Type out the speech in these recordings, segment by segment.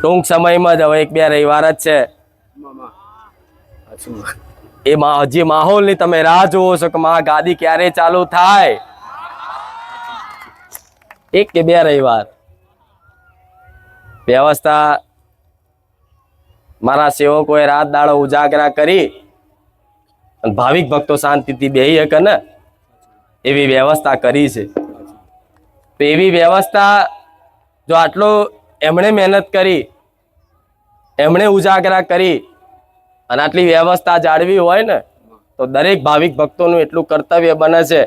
ટૂંક સમયમાં જ હવે 1-2 રવિવાર જ છે એ હજી માહોલની તમે રાહ જોવો છો કે ગાદી ક્યારે ચાલુ થાય. 1 કે 2 રવિવાર વ્યવસ્થા મારા સેવકોએ રાત દાડો ઉજાગરા કરી અને ભાવિક ભક્તો શાંતિથી બેહી શકે ને એવી વ્યવસ્થા કરી છે. તો એવી વ્યવસ્થા જો આટલો એમણે મહેનત કરી, એમણે ઉજાગરા કરી અને આટલી વ્યવસ્થા જાળવી હોય ને તો દરેક ભાવિક ભક્તોનું એટલું કર્તવ્ય બને છે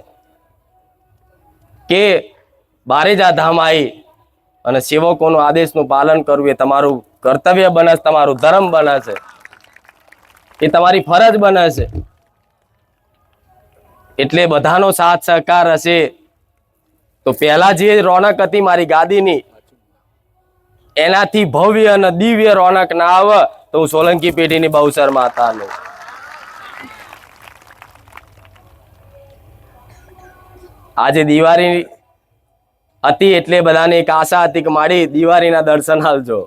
કે બારેજા ધામ આવી અને સેવકોનું આદેશનું પાલન કરવું એ તમારું કર્તવ્ય બને છે, તમારું ધર્મ બને છે, એ તમારી ફરજ બને છે. એટલે બધાનો સાથ સહકાર હશે તો પહેલા જે રોનક હતી મારી ગાદીની એનાથી ભવ્ય અને દિવ્ય રોનક ના આવે તો હું સોલંકી પેઢીની બહુચર માતાનું. આજે દિવાળી હતી એટલે બધાને એક આશા હતી કે મારી દિવાળીના દર્શન હાલજો,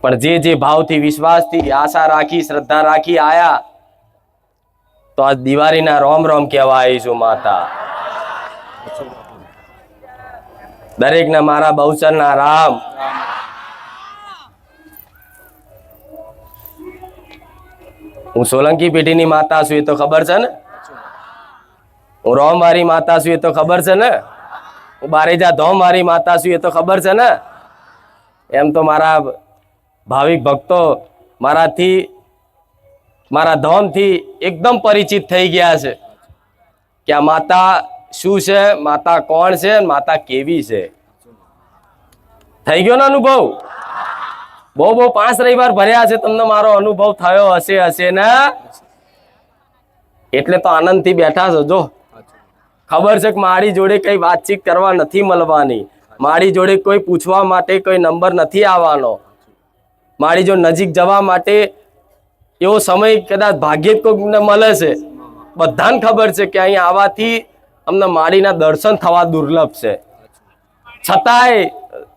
પણ જે ભાવથી વિશ્વાસથી આશા રાખી શ્રદ્ધા રાખી આયા તો આજ દિવાળીના રોમ રોમ કહેવા આવીશું માતા. દરેકને મારા બહુચરના રામ. હું સોલંકી પેઢીની માતા છું એ તો ખબર છે ને, હું રોમ વાળી માતા છું એ તો ખબર છે ને, હું બારેજા ધોમ વાળી માતા છું એ તો ખબર છે ને. એમ તો મારા ભાવિક ભક્તો મારાથી મારા ધોમથી એકદમ પરિચિત થઈ ગયા છે કે આ માતા શું છે, માતા કોણ છે, માતા કેવી છે. થઈ ગયો ને અનુભવ? બહુ 5 રવિવાર ભર્યા છે, તમને મારો અનુભવ થયો હશે ને, એટલે તો આનંદથી બેઠા છો. જો ખબર છે કે મારી જોડે કઈ વાતચીત કરવા નથી મળવાની, મારી જોડે કોઈ પૂછવા માટે કોઈ નંબર નથી આવવાનો, મારી જો નજીક જવા માટે એવો સમય કદાચ ભાગ્યે જ કોઈને મળે છે. બધાને ખબર છે કે અહીં આવવાથી અમને માળીના દર્શન થવા દુર્લભ છે, છતાંય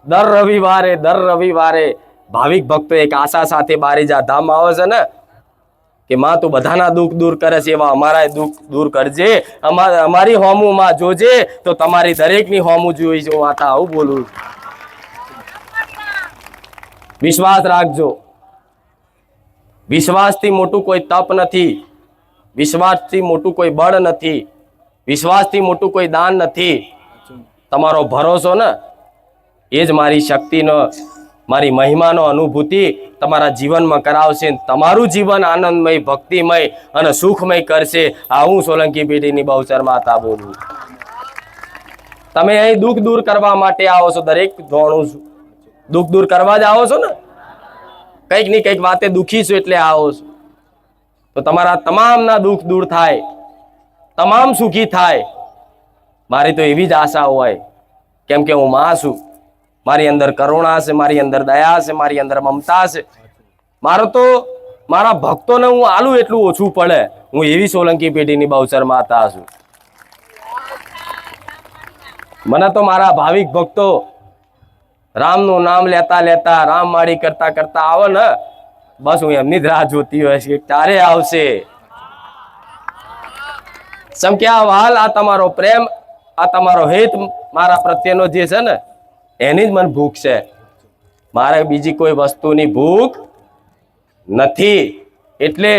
દર રવિવારે ભાવિક ભક્તો એક આશા સાથે બારેજા ધામ આવે છે ને કે માં તું બધાના દુઃખ દૂર કરે છે, એવા અમારા દુઃખ દૂર કરજે, અમારી હોમું માં જોજે તો તમારી દરેકની હોમું જોઈજો માતા. આવું બોલું. વિશ્વાસ રાખજો. વિશ્વાસથી મોટું કોઈ તપ નથી, વિશ્વાસથી મોટું કોઈ બળ નથી, વિશ્વાસથી મોટું કોઈ દાન નથી. તમારો ભરોસો ને એ જ મારી શક્તિનો, મારી મહિમાનો અનુભૂતિ તમારા જીવનમાં કરાવશે. તમારું જીવન આનંદમય, ભક્તિમય અને સુખમય કરશે. આ હું સોલંકી પેઢીની બહુચર માતા બોલું. તમે અહીં દુઃખ દૂર કરવા માટે આવો છો, દરેક જાણું છું, દુઃખ દૂર કરવા જ આવો છો ને, કંઈક ની કંઈક વાતે દુઃખી છો એટલે આવો છો. તો તમારા તમામના દુઃખ દૂર થાય, તમામ સુખી થાય, મારી તો એવી જ આશા હોય. કેમ કે હું માં છું, મારી અંદર કરુણા છે, મારી અંદર દયા છે, મારી અંદર મમતા છે. મારો તો મારા ભક્તોને હું આલું એટલું ઓછું પડે. હું એવી સોલંકી પેઢીની બહુચર માતા છું. મને તો મારા ભાવિક ભક્તો રામનું નામ લેતા લેતા, રામ માળી કરતા કરતા આવે ને, બસ હું એમની જ રાહ જોતી હોય છે કે ક્યારે આવશે. સમક્યા વાલ, આ તમારો પ્રેમ, આ તમારો હેત મારા પ્રત્યેનો જે છે ને એની જ મને ભૂખ છે. મારે બીજી કોઈ વસ્તુની ભૂખ નથી. એટલે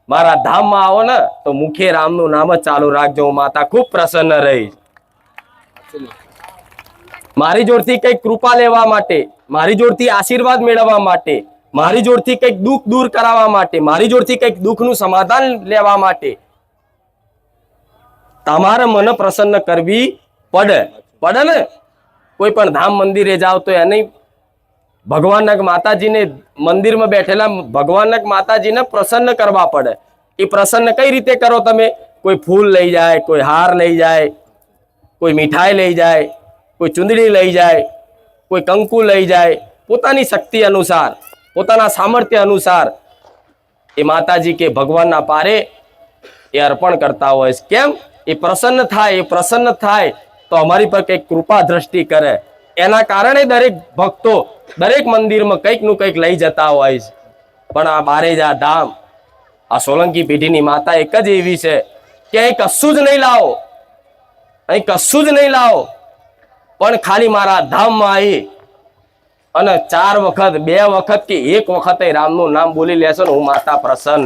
મારા ધામમાં આવો ને તો મુખે રામનું નામ જ ચાલુ રાખજો. હું માતા ખૂબ પ્રસન્ન રહીશ. મારી જોડથી કંઈક કૃપા લેવા માટે, મારી જોડથી આશીર્વાદ મેળવવા માટે, મારી જોડથી કંઈક દુઃખ દૂર કરાવવા માટે, મારી જોડથી કંઈક દુઃખનું સમાધાન લેવા માટે તમારે મને પ્રસન્ન કરવી પડે ને. કોઈ પણ ધામ મંદિરે જાઓ તો એને ભગવાનના માતાજીને, મંદિરમાં બેઠેલા ભગવાનના માતાજીને પ્રસન્ન કરવા પડે. એ પ્રસન્ન કઈ રીતે કરો તમે? કોઈ ફૂલ લઈ જાય, કોઈ હાર લઈ જાય, કોઈ મીઠાઈ લઈ જાય, કોઈ ચુંદડી લઈ જાય, કોઈ કંકુ લઈ જાય. પોતાની શક્તિ અનુસાર, પોતાના સામર્થ્ય અનુસાર એ માતાજી કે ભગવાનના પારે એ અર્પણ કરતા હોય છે. કેમ? એ પ્રસન્ન થાય તો અમારી પર કંઈક કૃપા દ્રષ્ટિ કરે, એના કારણે દરેક ભક્તો દરેક મંદિરમાં કંઈક નું કંઈક લઈ જતા હોય છે. પણ આ બારેજા ધામ, આ સોલંકી પેઢીની માતા એક જ એવી છે કે અહીં કશું જ નહીં લાવો, અહીં કશું જ નહીં લાવો, પણ ખાલી મારા ધામમાં આવી અને 4 વખત 2 વખત કે 1 વખત રામનું નામ બોલી લેશો ને હું માતા પ્રસન્ન.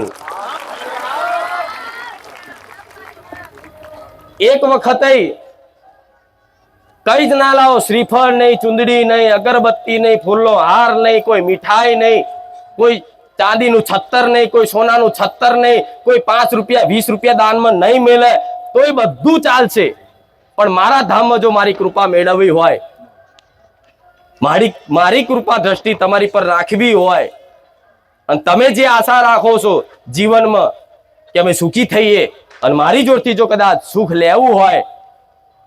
1 વખત કઈ જ ના લાવો, શ્રીફળ નહીં, ચુંદડી નહીં, અગરબત્તી નહીં, ફૂલનો હાર નહીં, કોઈ મીઠાઈ નહીં, કોઈ ચાંદીનું છત્તર નહીં, કોઈ સોનાનું છત્તર નહીં, કોઈ 5 રૂપિયા 20 રૂપિયા દાનમાં નહીં મેલે તોય બધું ચાલશે. પણ મારા ધામમાં જો મારી કૃપા મેળવવી હોય, મારી કૃપા દ્રષ્ટિ તમારી પર રાખવી હોય અને તમે જે આશા રાખો છો જીવનમાં કે અમે સુખી થઈએ અને મારી જોડથી જો કદાચ સુખ લેવું હોય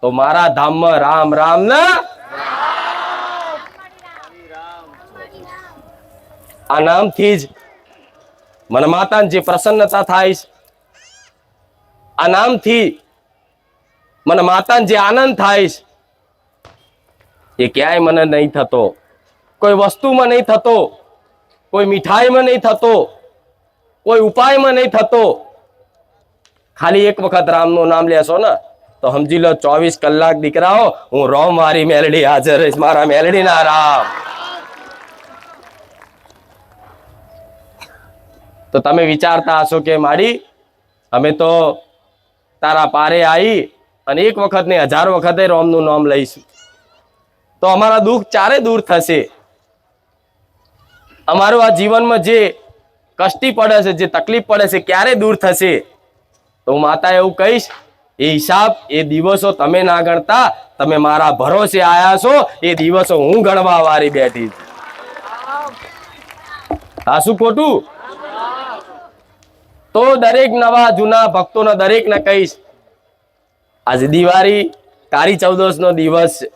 તો મારા ધામમાં રામ રામ ના આ નામથી જ મને માતાને જે પ્રસન્નતા થાય છે, આ નામથી મને માતાને જે આનંદ થાય છે એ ક્યાંય મને નહીં થતો, કોઈ વસ્તુમાં નહીં થતો, કોઈ મીઠાઈમાં નહીં થતો, કોઈ ઉપાયમાં નહીં થતો. ખાલી 1 વખત રામનું નામ લેશો ને તો સમજી લો 24 કલાક દીકરાઓ હું રોમ મારી મેલડી હાજર રહીશ, મારા મેલડીના રામ. તો તમે વિચારતા હશો કે માડી અમે તો તારા પારે આવી અને 1 વખત ને 1000 વખતે રોમનું નામ લઈશું તો અમારા દુઃખ ચારે દૂર થશે, અમારું આ જીવનમાં જે કષ્ટી પડે છે, જે તકલીફ પડે છે ક્યારે દૂર થશે? તો હું માતા એવું કહીશ એ હિસાબ એ દિવસો તમે ના ગણતા, તમે મારા ભરોસે આયા છો, એ દિવસો હું ગણવા વાળી બેઠી. હા શું ખોટું? તો દરેક નવા જૂના ભક્તોને દરેકને કહીશ આજે દિવાળી કાળી ચૌદશ નો દિવસ છે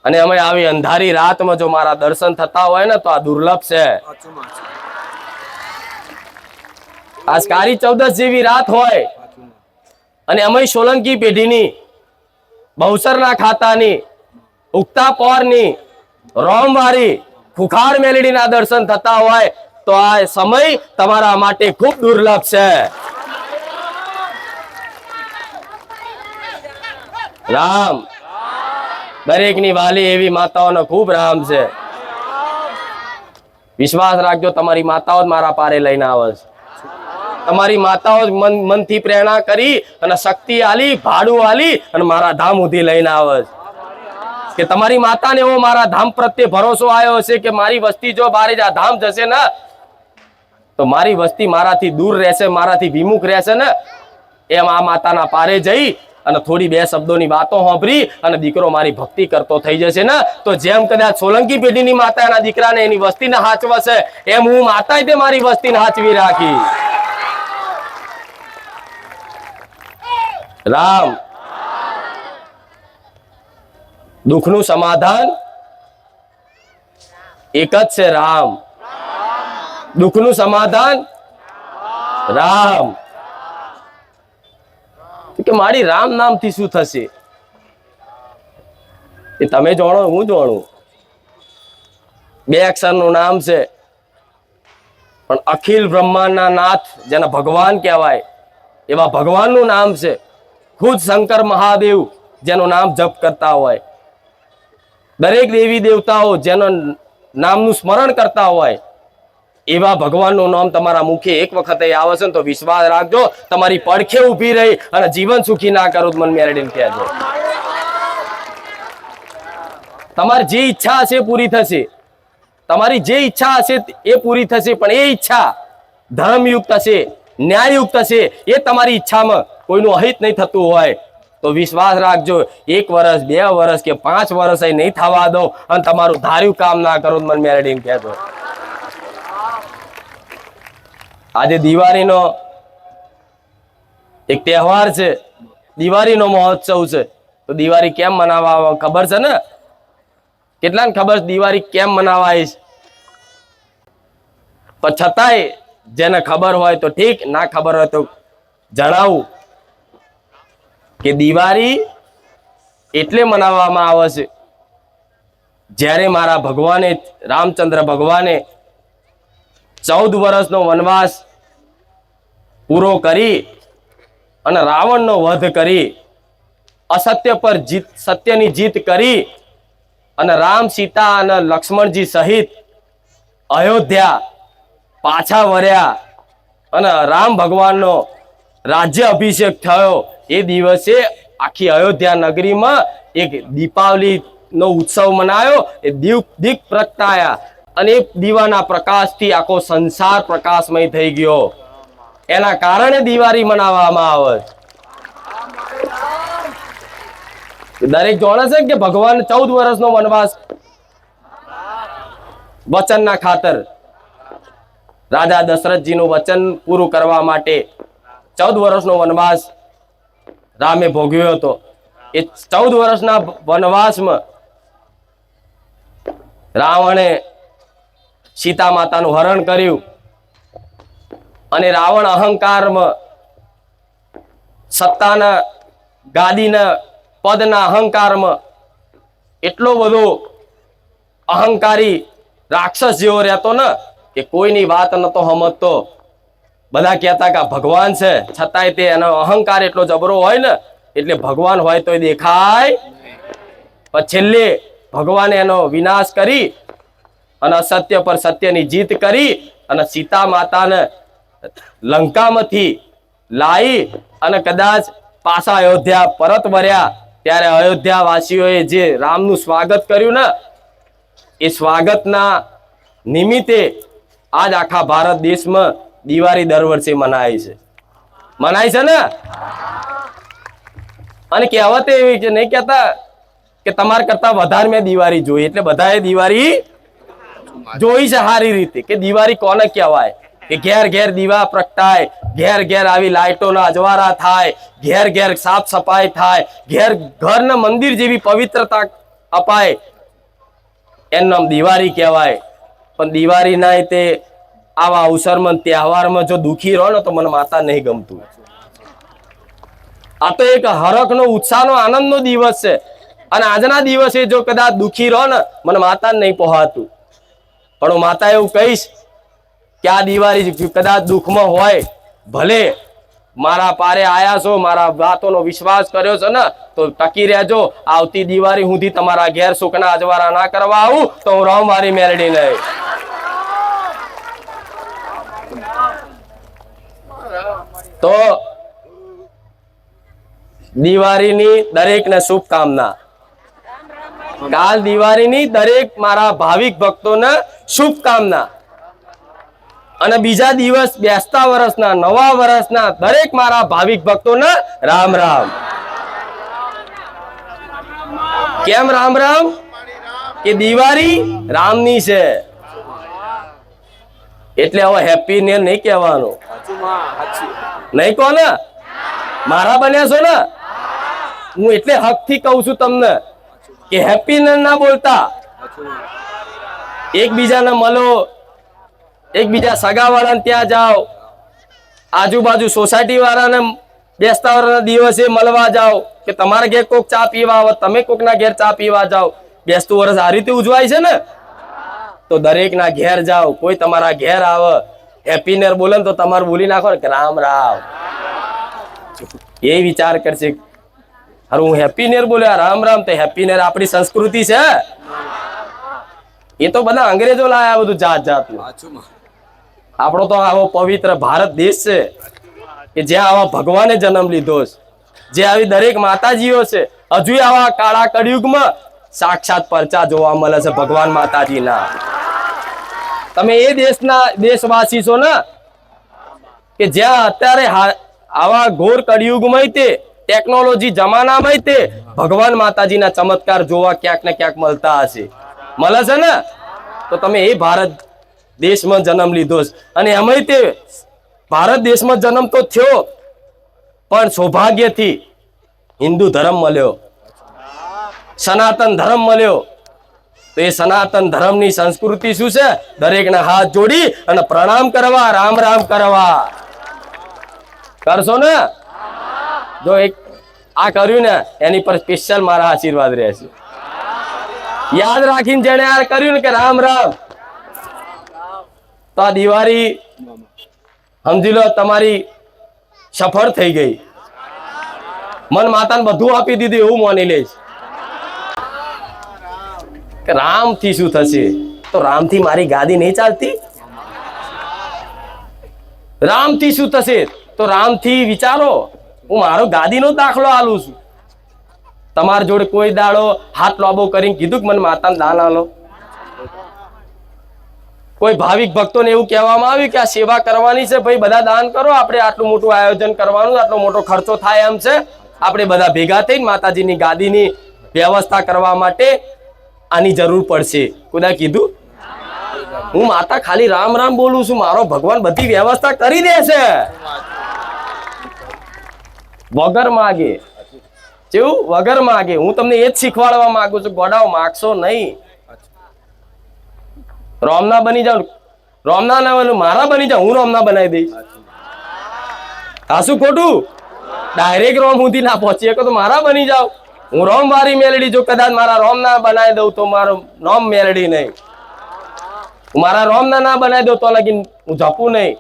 અને અમે આવી અંધારી રાતમાં જો મારા દર્શન થતા હોય ને તો આ દુર્લભ છે. આજ કાળી ચૌદશ જેવી રાત હોય અને અમે સોલંકી પેઢીની બહુસરના ખાતાની ઉગતા પોરની રોમવારી ખુખાર મેલડીના દર્શન થતા હોય તો આ સમય તમારા માટે ખૂબ દુર્લભ છે. રામ દરેકની વાલી એવી માતાઓનો ખૂબ રામ છે. વિશ્વાસ રાખજો તમારી માતાઓ જ મારા પારે લઈને આવે છે. તમારી માતાઓ જ મનથી પ્રેરણા કરી અને શક્તિ આલી, ભાડું આલી અને મારા ધામ સુધી લઈને આવે છે. કે તમારી માતાને એવો મારા ધામ પ્રત્યે ભરોસો આવ્યો હશે કે મારી વસ્તી જો બારેજા ધામ જશે ને તો મારી વસ્તી મારાથી દૂર રહેશે, મારાથી વિમુખ રહેશે ને. એમ આ માતાના પારે જઈ અને થોડી 2 શબ્દોની વાતો સાંભળી અને દીકરો મારી ભક્તિ કરતો થઈ જશે ને તો જેમ કદાચ સોલંકી પેઢીની માતા એના દીકરાને એની વસ્તીને હાચવશે એમ હું માતાએ તે મારી વસ્તીને હાચવી રાખી. રામ દુઃખનું સમાધાન એક જ છે, રામ. દુઃખનું સમાધાન રામ. કે મારી રામ નામથી શું થશે એ તમે જાણો, હું જાણું. 2 અક્ષરનું નામ છે પણ અખિલ બ્રહ્માંડના નાથ જેને ભગવાન કહેવાય એવા ભગવાનનું નામ છે. ખુદ શંકર મહાદેવ જેનું નામ જપ કરતા હોય, દરેક દેવી દેવતાઓ જેનું નામનું સ્મરણ કરતા હોય એવા ભગવાનનું નામ તમારા મુખે 1 વખત આવે છે તો વિશ્વાસ રાખજો તમારી પડખે ઊભી રહી અને જીવન સુખી ના કરો મન મેળવીને કહેજો. તમારી જે ઈચ્છા હશે પૂરી થશે, તમારી જે ઈચ્છા હશે એ પૂરી થશે, પણ એ ઈચ્છા ધર્મયુક્ત હશે, ન્યાયયુક્ત હશે. એ તમારી ઈચ્છામાં કોઈનું અહિત નહીં થતું હોય તો વિશ્વાસ રાખજો 1 વર્ષ 2 વર્ષ કે 5 વર્ષ નહીં થવા દો અને તમારું ધાર્યું કામ ના કરો મન મેળવીને કહેજો. આજે દિવાળીનો એક તહેવાર છે, દિવાળીનો મહોત્સવ છે. તો દિવાળી કેમ મનાવવા ખબર છે ને? કેટલાને ખબર છે દિવાળી કેમ મનાવાય છે? પણ છતાંય જેને ખબર હોય તો ઠીક, ના ખબર હોય તો જણાવું કે દિવાળી એટલે મનાવવામાં આવે છે જ્યારે મારા ભગવાને રામચંદ્ર ભગવાને 14 વર્ષનો વનવાસ પૂરો કરી અને રાવણનો વધ કરી અસત્ય પર જીત સત્યની જીત કરી અને રામ સીતા અને લક્ષ્મણજી સહિત અયોધ્યા પાછા વળ્યા અને રામ ભગવાનનો રાજ્ય અભિષેક થયો એ દિવસે આખી અયોધ્યા નગરીમાં એક દીપાવલી નો ઉત્સવ મનાયો એ દીપ પ્રગટાયા અને એ દીવાના પ્રકાશથી આખો સંસાર પ્રકાશમય થઈ ગયો એના કારણે દિવાળી મનાવવામાં આવે દરેક જાણે છે કે ભગવાન 14 વર્ષનો વનવાસ વચનના ખાતર રાજા દશરથજીનું વચન પૂરું કરવા માટે 14 વર્ષનો વનવાસ રામે ભોગવ્યો હતો એ 14 વર્ષના વનવાસમાં રાવણે સીતા માતાનું હરણ કર્યું અને રાવણ અહંકારમાં સત્તાના ગાદીના પદના અહંકારમાં એટલો બધો અહંકારી રાક્ષસ જેવો રહેતો ને કે કોઈની વાત નતો સમજતો બધા કહેતા કે ભગવાન છે છતાંય તે એનો અહંકાર એટલો જબરો હોય ને એટલે ભગવાન હોય તોય દેખાય પણ છેલ્લે ભગવાને એનો વિનાશ કરી અને અસત્ય પર સત્યની જીત કરી અને સીતા માતાને લંકામાંથી લાવી અને કદાચ પાછા અયોધ્યા પરત વર્યા ત્યારે અયોધ્યા વાસીઓએ જે રામનું સ્વાગત કર્યું ને એ સ્વાગતના નિમિત્તે આજ આખા ભારત દેશમાં દિવાળી દર વર્ષે મનાય છે ને અને કહેવત એવી છે નહીં કહેતા કે તમારા કરતા વધારે મેં દિવાળી જોઈ એટલે બધાએ દિવાળી જોઈ છે સારી રીતે કે દિવાળી કોને કહેવાય કે ઘેર ઘેર દીવા પ્રગટાય ઘેર ઘેર આવી લાઇટોના અજવાળા થાય ઘેર ઘેર સાફ સફાઈ થાય ઘેર ઘરના મંદિર જેવી પવિત્રતા અપાય એનું નામ દિવાળી કહેવાય પણ દિવાળી ના તે આવા અવસરમાં તહેવારમાં જો દુખી રહો ને તો મને માતા નહીં ગમતું આ તો એક હરખનો ઉત્સાહનો આનંદનો દિવસ છે અને આજના દિવસે જો કદાચ દુખી રહો ને મને માતા નહીં પહોંચાતું પણ હું માતા એવું કહીશ કે આ દિવાળી કદાચ દુઃખમાં હોય ભલે મારા પારે આયા છો મારા વાતોનો વિશ્વાસ કર્યો છે ને તો ટકી રહેજો આવતી દિવાળી સુધી તમારા ઘેર સુખના અજવાળા ના કરવા આવું તો હું રહું મારી મેલડી નહીં તો દિવાળીની દરેકને શુભકામના કાલ દિવાળીની દરેક મારા ભાવિક ભક્તોને શુભકામના અને બીજા દિવસ બેસતા વર્ષના નવા વર્ષના દરેક મારા ભાવિક ભક્તોને રામ રામ કેમ રામ રામ કે દિવાળી રામની છે એટલે હવે હેપી ન્યુ નહીં કહેવાનું નહીં કહો ને મારા બન્યા છો ને હું એટલે હકથી કહું છું તમને કે હેપી ના બોલતા એકબીજાને મળો એકબીજા સગા વાળાને ત્યાં જાઓ આજુબાજુ સોસાયટી વાળાને બેસતા વાળાના દિવસે મળવા જાઓ કે તમારા ઘેર કોક ચા પીવા આવે તમે કોકના ઘેર ચા પીવા જાઓ બેસતું વર્ષ આ રીતે ઉજવાય છે ને તો દરેકના ઘેર જાઓ કોઈ તમારા ઘેર આવે હેપી ન્યુ બોલે તો તમારે બોલી નાખો ને કે રામ રામ એ વિચાર કરશે અરે હું હેપી ન્યુ બોલ્યા રામ રામ તો હેપી ન્યુ આપણી સંસ્કૃતિ છે એ તો બધા અંગ્રેજો લાયા બધું જાત જાતનું આપણો તો આવો પવિત્ર ભારત દેશ છે કે જ્યાં આવા ભગવાને જન્મ લીધો છે જે આવી દરેક માતાજીઓ છે હજુ આવા કાળા કળિયુગમાં સાક્ષાત પરચા જોવા મળે છે ભગવાન માતાજીના તમે એ દેશવાસી છો ને કે જ્યાં અત્યારે આવા ઘોર કળિયુગમાં તે ટેકનોલોજી જમાનામાં તે ભગવાન માતાજીના ચમત્કાર જોવા ક્યાંક ને ક્યાંક મળતા હશે મળે છે ને તો તમે એ ભારત દેશમાં જન્મ લીધો છે અને એમાંય તે ભારત દેશમાં જન્મ તો થયો પણ સૌભાગ્યથી હિન્દુ ધર્મ મળ્યો સનાતન ધર્મ મળ્યો તો એ સનાતન ધર્મની સંસ્કૃતિ શું છે દરેકના હાથ જોડી અને પ્રણામ કરવા રામ રામ કરવા કરશો ને જો એક આ કર્યું ને એની પર સ્પેશિયલ મારા આશીર્વાદ રહેશે યાદ રાખીને જેને આ કર્યું ને કે રામ રામ, તો આ દિવાળી સમજી લો તમારી સફળ થઈ ગઈ. મન માતાને બધું આપી દીધું એવું માની લઈશ. કે રામ થી શું થશે? તો રામ થી મારી ગાદી નહીં ચાલતી. રામ થી શું થશે? તો રામ થી વિચારો, હું મારો ગાદીનો દાખલો આલું છું. તમારા જોડે કોઈ દાડો હાથ લાંબો કરીને કીધું કે મને માતાને દાન આલો? કોઈ ભાવિક ભક્તોને એવું કહેવામાં આવ્યું કે આ સેવા કરવાની છે ભાઈ, બધા દાન કરો, આપણે આટલું મોટું આયોજન કરવાનું, આટલો મોટો ખર્ચો થાય એમ છે, આપણે બધા ભેગા થઈને માતાજીની ગાદીની વ્યવસ્થા કરવા માટે આની જરૂર પડશે. કોને કીધું? હું માતા ખાલી રામ રામ બોલું છું, મારો ભગવાન બધી વ્યવસ્થા કરી દેશે વગર માગે. કેવું? વગર માગે. હું તમને એ જ શીખવાડવા માંગુ છું, ગોડાઓ માગશો નહીં. રોમના બની જાવ, રોમના ના બનું, મારા બની જાવ, હું રોમના બનાવી દઈશ. હા શું ખોટું? ડાયરેક્ટ રોમ સુધી ના પહોંચી શકો તો મારા બની જાવ. હું રોમ વાળી મેલડી, જો કદાચ મારા રોમ ના બનાવી દઉં તો મારો નોમ મેલડી નહીં. મારા રોમ ના બનાવી દઉં તો લગીન હું જપું નહીં.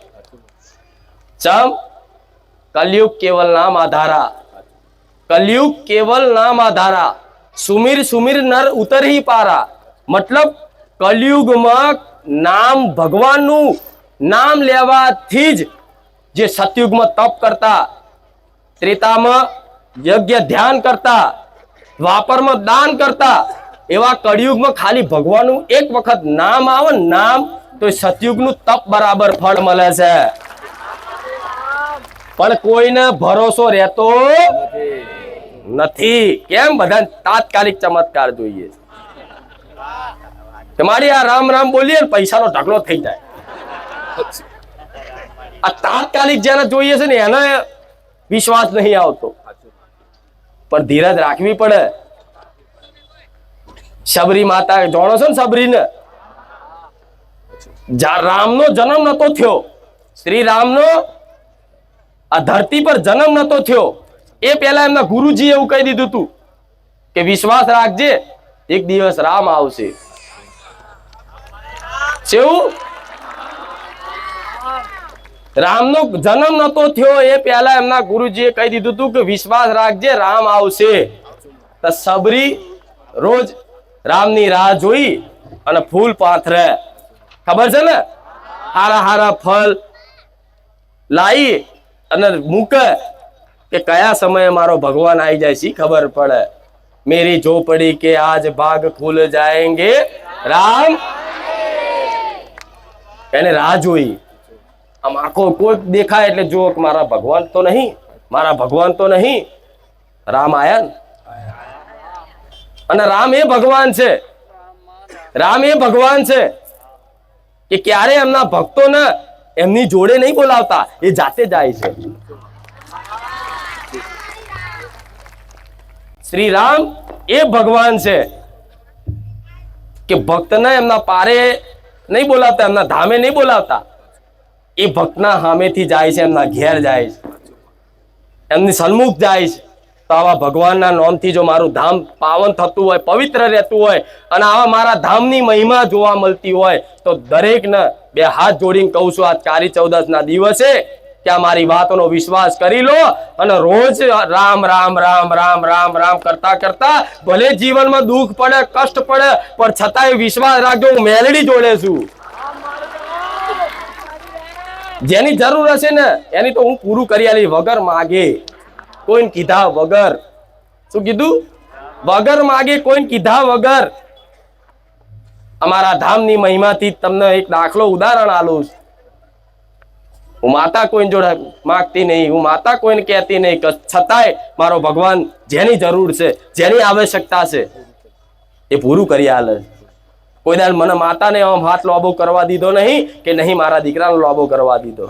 ચમ? કલયુગ કેવલ નામ આધારા, કલયુગ કેવલ નામ આધારા, સુમીર સુમીર નર ઉતર હી પારા. મતલબ કલયુગમાં નામ, ભગવાનનું નામ લેવાથી જ જે સતયુગમાં તપ કરતા, ત્રેતામાં યજ્ઞ ધ્યાન કરતા, દ્વાપરમાં દાન કરતા, એવા કળિયુગમાં ખાલી ભગવાનનું એક વખત નામ આવે, નામ, તો સતયુગનું તપ બરાબર ફળ મળે છે. પણ કોઈને ભરોસો રહેતો નથી. કેમ? બધા તાત્કાલિક ચમત્કાર જોઈએ. તમારી આ રામ રામ બોલીએ ને પૈસાનો ઢગલો થઈ જાય. આ તાત્કાલિક જેને જોઈએ છે ને એને વિશ્વાસ નહીં આવતો. પણ ધીરજ રાખવી પડે. સબરી માતા જાણો છો ને? સબરીને રામનો જન્મ નતો થયો, શ્રી રામનો આ ધરતી પર જન્મ નતો થયો એ પહેલા એમના ગુરુજી એવું કહી દીધું હતું કે વિશ્વાસ રાખજે, એક દિવસ રામ આવશે. કેવું? રામનો જન્મ નતો થયો એ પહેલા એમના ગુરુજીએ કહી દીધું હતું કે વિશ્વાસ રાખજે, રામ આવશે. તો સબરી રોજ રામની રાહ જોઈ અને ફૂલ પાથરે. ખબર છે ને? હારા હારા ફળ લાવી અને મૂકે કે કયા સમયે મારો ભગવાન આવી જાય છે ખબર પડે. મેરી ઝોપડી કે આજ ભાગ ખુલ જાએંગે રામ. એને રાહ જોઈ. આમ આખો કોઈ દેખાય એટલે જો મારા ભગવાન તો નહીં, મારા ભગવાન તો નહીં. રામ આયા ને, અને રામ એ ભગવાન છે. રામ એ ભગવાન છે કે ક્યારે એમના ભક્તોને એમની જોડે નહીં બોલાવતા, એ જાતે જાય છે. શ્રી રામ એ ભગવાન છે કે ભક્તને એમના પારે નહીં બોલાવતા, એમના ધામે નહીં બોલાવતા. એ ભક્તના સામેથી જાય છે, એમના ઘેર જાય છે, એમની સન્મુખ જાય છે. તો આવા ભગવાનના નામથી જો મારું ધામ પાવન થતું હોય, પવિત્ર રહેતું હોય, અને આવા મારા ધામની મહિમા જોવા મળતી હોય, તો દરેકને બે હાથ જોડીને કહું છું, આજ કાળી ચૌદસના દિવસે કે આ મારી વાતોનો વિશ્વાસ કરી લો અને રોજ રામ રામ રામ રામ રામ રામ કરતા કરતા, ભલે જીવનમાં દુઃખ પડે, કષ્ટ પડે, પણ છતાંય વિશ્વાસ રાખજો, હું મેલડી જોડે છું. જેની જરૂર હશે ને એની તો હું પૂરું કરી આલી, વગર માગે, કોઈને કીધા વગર. શું કીધું? વગર માગે, કોઈને કીધા વગર. અમારા ધામની મહિમાથી તમને એક દાખલો, ઉદાહરણ આલું. હું માતા કોઈને જોડે માગતી નહીં, હું માતા કોઈને કહેતી નહીં, છતાંય મારો ભગવાન જેની જરૂર છે, જેની આવશ્યકતા છે એ પૂરું કરી આલે. કોઈ દાડ મને માતાને આમ હાથ લોબો કરવા દીધો નહીં કે નહીં મારા દીકરાનો લોબો કરવા દીધો.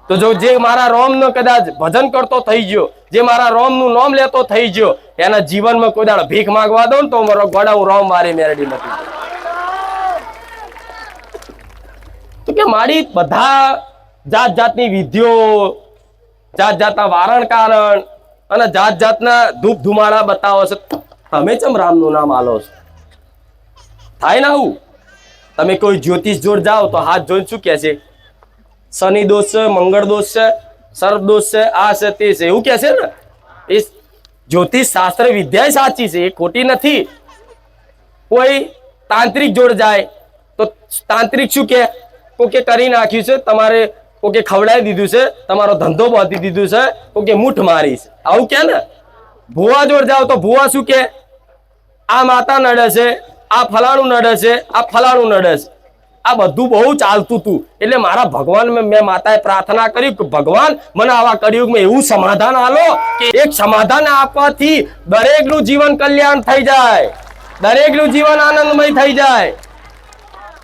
તો જો જે મારા રોમનો કદાચ ભજન કરતો થઈ ગયો, જે મારા રોમનું નામ લેતો થઈ ગયો, એના જીવનમાં કોઈ દાડ ભીખ માંગવા દો ને તો મારો ગોડા હું રોમ મારી મેરડી નથી. તો કે મારી બધા જાત જાતની વિધિઓ, જાત જાતના વારણ કારણ અને જાત જાતના ધૂપ ધુમાડા બતાવો છો, તમે ચમ રામનું નામ આલો છો? થાય ને આવું? તમે કોઈ જ્યોતિષ જોડ જાઓ તો હાથ જોઈને શું કહે છે? શનિ દોષ છે, મંગળ દોષ છે, સર્પ દોષ છે, આ છે તે છે, એવું કહે છે ને. એ જ્યોતિષ શાસ્ત્ર વિદ્યા સાચી છે, એ ખોટી નથી. કોઈ તાંત્રિક જોડ જાય તો તાંત્રિક શું કે? કોકે કરી નાખ્યું છે તમારે, કોકે ખવડાવી દીધું છે, તમારો ધંધો બાંધી દીધું છે, કોકે મૂઠ મારીશ, આવું કે ને. ભુવા જોડ જાઓ તો ભુવા શું કે? આ માતા નડે છે, આ ફલાણું નડે છે, આ ફલાણું નડે છે. આ બધું બહુ ચાલતું હતું. એટલે મારા ભગવાન મેં માતાએ પ્રાર્થના કરી કે ભગવાન મને આવા કળિયુગમાં એવું સમાધાન આલો કે એક સમાધાન આપવાથી દરેકનું જીવન કલ્યાણ થઈ જાય, દરેકનું જીવન આનંદમય થઈ જાય.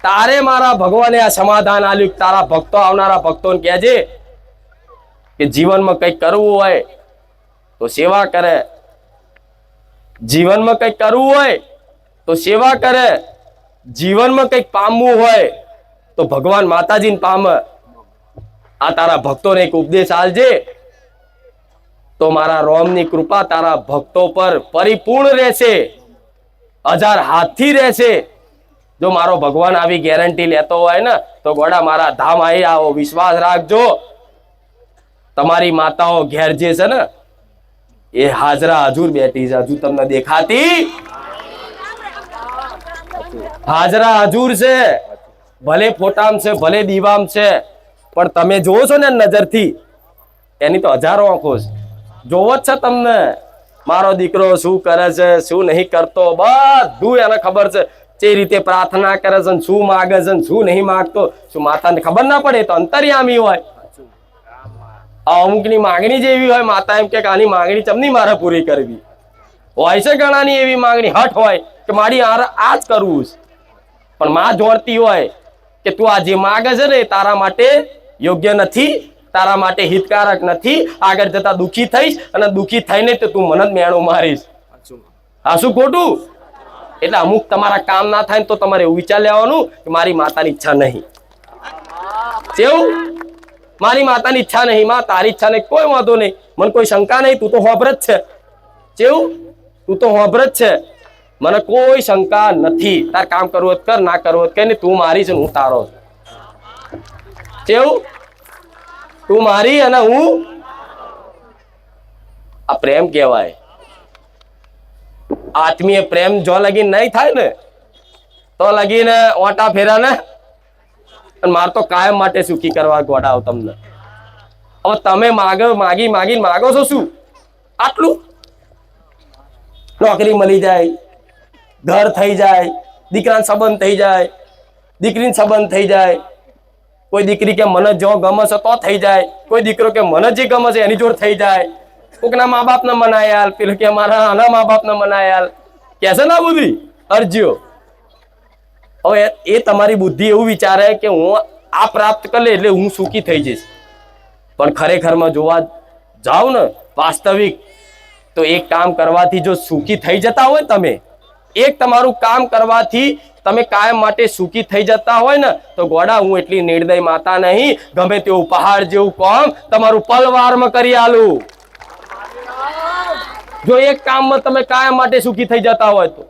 તારે મારા ભગવાને આ સમાધાન આલ્યું. તારા ભક્તો, આવનારા ભક્તોને કહેજે કે જીવનમાં કંઈક કરવું હોય તો સેવા કરે, જીવનમાં કંઈક કરવું હોય તો સેવા કરે, જીવનમાં કંઈક પામવું હોય તો ભગવાન માતાજીને પામે. આ તારા ભક્તોને એક ઉપદેશ આલજે તો મારા રોમની કૃપા તારા ભક્તો પર પરિપૂર્ણ રહેશે, 1000 હાથથી રહેશે. જો મારો ભગવાન આવી ગેરંટી લેતો હોય ને તો ગોડા મારા ધામ આવી આવો, વિશ્વાસ રાખજો. તમારી માતાઓ ઘેર જે છે ને એ હાજરા હજુર બેઠી છે, હજુ તમને દેખાતી? હાજરા હજુર છે, ભલે ફોટામ છે, ભલે દીવામ છે, પણ તમે જોવો છો ને નજરથી, એની તો 1000 આંખો છે. જોવો જ છે તમને મારો દીકરો શું કરે છે, શું નહીં કરતો, બધું એને ખબર છે. જે રીતે પ્રાર્થના કરે છે, શું માગે છે, શું નહીં માગતો, શું માતાને ખબર ના પડે? તો અંતર્યામી હોય. અમુકની માંગણી જેવી હોય, માતા એમ કે આની માંગણી ચમની મારે પૂરી કરવી હોય છે. ઘણાની એવી માંગણી હઠ હોય કે મારી આ જ કરવું છે. પણ માં જોડતી હોય કે તું આ જે માગે છે ને તારા માટે યોગ્ય નથી, તારા માટે હિતકારક નથી, આગળ જતા દુઃખી થઈશ અને દુઃખી થઈને તો તું મને જ મેણું મારીશ. હા, શું ખોટું? એટલે અમુક તમારા કામ ના થાય તો તમારે એવું વિચાર લેવાનું કે મારી માતાની ઈચ્છા નહીં. કેવું? મારી માતાની ઈચ્છા નહીં, માં તારી ઈચ્છા નહીં, કોઈ વાંધો નહીં, મને કોઈ શંકા નહીં, તું તો હોભર જ છે. કેવું? તું તો હોભર જ છે, મને કોઈ શંકા નથી. તાર કામ કરવું હોય કર, ના કરવું હોય કે નહીં, તું મારી છે હું તારો. કેવું? તું મારી અને હું, આ પ્રેમ કહેવાય. આત્મીય પ્રેમ જો લગીન નહીં થાય ને તો લગીને ઓટા ફેરા ને. અને મારે તો કાયમ માટે સુખી કરવા ગોડાવ તમને. હવે તમે માગીને માગો છો શું? આટલું? નોકરી મળી જાય, ઘર થઈ જાય, દીકરાનો સંબંધ થઈ જાય, દીકરીનો સંબંધ થઈ જાય, કોઈ દીકરી કે મને જો ગમે છે તો થઈ જાય, કોઈ દીકરો કે મને જે ગમે છે એની જોડ થઈ જાય, કોકના મા બાપને મનાયાલ, પેલું કે મારા આના મા બાપને મનાયાલ, કે છે ને બુદ્ધિ અરજીઓ. હવે એ તમારી બુદ્ધિ એવું વિચારે કે હું આ પ્રાપ્ત કરી લે એટલે હું સુખી થઈ જઈશ. પણ ખરેખરમાં જોવા જાઓ ને વાસ્તવિક તો એક કામ કરવાથી જો સુખી થઈ જતા હોય, તમે એક તમારું કામ કરવાથી તમે કાયમ માટે સુખી થઈ જતા હોય ને તો ગોડા હું એટલી નિર્દય માતા નહીં, ગમે તેવું પહાડ જેવું કામ તમારું પલવારમાં કરી આલું. જો એક કામમાં તમે કાયમ માટે સુખી થઈ જતા હોય તો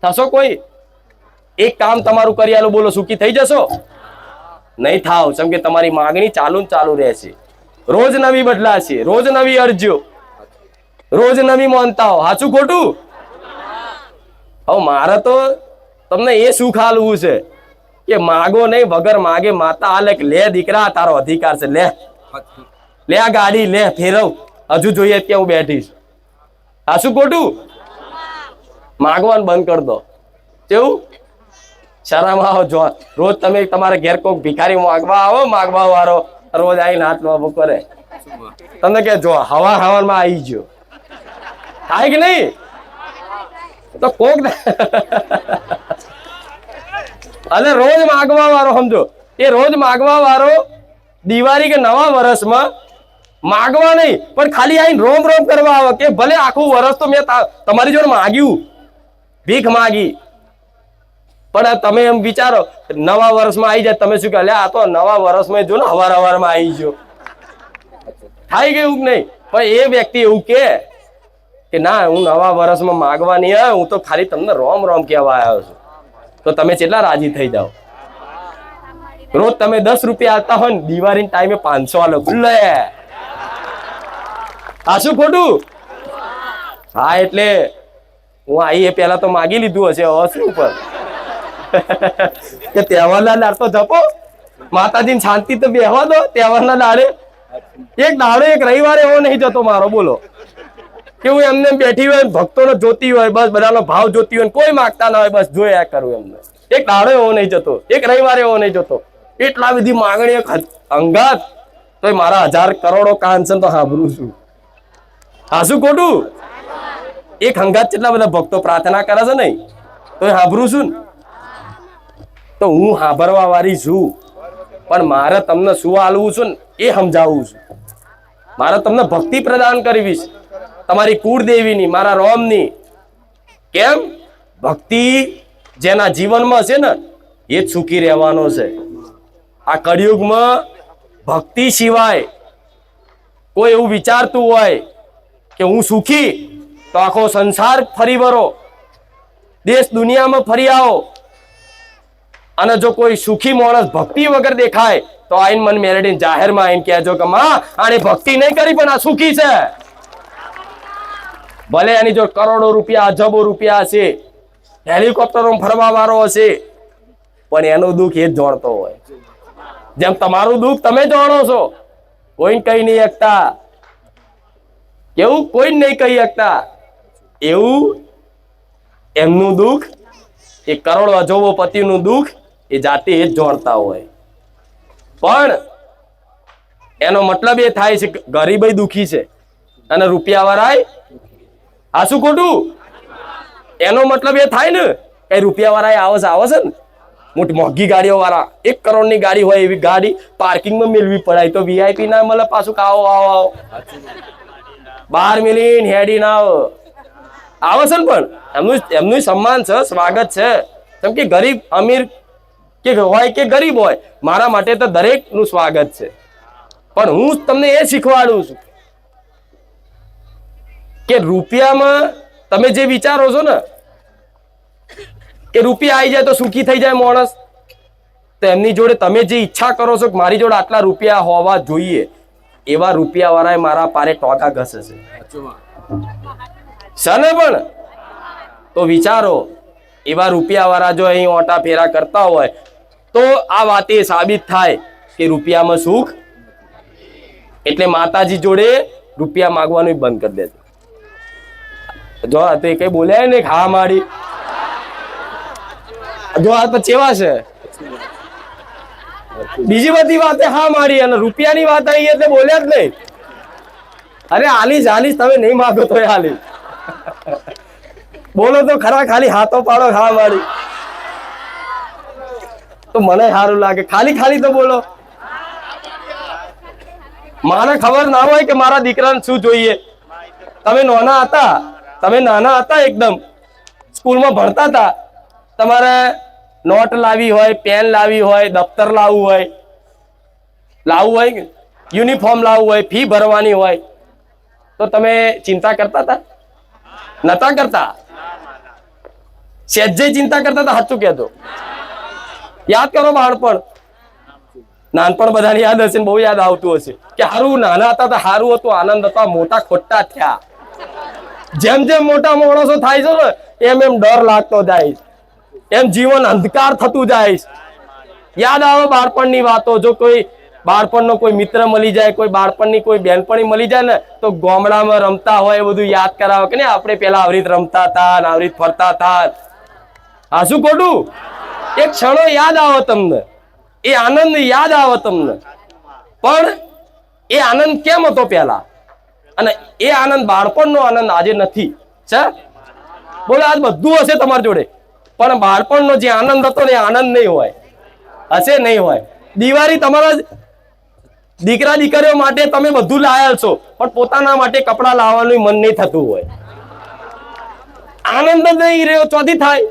થશો? કોઈ એક કામ તમારું કરી આલું, બોલો સુખી થઈ જશો? નહીં થાવ. કેમ કે તમારી માંગણી ચાલુ રહેશે, રોજ નવી બદલાશે, રોજ નવી અરજીઓ, રોજ નવી માનતાઓ. સાચું ખોટું? હવે મારે તો તમને એ સુખ આલવું છે કે માગો નહીં, વગર માગે માતા આલે કે લે દીકરા તારો અધિકાર છે, લે આ ગાડી લે, ફેરવ, હજુ જોઈએ કે હું બેઠીશ. સાચું ખોટું? માગવાનું બંધ કરી દો. કેવું? શરમ આવો. જો રોજ તમે તમારા ઘેર કોઈક ભિખારી માગવા આવો, માગવા વાળો રોજ આવીને હાથ લાંબો કરે, તમને કે જો હવામાં આવી ગયો, થાય કે નહીં? તો કોક અને રોજ માગવા વાળો, સમજો એ રોજ માગવા વાળો દિવાળી કે નવા વર્ષમાં માગવા નહીં પણ ખાલી આવીને રોમ રોમ કરવા આવે કે ભલે આખું વર્ષ તો મેં તમારી જોડે માગ્યું, ભીખ માગી, પણ તમે એમ વિચારો નવા વર્ષમાં આવી જાય, તમે શું કહે આ તો નવા વર્ષમાં જો ને હવારમાં આવી ગયો, થાય ગયું કે નહીં? પણ એ વ્યક્તિ એવું કે ના હું નવા વર્ષમાં માગવા નહીં આવ્યો, હું તો ખાલી તમને રોમ રોમ કહેવા આવ્યો છું. તો તમે કેટલા રાજી થઈ જાઓ? રોજ તમે 10 રૂપિયા આવતા હોય ને, દિવાળી ટાઈમે 500 આલો લે. આ શું ખોટું? હા, એટલે હું આઈ એ પેલા તો માગી લીધું હશે, હવે શું ઉપર કે તહેવારના દાડ તો જપો, માતાજીને શાંતિ તો બેહવા દો. તહેવારના દાડે એક દાડો, એક રવિવારે એવો નહીં જતો મારો, બોલો કે હું એમને બેઠી હોય, ભક્તોને જોતી હોય, બસ બધાનો ભાવ જોતી હોય, કોઈ માગતા ના હોય, બસ જોયા કરું એમને. એક દાડો એવો નહીં જતો, એક રવિવારે એવો નહીં જતો. એટલા બધી માગણી અંગાત, તો મારા 1000 કરોડો કાંચન તો સાંભળું છું. હા, શું ખોટું? એક હંગાત કેટલા બધા ભક્તો પ્રાર્થના કરે છે નહીં, તો સાંભળું છું ને. તો હું સાંભળવા વાળી છું, પણ મારે તમને શું આલવું છું ને એ સમજાવવું છું. મારે તમને ભક્તિ પ્રદાન કરવી છે, તમારી કુળદેવીની, મારા રોમની. કેમ? ભક્તિ જેના જીવનમાં છે ને એ જ સુખી રહેવાનો છે. આ કળિયુગમાં ભક્તિ સિવાય કોઈ એવું વિચારતું હોય કે હું સુખી, તો આખો સંસાર ફરી વળો, દેશ દુનિયામાં ફરી આવો, અને જો કોઈ સુખી માણસ ભક્તિ વગર દેખાય તો આઈને મન મેળવીને જાહેરમાં આઈને કહેજો કે માં આને ભક્તિ નહીં કરી પણ આ સુખી છે. ભલે એની જો કરોડો રૂપિયા, અજબો રૂપિયા હશે, હેલિકોપ્ટરો ફરવા વાળો હશે, પણ એનું દુઃખ એ જ જાણતો હોય. જેમ તમારું દુઃખ તમે જાણો છો, કોઈને કઈ નહીં શકતા. કેવું? કોઈ નહીં કહી શકતા. એવું એમનું દુઃખ, એ કરોડો અજબો પતિનું દુઃખ એ જાતે એ જ જાણતા હોય. પણ એનો મતલબ એ થાય છે કે ગરીબ દુઃખી છે અને રૂપિયા વાળા. આ શું ખોટું? એનો મતલબ એ થાય ને કે રૂપિયા વાળા આવે છે ને, મોટી મોંઘી ગાડીઓ વાળા, 1 કરોડની ગાડી હોય એવી ગાડી પાર્કિંગમાં મેળવી પડાય, તો વીઆઈપી ના મળે પાછું. આવો આવો આવો, બહાર મિલીને હેડી ના આવે છે ને. પણ એમનું સન્માન છે, સ્વાગત છે. કેમ કે ગરીબ અમીર કે હોય કે ગરીબ હોય, મારા માટે તો દરેકનું સ્વાગત છે. પણ હું તમને એ શીખવાડું છું કે રૂપિયામાં તમે જે વિચારો છો ને કે રૂપિયા આવી જાય તો સુખી થઈ જાય માણસ, તો એમની જોડે તમે જે ઈચ્છા કરો છો કે મારી જોડે આટલા રૂપિયા હોવા જોઈએ, એવા રૂપિયા વાળાએ મારા પારે ટોકા ઘસે છે. પણ તો વિચારો, એવા રૂપિયા વાળા જો અહીં ઓટા ફેરા કરતા હોય તો આ વાત એ સાબિત થાય કે રૂપિયામાં સુખ. એટલે માતાજી જોડે રૂપિયા માંગવાનું બંધ કરી દેજો. જો આ તો કઈ બોલ્યા ને, હા માડી, જો આ તો ચેવા છે. બીજી બધી વાતે હા માડી, અને રૂપિયાની વાત આવી એટલે બોલ્યા જ નહીં. અરે આલીશ તમે નહીં માગો તો આલીશ. બોલો તો ખરા, ખાલી હાથો પાડો હા માડી, તો મને સારું લાગે. ખાલી તો બોલો. મારે ખબર ના હોય કે મારા દીકરાને શું જોઈએ. તમે નાના હતા એકદમ, સ્કૂલમાં ભણતા હતા, તમારે નોટ લાવી હોય, પેન લાવી હોય, દફતર લાવવું હોય, યુનિફોર્મ લાવવું હોય, ફી ભરવાની હોય, તો તમે ચિંતા કરતા હતા? નતા કરતા? સહેજે ચિંતા કરતા હતા? સાચું કહેતો. યાદ કરો બાળપણ, નાનપણ બધાને યાદ હશે ને, બહુ યાદ આવતું હશે કે હારું નાના હતા તો હારું હતું, આનંદ હતો. મોટા ખોટા થયા, જેમ જેમ મોટા માણસો થાય છે ને એમ એમ ડર લાગતો જાય, એમ જીવન અંધકાર થતું જાય. યાદ આવે બાળપણની વાતો. જો કોઈ બાળપણનો કોઈ મિત્ર મળી જાય, કોઈ બાળપણની કોઈ બેનપણી મળી જાય ને, તો ગામડામાં રમતા હોય એ બધું યાદ કરાવે કે ને આપણે પેલા આવી રીતે રમતા હતા, આવી રીતે ફરતા હતા. હા, શું ખોટું? એક ક્ષણો યાદ આવે તમને, એ આનંદ યાદ આવે તમને. પણ એ આનંદ કેમ હતો પેલા, અને એ આનંદ, બાળપણનો આનંદ આજે નથી છે. બોલો, આજ બધું હશે તમારી જોડે, પણ બાળપણનો જે આનંદ હતો ને એ આનંદ નહીં હોય, હશે નહીં હોય. દિવાળી તમારા દીકરા દીકરીઓ માટે તમે બધું લાયા છો, પણ પોતાના માટે કપડા લાવવાનું મન નહીં થતું હોય. આનંદ જ નહીં રહ્યો, ચોથી થાય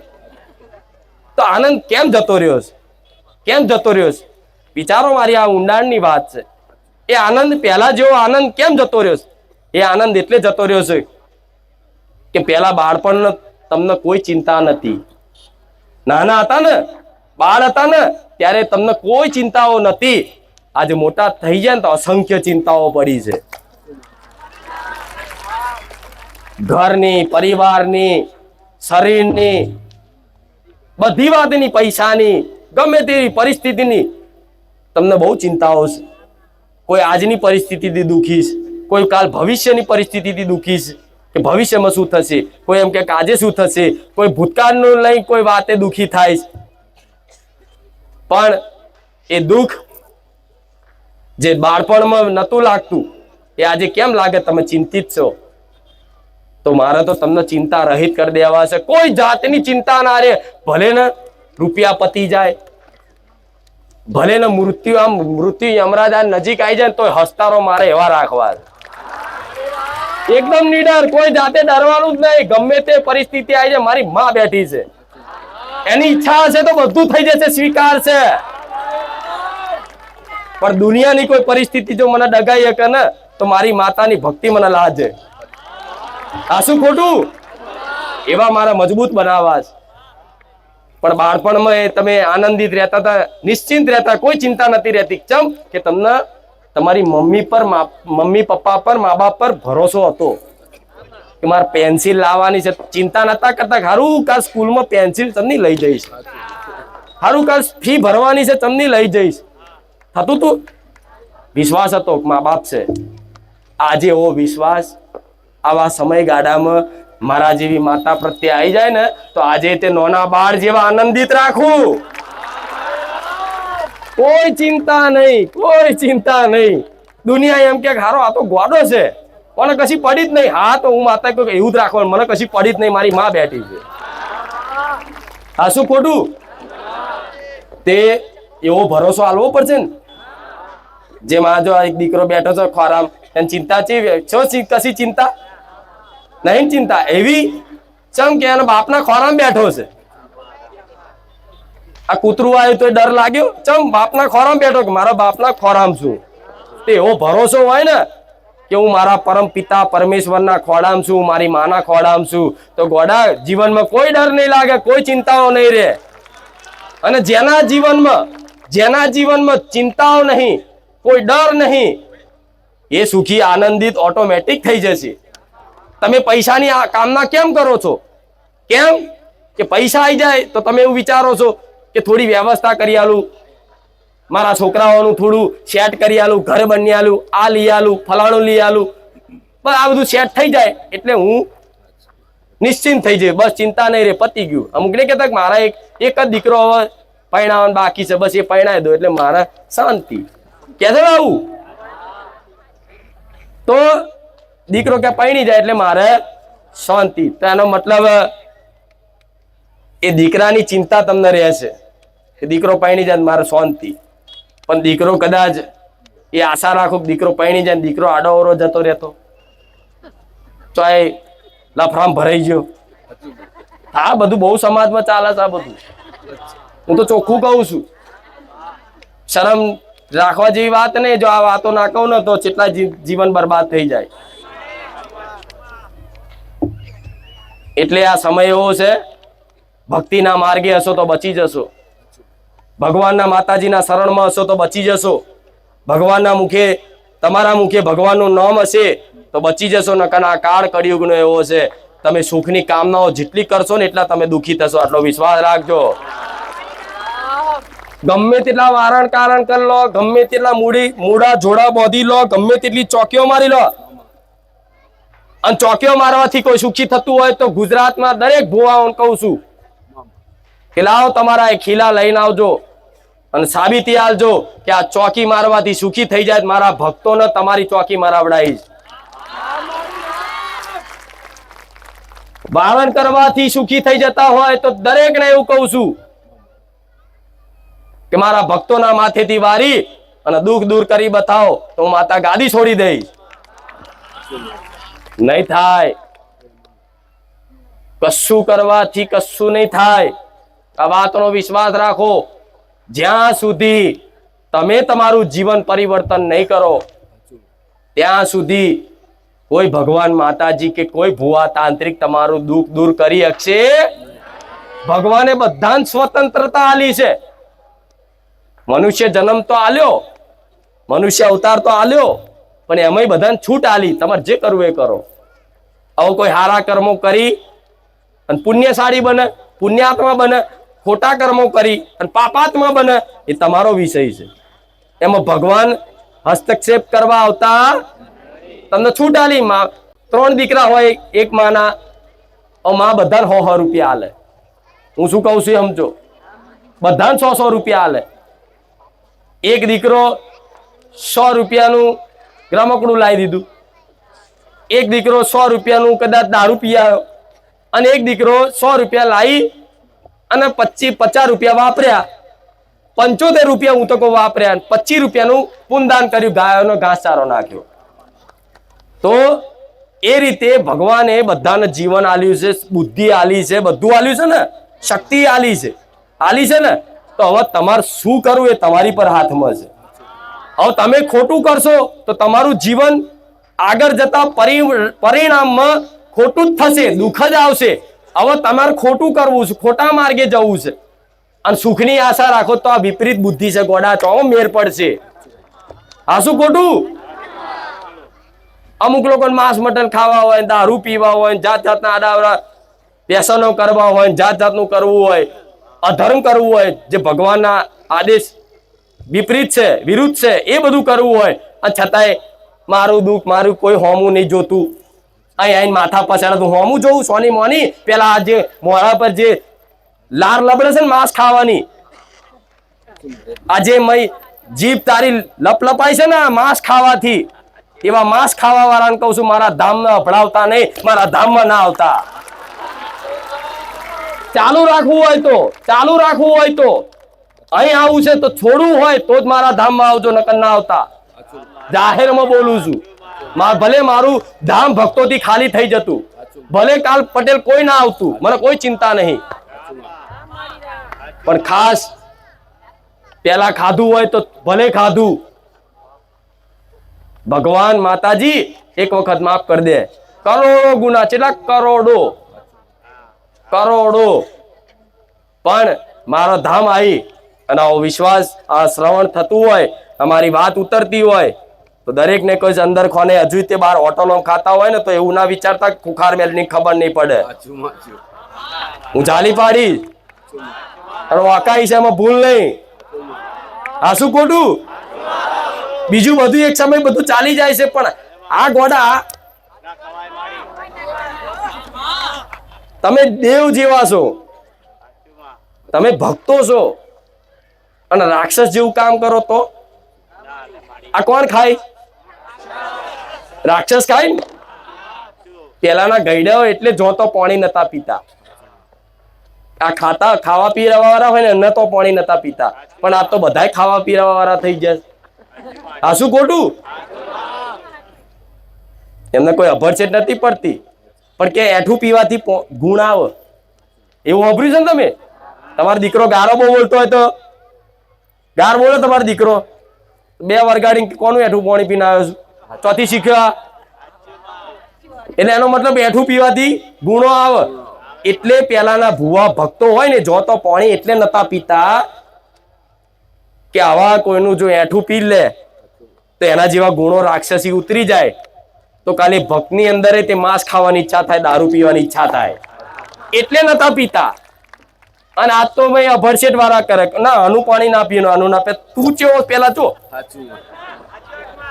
તો આનંદ કેમ જતો રહ્યો છે? કેમ જતો રહ્યો છે? વિચારો, મારી આ ઊંડાણની વાત છે. એ આનંદ પહેલા જેવો આનંદ કેમ જતો રહ્યો છે? એ આનંદ એટલે જતો રહ્યો છે કે પહેલા બાળપણ તમને કોઈ ચિંતા નથી, નાના હતા ને, બાળ હતા ને, ત્યારે તમને કોઈ ચિંતાઓ નથી. આજે મોટા થઈ જાય ને તો અસંખ્ય ચિંતાઓ પડી છે. ઘરની, પરિવારની, શરીરની, બધી વાતની, પૈસાની, ગમે તેવી પરિસ્થિતિની તમને બહુ ચિંતાઓ છે. કોઈ આજની પરિસ્થિતિથી દુઃખી છે, કોઈ કાલ ભવિષ્યની પરિસ્થિતિથી દુઃખી છે કે ભવિષ્યમાં શું થશે, કોઈ એમ કે આજે શું થશે, કોઈ ભૂતકાળનું લઈ કોઈ વાતે દુઃખી થાય છે. પણ એ દુઃખ જે બાળપણમાં નહોતું લાગતું એ આજે કેમ લાગે? તમે ચિંતિત છો. તો મારે તો તમને ચિંતા રહિત કરી દેવા છે. કોઈ જાતની ચિંતા ના રહે. ભલે ને રૂપિયા પતી જાય, ભલે ને મૃત્યુ યમરાજ નજીક આવી જાય તો હસ્તારો મારે એવા રાખવા છે. એકદમ નિડર, કોઈ જાતે ડરવાનું જ નહીં. ગમે તે પરિસ્થિતિ આવી જાય, મારી માં બેઠી છે, એની ઈચ્છા હશે તો બધું થઈ જશે, સ્વીકાર છે. પણ દુનિયાની કોઈ પરિસ્થિતિ જો મને ડગાઈ શકે ને તો મારી માતાની ભક્તિ મને લાજે. આ શું ખોટું? એવા મારા મજબૂત બનાવવા છે. પણ બાળપણમાં તમે આનંદિત રહેતા હતા, નિશ્ચિંત રહેતા, કોઈ ચિંતા નથી રહેતી. ચમ કે તમને તમારી મમ્મી પપ્પા પર, મા બાપ પર ભરોસો હતો કે મારે પેન્સિલ લાવવાની છે. ચિંતા નતા કરતા હારું કાલ સ્કૂલમાં પેન્સિલ તમને લઈ જઈશ, હારું કાલ ફી ભરવાની છે તમને લઈ જઈશ. થતું તું? વિશ્વાસ હતો, મા બાપ છે. આજે એવો વિશ્વાસ આવા સમયગાળામાં મારા જેવી માતા પ્રત્યે આવી જાય ને તો આજે તે નાના બાળ જેવા આનંદિત રાખું. કોઈ ચિંતા નહીં, કોઈ ચિંતા નહીં. દુનિયા એમ કે હારો આ તો ગોડો છે, મને કશી પડી જ નહીં. હા તો હું માતા કહું એવું જ રાખવાનું, મને કશી પડી જ નહીં, મારી માં બેઠી છે. આ શું ખોટું? તે એવો ભરોસો આલવો પડશે ને. જેમાં જો એક દીકરો બેઠો છે ખોરામ, એની ચિંતા છે, કશી ચિંતા નહીં. ચિંતા એવી ચમ કે એના બાપના ખોરામ બેઠો છે. આ કૂતરું આવ્યું તો ડર લાગ્યો, ચમ બાપના ખોરામ બેઠો કે મારા બાપના ખોરામ છું. તે એવો ભરોસો હોય ને કે હું મારા પરમ પિતા પરમેશ્વરના ખોડામ છું, મારી માના ખોડામ છું, તો ગોડા જીવનમાં કોઈ ડર નહીં લાગે, કોઈ ચિંતાઓ નહીં રહે. અને જેના જીવનમાં ચિંતાઓ નહીં, કોઈ ડર નહીં, એ સુખી આનંદિત ઓટોમેટિક થઈ જશે. તમે પૈસાની કામના કેમ કરો છો? કેમ કે પૈસા આવી જાય તો તમે એવું વિચારો છો કે થોડી વ્યવસ્થા કરી આલું, મારા છોકરાઓનું થોડું સેટ કરી આલું, ઘર બની આલું, આ લઈ આલું, ફલાણું લઈ આલું, બસ આ બધું સેટ થઈ જાય એટલે હું નિશ્ચિંત થઈ જાય, બસ ચિંતા નહીં રે, પતી ગયું. અમુક ને કહેતા મારા એક જ દીકરો હવે પરણાવવાનો બાકી છે, બસ એ પરણાવી દો એટલે મારા શાંતિ. કે છે આવું? તો દીકરો કે પરણી જાય એટલે મારે શાંતિ. તો એનો મતલબ એ દીકરાની ચિંતા તમને રહેશે કે દીકરો પરણી જાય મારે શાંતિ. પણ દીકરો કદાચ એ આશા રાખો કે દીકરો પરણી જાય, દીકરો આડો અવરો જતો રહેતો તો એ લફરામ ભરાઈ ગયો. હા, બધું બહુ સમાજમાં ચાલે છે આ બધું. હું તો ચોખ્ખું કહું છું, શરમ રાખવા જેવી વાત નહીં. જો આ વાતો ના કહું ને તો કેટલા જીવન બરબાદ થઈ જાય. એટલે આ સમય એવો છે, ભક્તિના માર્ગે હશો તો બચી જશો, ભગવાનના માતાજીના શરણમાં હશો તો બચી જશો, ભગવાનના મુખે તમારા મુખે ભગવાનનું નામ હશે તો બચી જશો. નકર આ કાળ કળિયુગનો એવો છે, તમે સુખની કામનાઓ જેટલી કરશો ને એટલા તમે દુઃખી થશો. આટલો વિશ્વાસ રાખજો. ગમે તેટલા વારણ કારણ કરી લો, ગમે તેટલા મૂળા જોડા બોધી લો, ગમે તેટલી ચોકીઓ મારી લો, અને ચોકીઓ મારવાથી કોઈ સુખી થતું હોય તો ગુજરાતમાં દરેક ભુવાઓને કહું છું કે લાવો તમારા એ ખીલા લઈને આવજો અને સાબિતી આલજો કે આ ચોકી મારવાથી સુખી થઈ જાય. મારા ભક્તોને તમારી ચોકી મારાવડાવીશ. વારણ કરવાથી સુખી થઈ જતા હોય તો દરેકને એવું કહું છું કે મારા ભક્તોના માથેથી વારી અને દુઃખ દૂર કરી બતાવો તો હું માતા ગાદી છોડી દઈશ. નહીં થાય. કશું કરવાથી કશું નહીં થાય. આ વાતનો વિશ્વાસ રાખો. જ્યાં સુધી તમે તમારું જીવન પરિવર્તન નહીં કરો ત્યાં સુધી કોઈ ભગવાન માતાજી કે કોઈ ભુવા તાંત્રિક તમારું દુઃખ દૂર કરી શકશે ભગવાને બધાને સ્વતંત્રતા આલી છે. મનુષ્ય જન્મ તો આલ્યો, મનુષ્ય અવતાર તો આલ્યો, પણ એમાંય બધાને છૂટ આલી, તમારે જે કરવું એ કરો. હવે કોઈ હારા કર્મો કરી અને પુણ્યશાળી બને, પુણ્યાત્મા બને, ખોટા કર્મો કરી અને પાપાત્મા બને, એ તમારો વિષય છે. એમાં ભગવાન હસ્તક્ષેપ કરવા આવતા. તમને છૂટ આલી. 3 દીકરા હોય એક માના, માં બધાને 100 રૂપિયા આલે. હું શું કહું છું સમજો, બધાને 100 રૂપિયા આલે. એક દીકરો 100 રૂપિયાનું રમકડું લાવી દીધું, એક દીકરો 100 રૂપિયાનું કદાચ દારૂ પી આવ્યો, અને એક દીકરો 100 રૂપિયા લાવી અને 50 રૂપિયા વાપર્યા, 75 રૂપિયા હું તો કહું વાપર્યા, 25 રૂપિયાનું પુનદાન કર્યું, ગાયોનો ઘાસચારો નાખ્યો. તો એ રીતે ભગવાને બધાને જીવન આલ્યું છે, બુદ્ધિ આલી છે, બધું આલ્યું છે ને, શક્તિ આલી છે ને. તો હવે તમારે શું કરવું એ તમારી પર હાથમાં છે. હવે તમે ખોટું કરશો તો તમારું જીવન આગળ જતા પરિણામમાં ખોટું જ થશે, દુઃખ જ આવશે. હવે તમારે ખોટું કરવું છે, ખોટા માર્ગે જવું છે, અને સુખની આશા રાખો તો આ વિપરીત બુદ્ધિ છે, ગોડા ચો મેર પડશે. આ શું ખોટું? અમુક લોકોને માંસ મટન ખાવા હોય, દારૂ પીવા હોય, જાત જાતના આડાવડા વ્યસનો કરવા હોય, જાત જાતનું કરવું હોય, અધર્મ કરવું હોય, જે ભગવાનના આદેશ વિપરીત છે, વિરુદ્ધ છે, એ બધું કરવું હોય, અને છતાંય મારું દુઃખ મારું કોઈ હોમું નહીં જોતું, અહીં આઈને માથા પછાડે તો હોમું જોઉં સોની મોની. પેલા આ જે મોઢા પર જે લાર લબડે છે ને માંસ ખાવાની, આજે મય જીભ તારી લપલપાય છે ને માંસ ખાવાથી, એવા માંસ ખાવા વાળાને કહું છું મારા ધામમાં અભડાવતા નહીં, મારા ધામમાં ના આવતા. ચાલુ રાખવું હોય તો અહીં આવું છે તો છોડવું હોય તો જ મારા ધામમાં આવજો, નકર ના આવતા. જાહેરમાં બોલું છું. ભલે મારું ધામ ભક્તોથી ખાલી થઈ જતું, ભલે કાલ પટેલ કોઈ ના આવતું, મને કોઈ ચિંતા નહીં, પણ ખાસ પેલા ખાધું હોય તો ભલે ખાધું. ભગવાન માતાજી એક વખત માફ કરી દે. કરોડો ગુના, કેટલા કરોડો, પણ મારો ધામ આવી અને આવો વિશ્વાસ, આ શ્રવણ થતું હોય, અમારી વાત ઉતરતી હોય તો દરેક ને કોઈ અંદર ખોને હજુ તે બાર હોટલો ખાતા હોય ને તો એવું ના વિચારતા ખુખાર મેલની ખબર નહીં પડે. હું જાલી પાડીશ અને વાકાઈ છે, એમાં ભૂલ નહીં. આ શું ખોટું? બીજું બધું એક સમય બધું ચાલી જાય છે, પણ આ ગોડા તમે દેવ જેવા છો, તમે ભક્તો છો, અને રાક્ષસ જેવું કામ કરો તો આ કોણ ખાય? રાક્ષસ ખાય ને. પેલાના ગઈડાઓ એટલે જો તો પાણી નતા પીતા, આ ખાવા પીવા વાળા હોય ને ન તો પાણી નતા પીતા, પણ આ તો બધા ખાવા પીવા વાળા થઈ જાય. આ શું ખોટું? એમને કોઈ અભરછેટ નથી પડતી, પણ કે એઠું પીવાથી ગુણ આવે એવું સાંભળ્યું છે ને તમે? તમારો દીકરો ગારો બહુ બોલતો હોય તો ગાર બોલો તમારો દીકરો, 2 વરગાડી કોનું એઠું પાણી પીને આવ્યો છું, ચોથી શીખ્યા. એટલે એનો મતલબ એઠું પીવાથી ગુણો આવે. એટલે પેલાના ભુવા ભક્તો હોય ને જો તો પાણી એટલે નતા પીતા કે આવા કોઈનું જો એઠું પી લે તો એના જેવા ગુણો રાક્ષસી ઉતરી જાય, તો કાલે ભક્તની અંદર તે માંસ ખાવાની ઈચ્છા થાય, દારૂ પીવાની ઈચ્છા થાય, એટલે નતા પીતા. અને આજ તો ભાઈ અભરશેટ વાળા કરે, ના આનું પાણી ના પીએ, આનું ના પીએ. તું ચેવો પેલા ચો?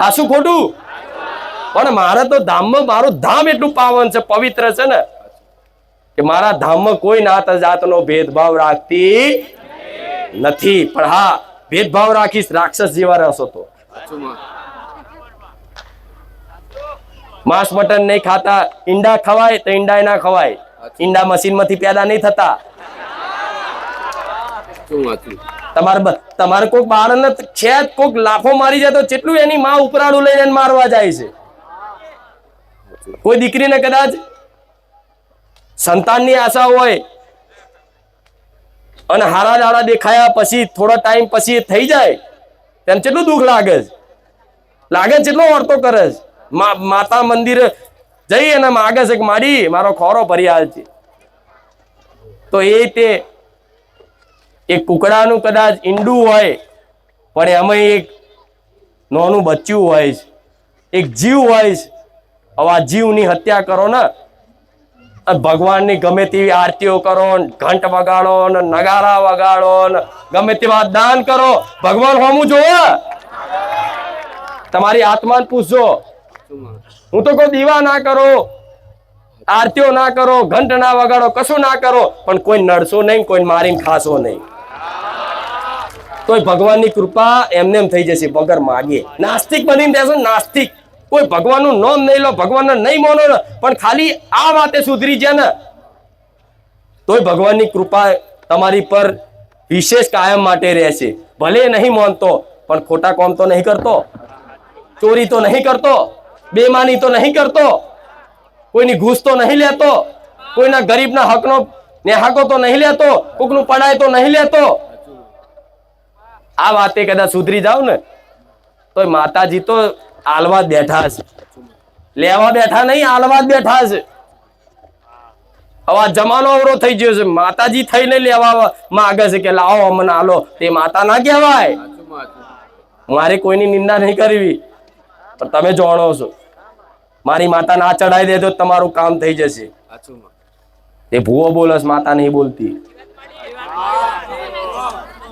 આ શું ખોટું? પણ મારે તો ધામમાં, મારું ધામ એટલું પાવન છે, પવિત્ર છે ને, કે મારા ધામમાં કોઈ નાત જાતનો ભેદભાવ રાખતી નથી. પણ હા, ભેદભાવ રાખીશ રાક્ષસ જેવા રહેશો તો. માંસ મટન નહીં ખાતા, ઈંડા ખવાય તો ઈંડા ના ખવાય, ઈંડા મશીન માંથી પેદા નહીં થતા. તમારે કોઈક બાળને છે કોઈક લાફો મારી જાય તો કેટલું એની માં ઉપરાણું લઈને મારવા જાય છે. કોઈ દીકરીને કદાચ સંતાનની આશા હોય અને હારા દાડા દેખાયા પછી થોડો ટાઈમ પછી થઈ જાય, તેમ કેટલું દુઃખ લાગે છે, કેટલો વર્તો કરે છે. માતા મંદિરે જઈ અને માગે છે કે મારી મારો ખોરો ભરી હાલ છે. તો તે એક કુકડાનું કદાચ ઈંડું હોય, પણ એમાં એક નાનું બચ્ચું હોય, એક જીવ હોય. હવે આ જીવની હત્યા કરો ને, ભગવાનની ગમે તેવી આરતીઓ કરો, ઘંટ વગાડો ને, નગારા વગાડો ને, ગમે તેવા દાન કરો, ભગવાન હોમું જોવે. તમારી આત્માને પૂછજો. હું તો કોઈ દીવા ના કરો, આરતીઓ ના કરો, ઘંટ ના વગાડો, કશું ના કરો, પણ કોઈ નડશો નહીં, કોઈ મારીને ખાશો નહીં, તોય ભગવાનની કૃપા એમને એમ થઈ જશે વગર માગે. નાસ્તિક બનીને દેશો, નાસ્તિક. કોઈ ભગવાનનું નામ નહીં લો, ભગવાનને નહીં માનો ને, પણ ખાલી આ વાતે સુધરી જાય ને, તોય ભગવાનની કૃપા તમારી પર વિશેષ કાયમ માટે રહેશે. ભલે નહીં માનતો, પણ ખોટા કામ તો નહીં કરતો, ચોરી તો નહીં કરતો, બેમાની તો નહીં કરતો, કોઈની ઘૂસ તો નહીં લેતો, કોઈના ગરીબના હકનો નેહાકો તો નહીં લેતો, કોકનું પડાય તો નહીં લેતો. આ વાતે કદાચ સુધરી જાવ ને, તો માતાજી તો આલવા બેઠા છે, લેવા બેઠા નહીં, આલવા બેઠા છે. હવે જમાનો અવરો થઈ ગયો છે, માતાજી થઈને લેવા માંગે છે કે લાવો અમને આલો. તે માતા ના કહેવાય. મારે કોઈની નિંદા નહીં કરવી, પણ તમે જાણો છો મારી માતા ના ચડાવી દે તો તમારું કામ થઈ જશે. એ ભૂવો બોલસ, માતા નહીં બોલતી.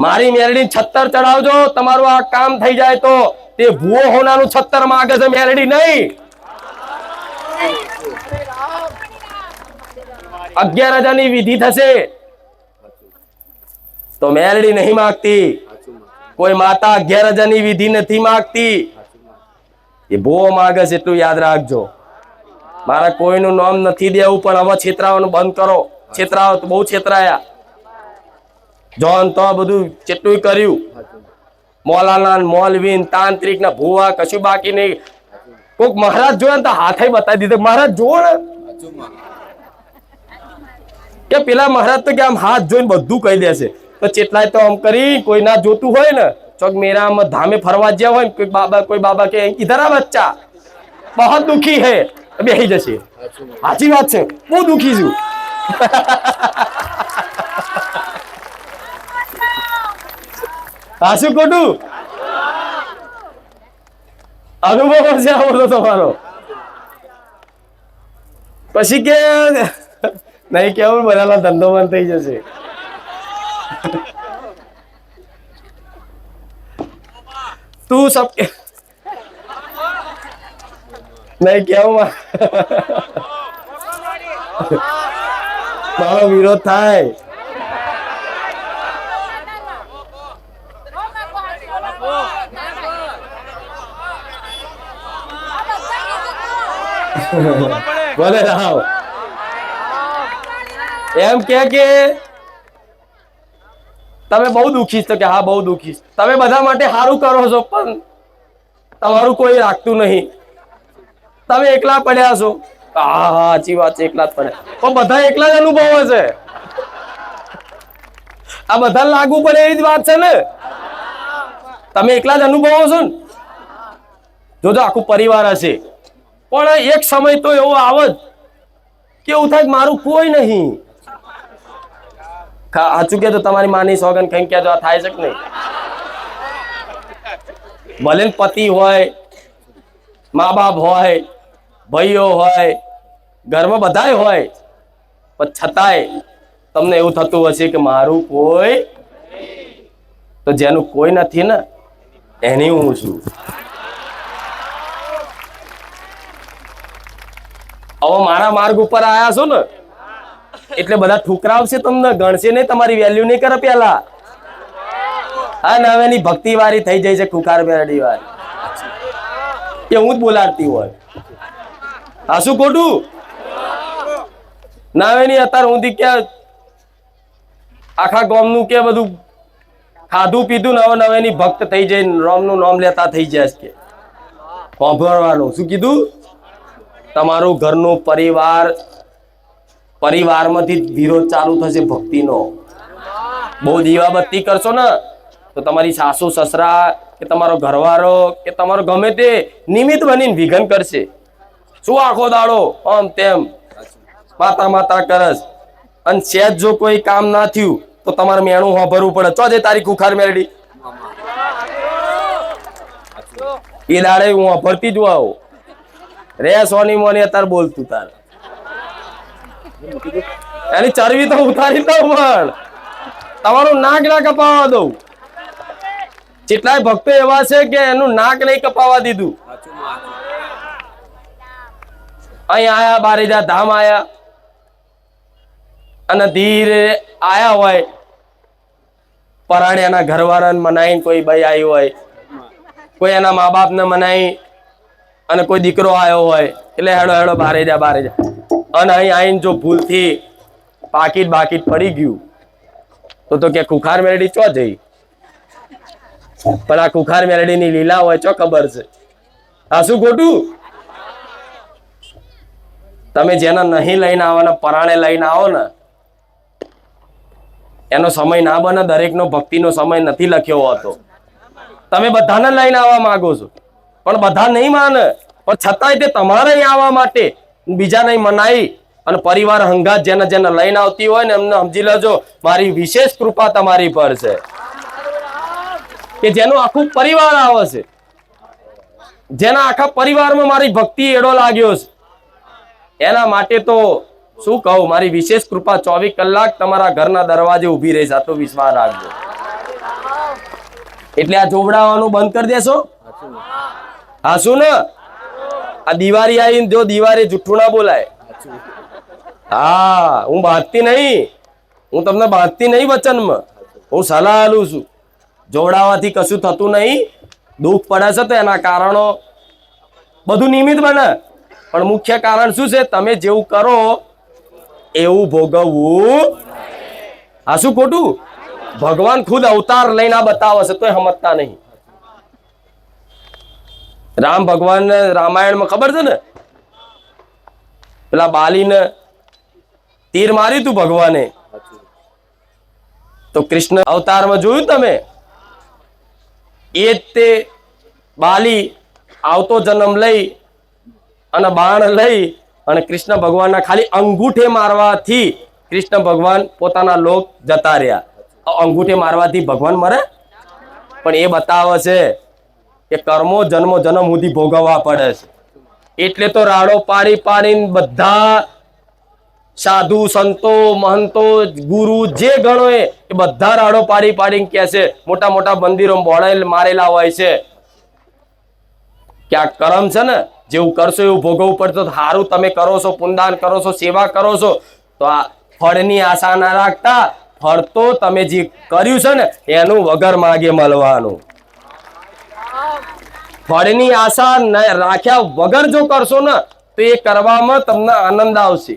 મારી મેરડી 76 ચડાવજો, તમારું આ કામ થઈ જાય. તો તે ભૂવો હોનાનું 76 માંગે છે, મેરડી નહીં. 11,000 ની વિધિ થશે, તો મેરડી નહીં માંગતી. કોઈ માતા 11,000 ની વિધિ નથી માંગતી, એ ભૂવો માંગે છે. એટલું યાદ રાખજો. મારા કોઈનું નામ નથી દેવું, પણ હવે છેતરાવાનું બંધ કરો. છેતરાવો તો બહુ છેતરાયા. જોન તો બધું કેટલું કર્યું, મોલાના, મોલવીન, તાંત્રિક ના ભૂવા, કશું બાકી નહીં. કોક મહારાજ જોયા ને તો હાથે બતાવી દીધો. મહારાજ જોવો ને કે પેલા મહારાજ તો કે આમ હાથ જોઈને બધું કહી દેશે. તો ચેટલાય તો આમ કરી, કોઈ ના જોતું હોય ને, ચોક મેરામાં ધામે ફરવા જ્યાં હોય ને, કોઈ બાબા કે ઇધર આ બચ્ચા બહુ દુખી હે, બેહી જશે. સાચી વાત છે, બહુ દુખી છું. હાશું ખોટું? અનુભવ છે આવડો તમારો. પછી કે નહીં કેવું, બધાના ધંધો બંધ થઈ જશે. તું સબ કે નહીં કેવું, મારો વિરોધ થાય. બોલે રાવ એમ કે તમે બહુ દુખી છો. કે હા બહુ દુખી. તમે બધા માટે સારું કરો છો, પણ તમારું કોઈ રાખતું નહીં. તમે એકલા પડ્યા છો. હા સાચી વાત છે, એકલા જ પડ્યા, પણ બધા એકલા જ અનુભવે છે. આ બધા લાગુ પડે એવી જ વાત છે ને. તમે એકલા જ અનુભવો છો ને. જોજો આખું પરિવાર હશે, પણ એક સમય તો એવો આવે કે એવું થાય મારું કોઈ નહીં. સાચું કે તો તમારી માની સોગન કઈ ક્યાં થાય છે કે નહીં? ભલે પતિ હોય, મા બાપ હોય, ભાઈઓ હોય, ઘરમાં બધાય હોય, પણ છતાંય તમને એવું થતું હશે કે મારું કોઈ, તો જેનું કોઈ નથી ને એની હું છું. હવે મારા માર્ગ ઉપર આયા છો ને, એટલે બધા ઠુકરાવશે તમને, ગણશે નહીં, તમારી વેલ્યુ નહીં કરે. પેલા હા ને હવે એની ભક્તિ વાળી થઈ જાય છે, ખુખાર બેરડી વાળી, એ હું જ બોલાડતી હોય. હા શું ખોટું? ના હવે નહીં. અત્યારે હું કે આખા ગામનું કે બધું ખાધું પીધું ને હવે નવેની ભક્ત થઈ જાય, રામનું નામ લેતા થઈ જાય કે સાંભળવાનું. શું કીધું? તમારું ઘરનું પરિવારમાંથી વિરોધ ચાલુ થશે ભક્તિનો. બહુ દીવાબત્તી કરશો ને તો તમારી સાસુ સસરા કે તમારો ઘરવાળો કે તમારો ગમે તે નિમિત્ત બનીને વિઘન કરશે. શું આખો દાડો આમ તેમ માતા માતા કરસ, અને સેજ જો કોઈ કામ ના થયું તો તમારે મેણું ભરવું પડે. તો જે તારી ખુખાર મેળડી એ દાડે હું ભરતી જ આવું રે સોની મોની અત્યારે બોલતું તાર એની ચરબી તો ઉતારી દઉં પણ તમારું નાક ના કપાવા દઉં. કેટલાય ભક્તો એવા છે કે એનું નાક નહીં કપાવા દીધું. અહીં આયા બારેજા ધામ આયા અને ધીરે આયા હોય પરાણ્યાના ઘરવાળાને મનાઈને કોઈ ભાઈ આવ્યો હોય, કોઈ એના મા બાપ ને મનાઈ અને કોઈ દીકરો આવ્યો હોય એટલે હેડો હેડો બારેજા અને અહીં આવીને જો ભૂલથી પાકીટ બાકીટ પડી ગયું તો કે ખુખાર મેરડી ચો જઈ. પણ આ ખુખાર મેરડી ની લીલા હોય ચો ખબર છે. આ શું ખોટું? તમે જેને નહીં લઈને આવો ને પરાણે લઈને આવો ને એનો સમય ના બને. દરેકનો ભક્તિનો સમય નથી લખ્યો હોતો. તમે બધાને લઈને આવવા માંગો છો પણ બધા નહીં માને, પણ છતાંય તે તમારે અહીં આવવા માટે બીજા નહીં મનાઈ અને પરિવાર હંગાત જેને જેને લઈને આવતી હોય ને એમને સમજી લેજો મારી વિશેષ કૃપા તમારી પર છે કે જેનું આખું પરિવાર આવે છે, જેના આખા પરિવારમાં મારી ભક્તિ એડો લાગ્યો છે. એના માટે તો શું કહું, મારી વિશેષ કૃપા 24 કલાક તમારા ઘરના દરવાજે ઊભી રહેશે. આ તો વિશ્વાસ રાખજો. એટલે આ જોવડાવવાનું બંધ કરી દેશો. હા શું ને આ દિવાળી આવીને જો દિવાળી જુઠ્ઠું ના બોલાય. હા હું બાંધતી નહીં, હું તમને બાંધતી નહીં વચનમાં, હું સલાહ આલું છું. જોવડાવવાથી કશું થતું નહીં. દુઃખ પડે છે તો એના કારણો બધું નિમિત્ત બને, પણ મુખ્ય કારણ શું છે? તમે જેવું કરો એવું ભોગવવું. આ શું ખોટું? ભગવાન ખુદ અવતાર લઈને આ બતાવે છે તોય સમજતા નહીં. રામ ભગવાન રામાયણમાં ખબર છે ને પેલા બાલીને તીર માર્યું તું ભગવાને, તો કૃષ્ણ અવતારમાં જોયું તમે? એ જ તે બાલી આવતો જન્મ લઈ અને બાણ લઈ અને કૃષ્ણ ભગવાનના ખાલી અંગૂઠે મારવાથી કૃષ્ણ ભગવાન પોતાના લોક જતા રહ્યા. અંગૂઠે મારવાથી ભગવાન મરે? પણ એ બતાવે છે કે કર્મો જન્મો જન્મ સુધી ભોગવવા પડે છે. એટલે તો રાડો પાડી પાડીને બધા સાધુ સંતો મહંતો ગુરુ જે ગણો એ બધા રાડો પાડી પાડીને કે છે, મોટા મોટા મંદિરો બોર્ડ મારેલા હોય છે કે આ કર્મ છે ને જેવું કરશો એવું ભોગવવું પડશે. સારું તમે કરો છો, પુણ્યદાન કરો છો, સેવા કરો છો તો આ ફળની આશા ના રાખતા. ફળ તો તમે જે કર્યું છે ને એનું વગર માગે મળવાનું. ફળની આશા રાખ્યા વગર જો કરશો ને તો એ કરવામાં તમને આનંદ આવશે,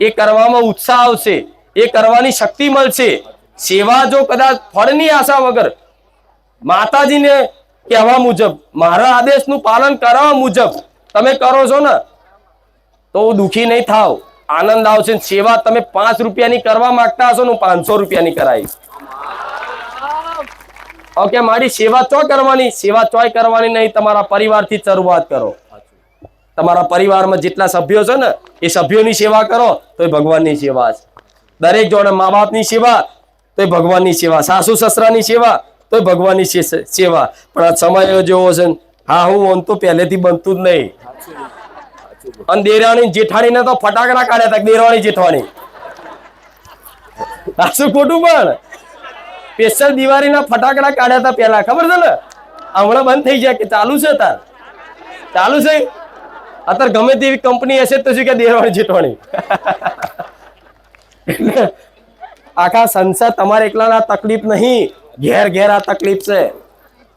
એ કરવામાં ઉત્સાહ આવશે, એ કરવાની શક્તિ મળશે. સેવા જો કદાચ ફળની આશા વગર માતાજીને કહેવા મુજબ મારા આદેશનું પાલન કરવા મુજબ તમે કરો છો ને તો દુખી નહીં થાવ, આનંદ આવશે. સેવા તમે 5 રૂપિયાની કરવા માંગતા હશો ને 500 રૂપિયાની કરાવીશ. ઓકે મારી સેવા ચો કરવાની? સેવા ચોય કરવાની નહીં, તમારા પરિવારથી શરૂઆત કરો. તમારા પરિવારમાં જેટલા સભ્યો છે ને એ સભ્યોની સેવા કરો તો એ ભગવાનની સેવા છે. દરેક જોડે મા બાપની સેવા તો એ ભગવાનની સેવા, સાસુ સસરાની સેવા તો ભગવાનની સેવા. પણ આ સમય જેવો છે હા હું ઓન તો પહેલેથી બનતું જ નહીં. અને દેરાણી જેઠાણીને તો ફટાકડા કાઢ્યા હતા. દેરાણી જેઠાણી આ શું ખોટું? પણ સ્પેશિયલ દિવાળીના ફટાકડા કાઢ્યા હતા પેલા, ખબર છે ને? હમણાં બંધ થઈ ગયા કે ચાલુ છે? તાર ચાલુ છે અત્યારે. ગમે તેવી કંપની હશે તો શું કે દેરાણી જેઠાણી. આખા સંસાર તમારે એકલાના તકલીફ નહીં, ઘેર ઘેર આ તકલીફ છે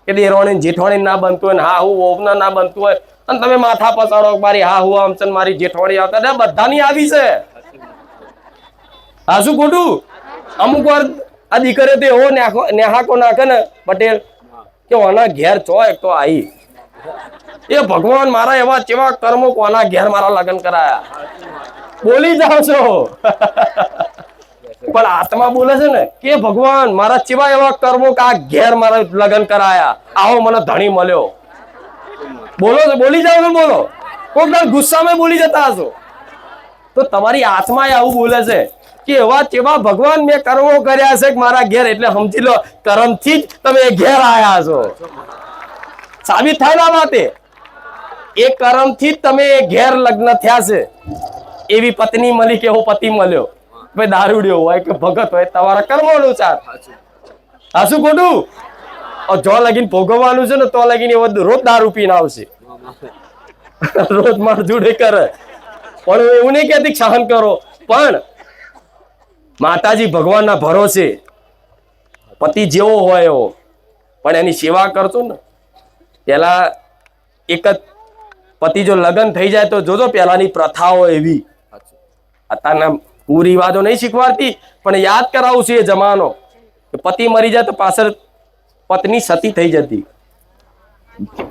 કે દેરાણી જેઠાણી ના બનતું હોય ને હા હું ઓવના ના બનતું હોય અને તમે માથા પસાડો મારી હા હું આમ છે મારી જેઠાણી આવતા બધાની આવી છે. હા શું ખોટું? અમુક વાર આ દીકરે તો એવો નેહાકો નાખે ને પટેલ કે ઓના ઘેર ચો એક તો આવી એ ભગવાન મારા એવા કેવા કર્મો કોના ઘેર મારા લગ્ન કરાયા. બોલી જાઓ છો પણ આત્મા બોલે છે ને કે ભગવાન મારા કેવા એવા કર્મો કે આ ઘેર મારા લગ્ન કરાયા, આવો મને ધણી મળ્યો. બોલો છો, બોલી જાઓ છો, બોલો. કોઈક ગુસ્સામાં બોલી જતા હશો તો તમારી આત્મા આવું બોલે છે કે એવા કેવા ભગવાન મેં કર્મો કર્યા છે કે મારા ઘેર, એટલે સમજી લો કર્મથી જ તમે ઘેર આયા છો. સાબિત થાય ના વાતે, એ કર્મથી જ તમે ઘેર લગ્ન થયા છે. એવી પત્ની મળી કે એવો પતિ મળ્યો, ભાઈ દારૂડિયો હોય કે ભગત હોય, તમારા કર્મો અનુસાર. હાસું ખોટું? જો લગીન ભોગવવાનું છે ને તો લગીન એવો રોજ દારૂ પીને આવશે, રોજ માર જોડે કરે. પણ એવું નહીં કહેતી સહન કરો, પણ માતાજી ભગવાનના ભરોસે પતિ જેવો હોય એવો, પણ એની સેવા કરશો ને. પેલા એક જ પતિ જો લગ્ન થઈ જાય તો જોજો પેલાની પ્રથાઓ એવી. અત્યારના કુરિવાજો નહીં શીખવાડતી, પણ યાદ કરાવું છું એ જમાનો. પતિ મરી જાય તો પાછળ પત્ની સતી થઈ જતી.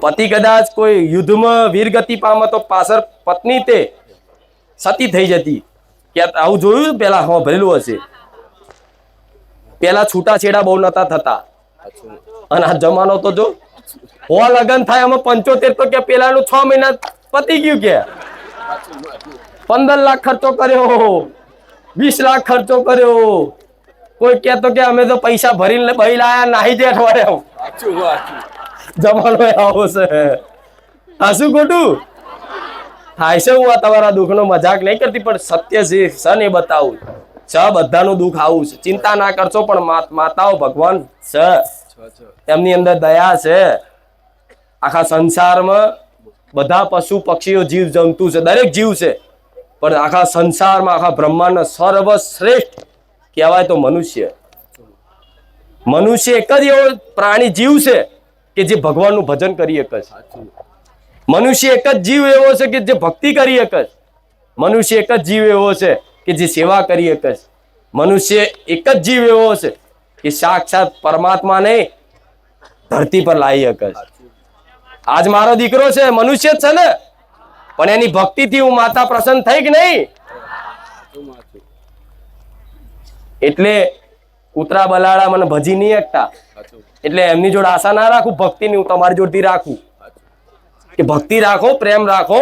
પતિ કદાચ કોઈ યુદ્ધમાં વીરગતિ પામે તો પાછળ પત્ની તે સતી થઈ જતી. કે આવું જોયું પેલા? હા, ભરેલું હશે. પેલા છૂટાછેડા બહુ નતા થતા, અને આ જમાનો તો જો હો લગન થાય આમાં 75 તો કે પેલાનું 6 મહિના પતી ગયું, કે 15 લાખ ખર્ચો કર્યો, 20 લાખ ખર્ચો કર્યો. કોઈ કહેતો કે અમે તો પૈસા ભરીને બહી લાયા, નાહી દે અઠવાડિયા. જમાનો આવો છે. હાસું ખોટું? થાય છે. હું આ તમારા દુઃખનો મજાક નહીં કરતી, પણ સત્ય છે સન એ બતાવું. બધાનું દુઃખ આવું છે. ચિંતા ના કરશો, પણ માતાઓ ભગવાન છે, એમની અંદર દયા છે. આખા સંસારમાં બધા પશુ પક્ષીઓ જીવ જંતુ છે, દરેક જીવ છે, પણ આખા સંસારમાં આખા બ્રહ્માંડ સર્વશ્રેષ્ઠ કહેવાય તો મનુષ્ય. મનુષ્ય એક જ એવો પ્રાણી જીવ છે કે જે ભગવાનનું ભજન કરી શકે છે. મનુષ્ય એક જ જીવ એવો છે કે જે ભક્તિ કરી શકે છે. મનુષ્ય એક જ જીવ એવો છે કે જે સેવા કરી શકે છે. મનુષ્ય એક જ જીવ એવો છે કે સાક્ષાત પરમાત્માને ધરતી પર લાવી શકે છે. આજ મારો દીકરો છે, મનુષ્ય જ છે ને, પણ એની ભક્તિથી હું માતા પ્રસન્ન થઈ કે નહીં? એટલે કૂતરા બલાડા મને ભજી નહીં શકતા, એટલે એમની જોડે આશા ના રાખું. ભક્તિની હું તમારી જોડથી રાખું કે ભક્તિ રાખો, પ્રેમ રાખો.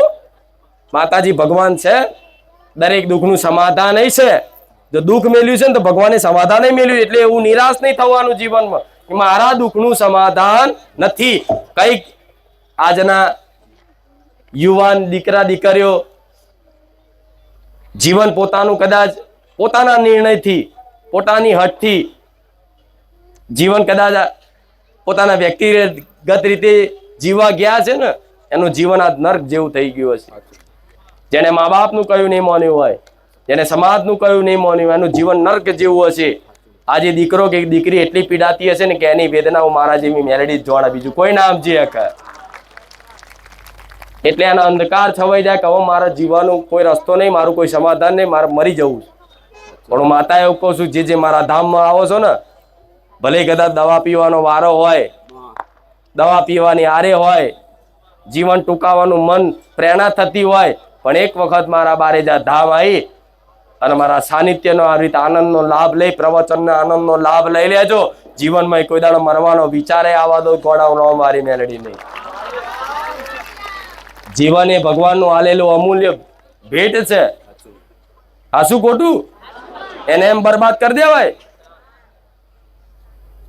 માતાજી ભગવાન છે, દરેક દુઃખનું સમાધાન છે. જો દુઃખ મેલ્યું છે ને તો ભગવાને સમાધાન મેલ્યું, એટલે એવું નિરાશ નહીં થવાનું જીવનમાં કે મારા દુઃખનું સમાધાન નથી. કઈક આજના યુવાન દીકરા દીકરીઓ જીવન પોતાનું કદાચ પોતાના નિર્ણયથી, પોતાની હઠથી જીવન કદાચ પોતાના વ્યક્તિગત રીતે જીવવા ગયા છે ને, એનું જીવન આ નર્ક જેવું થઈ ગયું હશે. જેને મા બાપનું કહ્યું નહીં માન્યું હોય, જેને સમાજનું કહ્યું નહીં માન્યું, એનું જીવન નર્ક જેવું હશે. આજે દીકરો કે દીકરી એટલી પીડાતી હશે ને કે એની વેદનાઓ મારા જેવી મેલેડી જ જોડે, બીજું કોઈ નામ જે હકે. એટલે એનો અંધકાર છવાઈ જાય કે હવે મારા જીવવાનો કોઈ રસ્તો નહીં, મારું કોઈ સમાધાન નહીં, મારે મરી જવું. પણ હું માતા એવું કહું છું, જે મારા ધામમાં આવો છો ને, ભલે કદાચ દવા પીવાનો વારો હોય, દવા પીવાની આરે હોય, જીવન ટૂંકાવાનું મન પ્રેરણા થતી હોય, પણ એક વખત મારા બારેજા ધામ આવી અને મારા સાનિધ્યનો આ રીતે આનંદનો લાભ લઈ, પ્રવચનના આનંદનો લાભ લઈ લેજો. જીવનમાં કોઈ દાડો મરવાનો વિચારે આવવા દો, ગોળાઓ મારી મેલડી નહીં. જીવન એ ભગવાનનું આલેલું અમૂલ્ય ભેટ છે. આ શું ખોટું? એને એમ બરબાદ કરી દેવાય?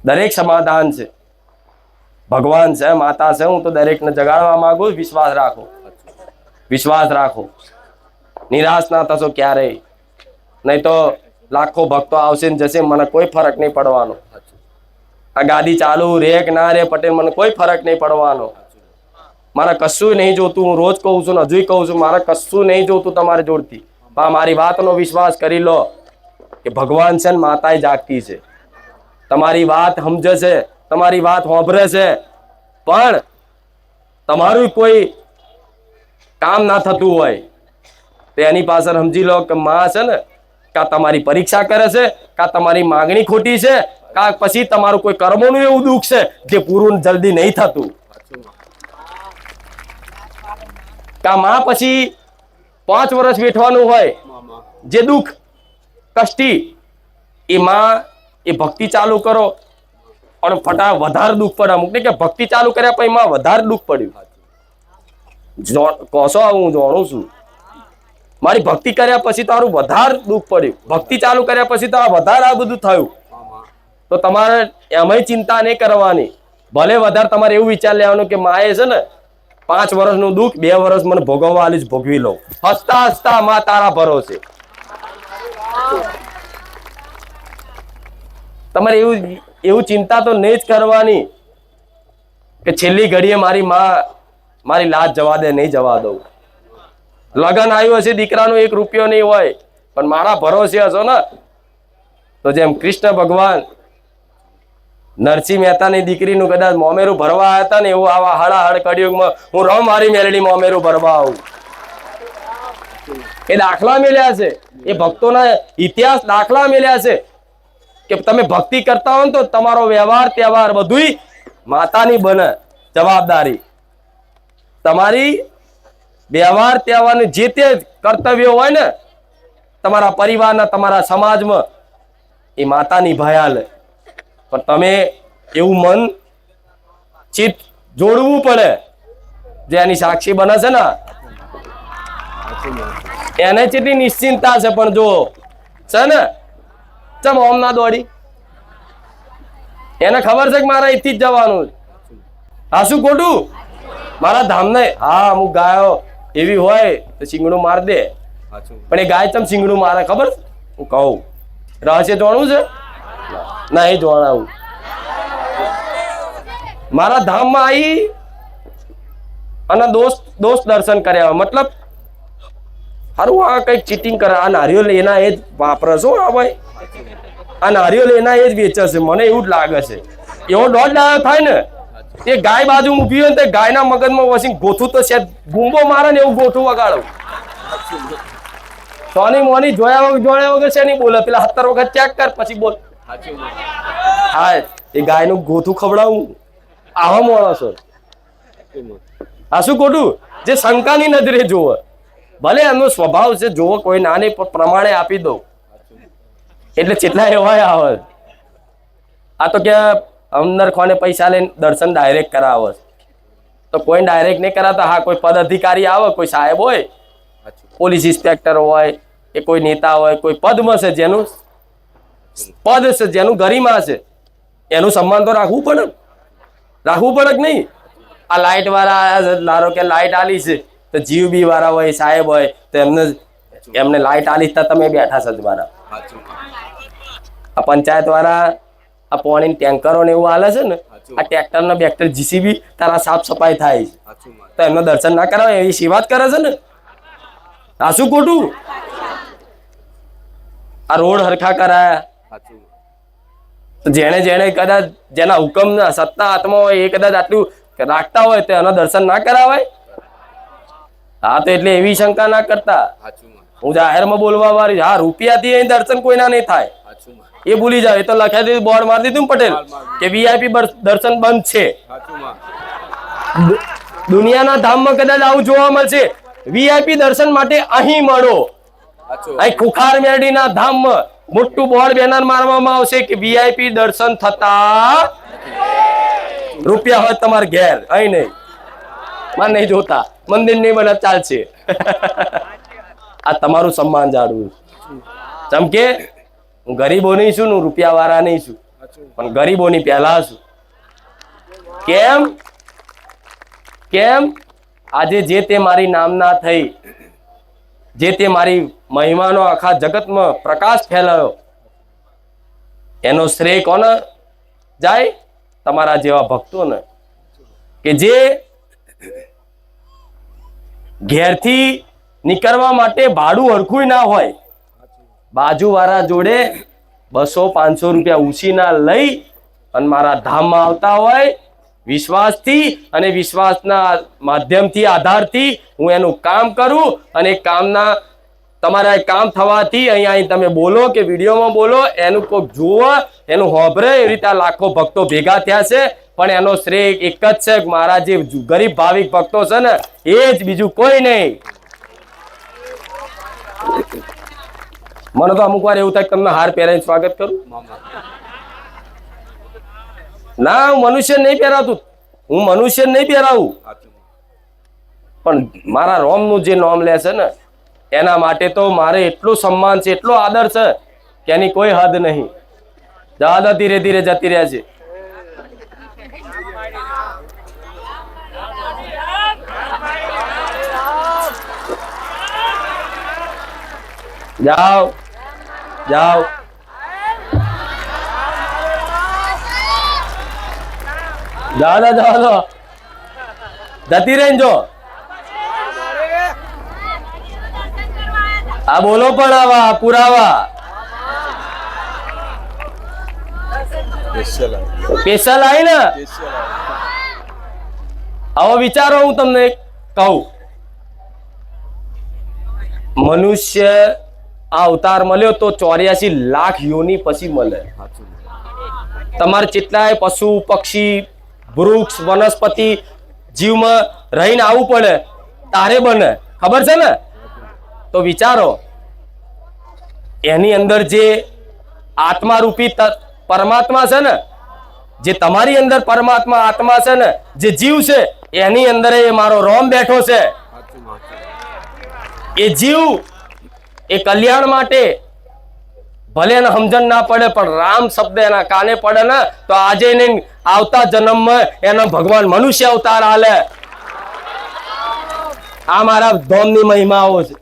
દરેક સમાધાન છે, ભગવાન છે, માતા છે. હું તો દરેકને જગાડવા માંગુ. વિશ્વાસ રાખો, વિશ્વાસ રાખો. નિરાશ ના થશો ક્યારેય. નહીં તો લાખો ભક્તો આવશે ને જશે, મને કોઈ ફરક નહીં પડવાનો. આ ગાદી ચાલુ રે કે ના રે પટેલ, મને કોઈ ફરક નહીં પડવાનો. મારે કશું નહીં જોતું. હું રોજ કહું છું ને હજુ કહું છું, મારે કશું નહીં જોતું તમારી જોડથી. મારી વાતનો વિશ્વાસ કરી લો કે ભગવાન છે ને માતાએ જાગતી છે. તમારી વાત સમજે છે, તમારી વાત સાંભળે છે, પણ તમારું કોઈ કામ ના થતું હોય તો એની પાછળ સમજી લો કે માં છે ને, કા તમારી પરીક્ષા કરે છે, કા તમારી માંગણી ખોટી છે, કા પછી તમારું કોઈ કર્મોનું એવું દુઃખ છે જે પૂરું જલ્દી નહીં થતું. કા માં પછી 5 વર્ષ વેઠવાનું હોય જે દુઃખ કષ્ટી, એ માં એ ભક્તિ ચાલુ કરો અને વધારે દુઃખ પડે. અમુક ને કે ભક્તિ ચાલુ કર્યા પછી માં વધારે દુઃખ પડ્યું. કોસો હું જાણું છું. મારી ભક્તિ કર્યા પછી તારું વધારે દુઃખ પડ્યું, ભક્તિ ચાલુ કર્યા પછી તો વધારે આ બધું થયું, તો તમારે એમાંય ચિંતા નહીં કરવાની. ભલે વધારે તમારે એવું વિચાર લેવાનું કે માએ છે ને 5 વર્ષનું દુઃખ 2 વર્ષ મને ભોગવવા આલી જ ભોગવી લઉં. હસતા હસતા માં તારા ભરોસે. તમારે એવું ચિંતા તો નહીં જ કરવાની કે છેલ્લી ઘડીએ મારી માં મારી લાજ જવા દે, નહીં જવા દઉં. લગન આવ્યું હશે, દીકરાનો 1 રૂપિયો નહીં હોય, પણ મારા ભરોસે હશો ને તો જેમ કૃષ્ણ ભગવાન નરસિંહ મહેતાની દીકરીનું કદાચ મોમેરું ભરવા આવ્યા હતા ને, એવું આવા હળાહળ કળિયુગમાં હું રમ મારી મેલડી મોમેરું ભરવા આવું. એ દાખલા મેલ્યા છે, એ ભક્તોના ઇતિહાસ દાખલા મેલ્યા છે કે તમે ભક્તિ કરતા હો ને તો તમારો વ્યવહાર તહેવાર બધું માતાની બને જવાબદારી. તમારી વ્યવહાર તહેવારની જે તે કર્તવ્યો હોય ને તમારા પરિવારના, તમારા સમાજમાં, એ માતા નિભાયા લે. પણ તમે એવું મન ચિત્ત જોડવું પડે જે એની સાક્ષી બને છે ને, એને કેટલી નિશ્ચિંતા છે. પણ જો છે ને ચમ ઓમ ના દોડી, એને ખબર છે કે મારા અહીંથી જ જવાનું. હા શું ખોટું? મારા ધામ ને હા અમુક ગાયો એવી હોય તો શિંગડું માર દે, પણ એ ગાય ચમ શિંગડું મારે ખબર? હું કહું રહસ્ય જોણવું છે ના, એ જોણાવું. મારા ધામમાં આવી અને દોસ્ત દર્શન કર્યા, મતલબ હારું આ કઈક ચીટિંગ કરે, આ નારિયેળ એના એ જ વાપરે છો, આ ભાઈ આ નારિયેળ એના એ જ વેચે છે, મને એવું જ લાગે છે. એવો દોઢ ડાયો થાય ને, એ ગાય બાજુ મૂકી હોય ને તે ગાયના મગજમાં વસી ગોથું તો છે, ગુંબો મારે ને એવું ગોથું વગાડું. સોની મોની જોયા વગર છે નહીં બોલે, પેલા 70 વખત ચેક કર પછી બોલ. હા એ ગાયનું ગોથું ખવડાવું. આવા માણસો આ શું ખોટું? જે શંકાની નજરે જોવે, ભલે એમનો સ્વભાવ છે જોવો કોઈ નાની પ્રમાણે આપી દો, એટલે કેટલા એવા આવે. આ તો કે અંદર ખોને પૈસા લઈને દર્શન ડાયરેક્ટ કરાવે, તો કોઈ ડાયરેક્ટ નહીં કરાવતા. હા કોઈ પદ અધિકારી આવે, કોઈ સાહેબ હોય, પોલીસ ઇન્સ્પેક્ટર હોય કે કોઈ નેતા હોય, કોઈ પદમાં છે જેનું પદ છે, જેનું ગરિમા છે, એનું સન્માન તો રાખવું પડે કે નહીં? આ લાઇટ વાળા આયા છે, ધારો કે લાઇટ આલી છે તો જીવબી વાળા હોય, સાહેબ હોય, તો એમને લાઇટ આલી તમે બેઠા છો દ્વારા. આ પંચાયત વાળા આ પાણી ટેન્કરો ને એવું હાલે છે ને, આ ટ્રેક્ટર નો બેક્ટર જીસીબી તારા સાફ સફાઈ થાય તો એમનો દર્શન ના કરાવે, એવી સેવા જ કરે છે ને. આ શું ખોટું? આ રોડ હરખા કરાયા, જેને કદાચ જેના હુકમ સત્તા હાથમાં હોય એ કદાચ આટલું રાખતા હોય તો એના દર્શન ના કરાવાય? હા તો એટલે એવી શંકા ના કરતા. હું જાહેરમાં બોલવા વાળી, હા રૂપિયાથી અહીં દર્શન કોઈના નહીં થાય એ ભૂલી જાવ. એ તો લખાઈ દીધું, બોર્ડ મારી દીધું પટેલ કે વીઆઈપી દર્શન બંધ છે. દુનિયાના ધામમાં કદાચ આવું જોવા મળશે, વીઆઈપી દર્શન માટે અહીં મળો. અહીં ખુખાર મેરડીના ધામમાં મોટું બોર્ડ બેનર મારવામાં આવશે કે વીઆઈપી દર્શન થતા રૂપિયા હોય તમારે ઘેર, અહીં નહીં. માં નહીં જોતા, મંદિર નહીં બને ચાલશે. આ તમારું સન્માન જાળવું. જેમ કે હું ગરીબો નહીં છું, હું રૂપિયા વાળા નહીં છું, પણ ગરીબોની પહેલા છું. કેમ આજે જે તે મારી નામના થઈ, જે તે મારી મહિમાનો આખા જગતમાં પ્રકાશ ફેલાયો, એનો શ્રેય કોને જાય? તમારા જેવા ભક્તોને, કે જે ઘેરથી નીકળવા માટે ભાડું હરખું ના હોય, બાજુવાળા જોડે 200-500 રૂપિયા ઉછીના લઈ અને મારા ધામમાં આવતા હોય, વિશ્વાસથી અને વિશ્વાસના માધ્યમથી, આધારથી હું એનું કામ કરું, અને કામના તમારા કામ થવાથી અહીં તમે બોલો કે વિડીયોમાં બોલો, એનું કોઈક જુઓ, એનું હોભરે, એવી રીતે લાખો ભક્તો ભેગા થયા છે. પણ એનો શ્રેય એક જ છે કે મારા જે ગરીબ ભાવિક ભક્તો છે ને, એ જ, બીજું કોઈ નહીં. મને તો અમુક વાર એવું થાય કે તમને હાર પહેરાવીને સ્વાગત કરું. ના, હું મનુષ્ય નહીં પહેરાતું, હું મનુષ્ય નહીં પહેરાવું, પણ મારા રોમનું જે નામ લે છે ને એના માટે તો મારે એટલું સન્માન છે, એટલો આદર છે કે એની કોઈ હદ નહીં. દાદા ધીરે ધીરે જતી રહ્યા છે. જાઓ જાઓ. દાદા જાઓ જતી રહી જો. આ બોલો પણ આવા પુરાવા સ્પેશિયલ આવી ને. હવે વિચારો, હું તમને કહું, મનુષ્ય આ અવતાર મળ્યો તો 84 લાખ યોની પછી મળે. તમારે કેટલાય પશુ પક્ષી વૃક્ષ વનસ્પતિ જીવમાં રહીને આવવું પડે તારે બને, ખબર છે ને? તો વિચારો, એની અંદર જે આત્મા રૂપી પરમાત્મા છે ને, જે તમારી અંદર પરમાત્મા આત્મા છે ને, જે જીવ છે, એની અંદર એ મારો રોમ બેઠો છે. એ જીવ એ કલ્યાણ માટે ભલે એને સમજણ ના પડે, પણ રામ શબ્દ એના કાને પડે ને તો આજે ને આવતા જન્મમાં એનો ભગવાન મનુષ્ય અવતાર હાલે. આ મારા ધોમની મહિમાઓ છે.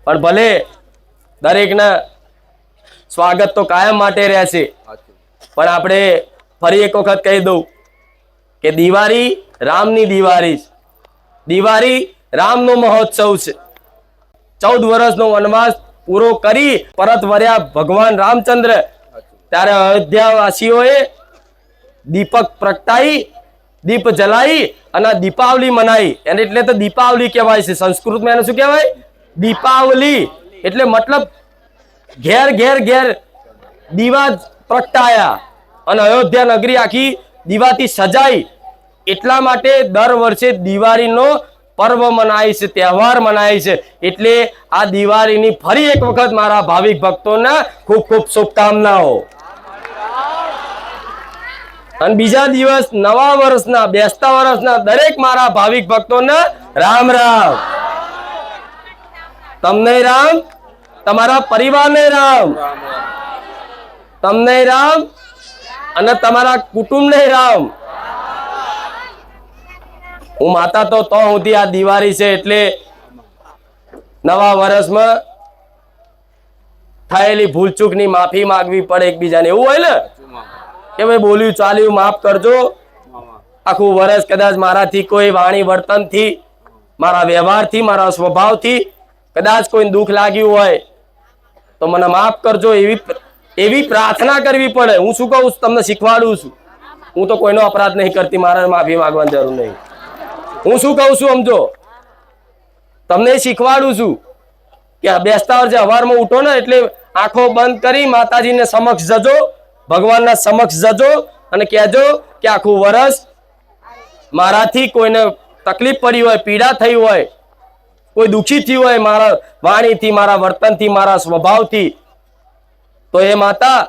પણ ભલે દરેકને સ્વાગત તો કાયમ માટે રહેશે, પણ આપણે ફરી એક વખત કહી દઉં કે દિવાળી રામની દિવાળી છે. દિવાળી રામનો મહોત્સવ છે. 14 વર્ષનો વનવાસ પૂરો કરી પરત વર્યા ભગવાન રામચંદ્ર, ત્યારે અયોધ્યાવાસીઓએ દીપક પ્રગટાઈ, દીપ જલાઈ અને દીપાવલી મનાઈ. એને એટલે તો દીપાવલી કહેવાય છે. સંસ્કૃતમાં એને શું કહેવાય? દીપાવલી. એટલે મતલબ ઘેર ઘેર ઘેર દીવા પ્રગટાયા અને અયોધ્યા નગરી આખી દીવાથી સજાઈ. એટલા માટે દર વર્ષે દિવાળીનો પર્વ મનાય છે, તહેવાર મનાય છે. એટલે આ દિવાળીની ફરી એક વખત મારા ભાવિક ભક્તોને ખૂબ ખૂબ શુભકામનાઓ. અને બીજા દિવસ નવા વર્ષના, બેસતા વર્ષના દરેક મારા ભાવિક ભક્તોને રામ રામ. તમને રામ, તમારા પરિવારને રામ, તમને રામ અને તમારા કુટુંબને રામ. હું માતા તો સુધી આ દિવાળી છે એટલે નવા વર્ષમાં થયેલી ભૂલચૂકની માફી માંગવી પડે એકબીજાને. એવું હોય ને કે ભાઈ બોલ્યું ચાલ્યું માફ કરજો. આખું વર્ષ કદાચ મારાથી કોઈ વાણી વર્તનથી, મારા વ્યવહારથી, મારા સ્વભાવથી કદાચ કોઈ દુઃખ લાગ્યું હોય તો મને માફ કરજો, એવી પ્રાર્થના કરવી પડે. હું શું કહું તમને શીખવાડું છું. હું તો કોઈનો અપરાધ નહીં કરતી, મારે માફી માંગવાની જરૂર નહીં. હું શું કહું છું સમજો, તમને શીખવાડું છું કે બેસતા વર્ષે સવારમાં ઉઠો ને એટલે આંખો બંધ કરી માતાજીને સમક્ષ જજો, ભગવાનના સમક્ષ જજો અને કહેજો કે આખું વર્ષ મારાથી કોઈને તકલીફ પડી હોય, પીડા થઈ હોય, કોઈ દુઃખી થયું હોય મારા વાણીથી, મારા વર્તનથી, મારા સ્વભાવથી, તો એ માતા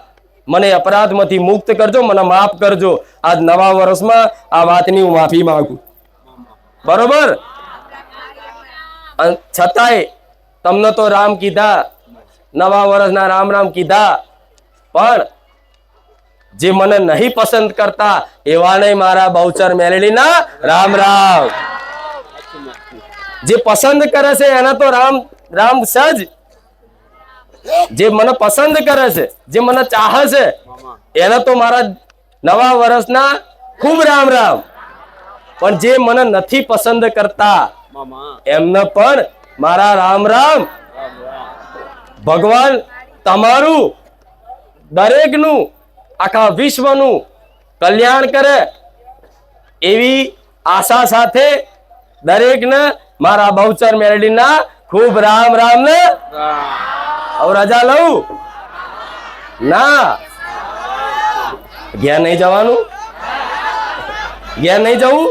મને અપરાધમાંથી મુક્ત કરજો, મને માફ કરજો. આજ નવા વર્ષમાં આ વાતની હું માફી માંગુ. બરોબર? છતાંય તમને તો રામ કીધા, નવા વર્ષના રામ રામ કીધા, પણ જે મને નહીં પસંદ કરતા એવા નહીં મારા બહુચર મેલડીના રામ રામ. જે પસંદ કરે છે એના તો રામ રામ સજ. જે મને પસંદ કરે છે, જે મને ચાહે છે, એને તો મારા નવા વર્ષના ખૂબ રામ રામ. પણ જે મને નથી પસંદ કરતા એમને પણ મારા રામ રામ. ભગવાન તમારું દરેકનું, આખા વિશ્વનું કલ્યાણ કરે એવી આશા સાથે દરેકને મારા બહુચર મેલડીના ખૂબ રામ રામ ને. હવે રજા લઉં ના? ઘેર નહીં જવાનું? ઘેર નહીં જવું?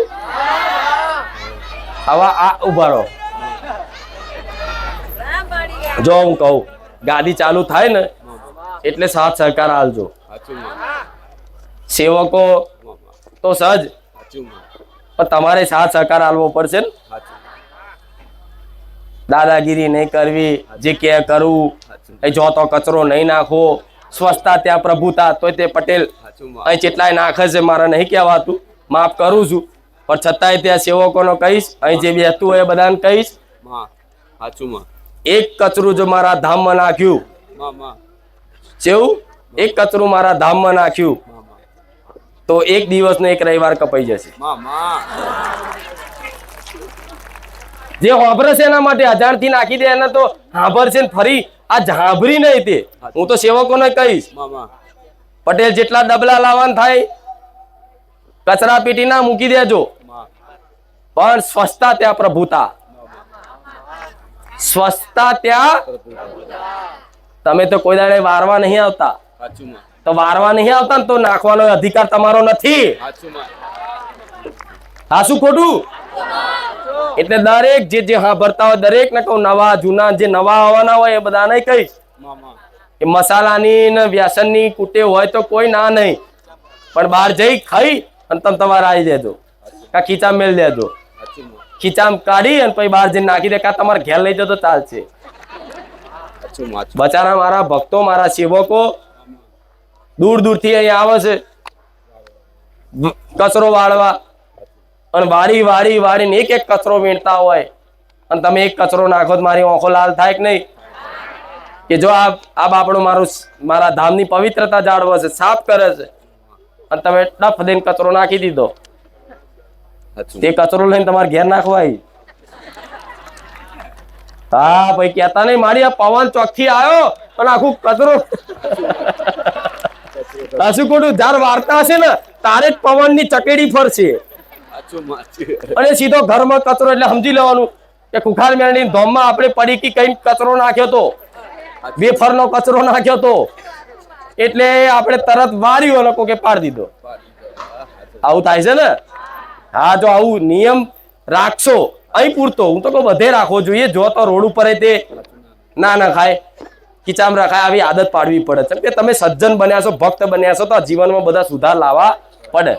હવે આ ઉભા રહો. જો હું કહું, ગાડી ચાલુ થાય ને એટલે સાથ સહકાર આલજો. સેવકો તો સહજ, પણ તમારે સાથ સહકાર આલવો પડશે ને. દાદાગીરી નહીં કરવી, જે કે કરવું, એ જો તો કચરો નહીં નાખવો, સ્વચ્છતા ત્યાં પ્રભુતા. તો તે પટેલ અહીં જેટલાય નાખે છે, મારે નહીં કહેવાતું, માફ કરું છું, પણ છતાંય ત્યાં સેવકોનો કહીશ, અહીં જે બેસતું હોય એ બધાને કહીશ, એક કચરું જો મારા ધામમાં નાખ્યું, જેવું એક કચરું મારા ધામમાં નાખ્યું, તો એક દિવસનો એક રવિવાર કપાઈ જશે. જે હોભરે છે એના માટે 1000 થી નાખી દે એને તો હાંભરશે ને ફરી આ જાંભરી નહીં. તે હું તો સેવકોને કહીશ, પટેલ જેટલા ડબલા લાવવાના થાય કચરા પેટી ના મૂકી દેજો, પણ સ્વચ્છતા ત્યાં પ્રભુતા. સ્વચ્છતા ત્યાં. તમે તો કોઈ દાડે વારવા નહીં આવતા, તો વારવા નહીં આવતા ને તો નાખવાનો અધિકાર તમારો નથી. હા શું ખોટું? એટલે દરેક જે હા ભરતા હોય દરેક ને કહું, નવા જૂના જે નવા આવવાના હોય એ બધાને કહીશ, એ મસાલાની ને વ્યસનની કુટે હોય તો કોઈ ના નહીં, પણ બહાર જઈ ખાઈ અને તમે તમારે આવી દેજો, કા ખીચા મેળ દેજો, ખીચામ કાઢી અને પછી બહાર જઈને નાખી દે, કા તમારે ઘેર લઈ જતો ચાલશે. બચારા મારા ભક્તો, મારા સેવકો દૂર દૂરથી અહીંયા આવે છે કચરો વાળવા, અને વારી વારી વારીને એક એક કચરો વીણતા હોય, અને તમે એક કચરો નાખો તો મારી આંખો લાલ થાય કે નહીં? કે જો આ બાપડો મારા ધામની પવિત્રતા જાળવે છે, સાફ કરે છે, અને તમે ડફ દઈને કચરો નાખી દીધો, તે કચરો લઈને તમારે ઘેર નાખવાય. હા ભાઈ કેતા નહીં મારી આ પવન ચોખ્ખી આવ્યો અને આખું કચરો. શું ખોટું? જયારે વાર્તા હશે ને તારે જ પવન ની ચકેડી ફરશે, અને સીધો ઘરમાં કચરો. એટલે સમજી લેવાનું કે કુખાર મેળની ધોમમાં આપણે પડીકી કઈ કચરો નાખ્યો તો, વેફરનો કચરો નાખ્યો તો, એટલે આપણે તરત વાર્યો લોકો કે પાડી દીધો. આવું થાય છે ને? હા, જો આવું નિયમ રાખશો અહીં પૂરતો, હું તો બધે રાખવો જોઈએ. જો તો રોડ ઉપર તે ના ખાય, ખીચામ રખાય, આવી આદત પાડવી પડે છે. કે તમે સજ્જન બન્યા છો, ભક્ત બન્યા છો, તો આ જીવનમાં બધા સુધાર લાવવા પડે.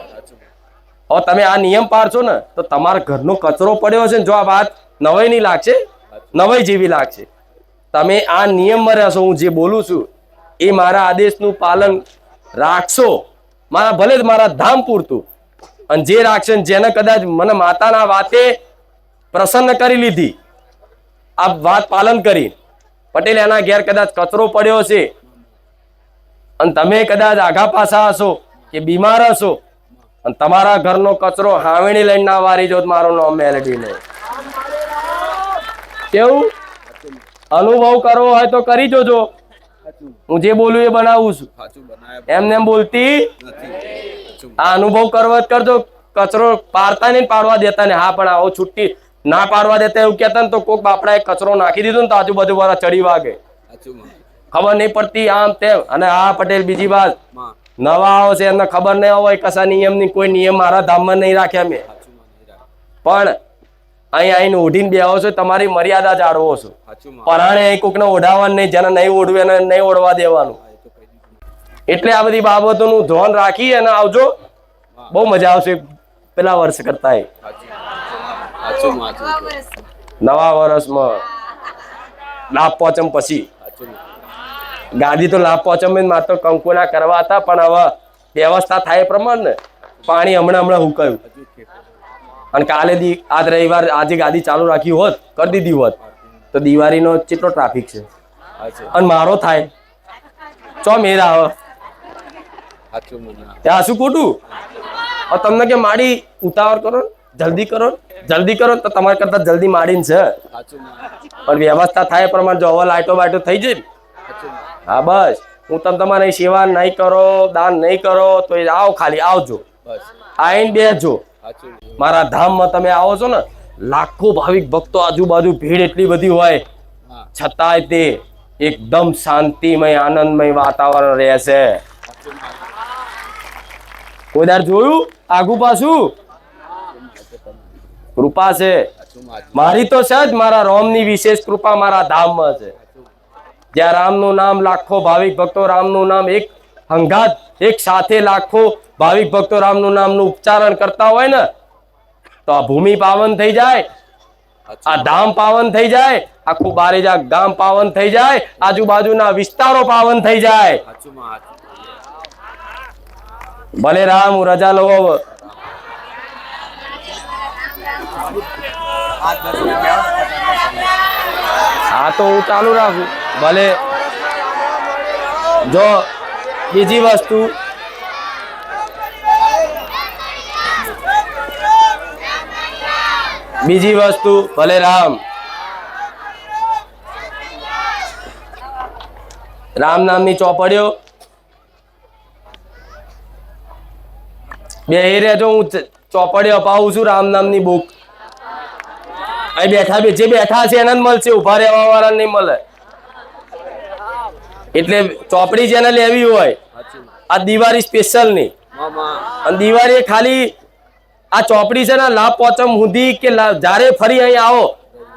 હવે તમે આ નિયમ પાડશો ને તો તમારા ઘરનો કચરો પડ્યો છે ને, જો આ વાત નવાઈ નહીં લાગશે, નવાઈ જેવી લાગશે. તમે આ નિયમમાં રહેશો, હું જે બોલું છું એ મારા આદેશનું પાલન રાખશો, મારા ભલે જ મારા ધામ પૂરતું, અને જે રાખશે જેને કદાચ મને માતાના વાતે પ્રસન્ન કરી લીધી, આ વાત પાલન કરી, પટેલ એના ઘેર કદાચ કચરો પડ્યો છે અને તમે કદાચ આઘા પાછા હશો કે બીમાર હશો, અને તમારા ઘરનો કચરો હાવેણી લઈને ના વારી જો, મારો નામ મેલડી નહીં. કેવું અનુભવ કરવો હોય તો કરી જોજો, હું જે બોલું એ બનાવું છું, એમને એમ બોલતી. આ અનુભવ કરવો કરજો. કચરો પાડતા નહીં, પાડવા દેતા ને. હા, પણ આવો છુટ્ટી ના પાડવા દેતા એવું કેતા ને તો કોક બાપડા કચરો નાખી દીધો ને તો આજુબાજુ વાળા ચડી વાગે, ખબર નહીં પડતી આમ તેમ. અને હા પટેલ, બીજી વાત, નવા આવો છે એમને ખબર નહીં હોય કશા નિયમની, કોઈ નિયમ મારા ધામમાં નહીં રાખ્યા મેં, પણ અહીં આવીને ઓઢીને બેહો છો, તમારી મર્યાદા જાળવો છો. પરાણે અહીં કોકને ઓઢાવવાનું નહીં, જેને નહીં ઓઢવું એને નહીં ઓઢવા દેવાનું. એટલે આ બધી બાબતોનું ધ્યાન રાખી અને આવજો, બહુ મજા આવશે પેલા વર્ષ કરતા. નવા વર્ષમાં લાભ પોચમ પછી ગાદી તો લાભ પોચમ માત્ર કંકુના કરવા હતા, પણ હવે વ્યવસ્થા થાય એ પ્રમાણે પાણી હમણાં હુકાયું, અને કાલે આજ રવિવાર આજે ગાદી ચાલુ રાખી હોત, કરી દીધી હોત, તો દિવાળીનો કેટલો ટ્રાફિક છે, અને મારો થાય ચો મેરા હવે ત્યાં શું ખોટું? તમને કે માડી ઉતાવળ કરો, જલ્દી કરો, જલ્દી કરો, તો તમારા કરતા જલ્દી માડીને છે, પણ વ્યવસ્થા થાય પ્રમાણે જો હવે લાઈટો બાઈટો થઈ જાય. હા બસ, હું તમારી સેવા નહીં કરો, દાન નહીં કરો તો એ આવો, ખાલી આવજો, આવીને બેસજો. મારા ધામમાં તમે આવો છો ને, લાખો ભાવિક ભક્તો આજુબાજુ ભીડ એટલી બધી હોય, છતાંય તે એકદમ શાંતિમય આનંદમય વાતાવરણ રહેશે. કોઈ દર જોયું આગુ પાછું? કૃપા છે મારી તો છે જ, મારા રામની વિશેષ કૃપા મારા ધામમાં છે. જ્યાં રામનું નામ લાખો ભાવિક ભક્તો, રામનું નામ એક હંગાત એક સાથે લાખો ભાવિક ભક્તો રામનું નામનું ઉચ્ચારણ કરતા હોય ને, તો આ ભૂમિ પાવન થઈ જાય. આ ધામ પાવન થઈ જાય, આખું બારેજા ગામ પાવન થઈ જાય, આજુબાજુના વિસ્તારો પાવન થઈ જાય. ભલે રામ, હું રજા લો. હા તો હું ચાલુ રાખું. ભલે. જો બીજી વસ્તુ, ભલે રામ, રામ નામની ચોપડીઓ બે રહેજો. હું ચોપડીઓ અપાવું છું, રામ નામની બુક. અહીં બેઠા જે બેઠા છે એને જ મળશે, ઉભા રહેવા વાળા નહીં મળે. એટલે ચોપડી જેને લેવી હોય, આ દિવાળી સ્પેશિયલ ની, અને દિવાળી ખાલી આ ચોપડી છે ને લાભ પોચમ સુધી કે જ્યારે ફરી અહીં આવો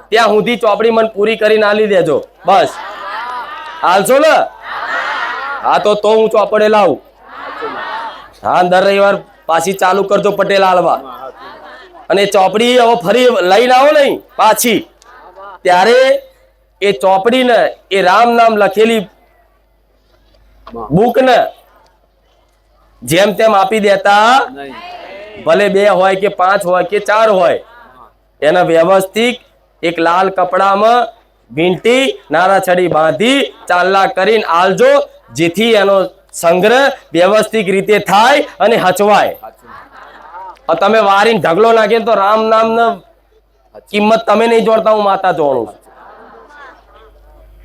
ત્યાં સુધી ચોપડી મને પૂરી કરીને આલી દેજો. બસ હાલશો ને? હા તો હું ચોપડે લાવું. હા, દર રવિવાર પાછી ચાલુ કરજો પટેલ હાલવા. અને ચોપડી હવે ફરી લઈને આવો નહીં પાછી, ત્યારે એ ચોપડી ને એ રામ નામ લખેલી બુક ને જેમ તેમ આપી દેતા. ભલે 2 હોય કે 5 હોય કે 4 હોય, એને વ્યવસ્થિત એક લાલ કપડામાં વીંટી નારાછડી બાંધી ચાંદલા કરીને આલજો, જેથી એનો સંગ્રહ વ્યવસ્થિત રીતે થાય અને હચવાય. તમે વારીને ઢગલો નાખીને તો રામ નામ ને કિંમત તમે નહીં જોડતા, હું માતા જોડું છું.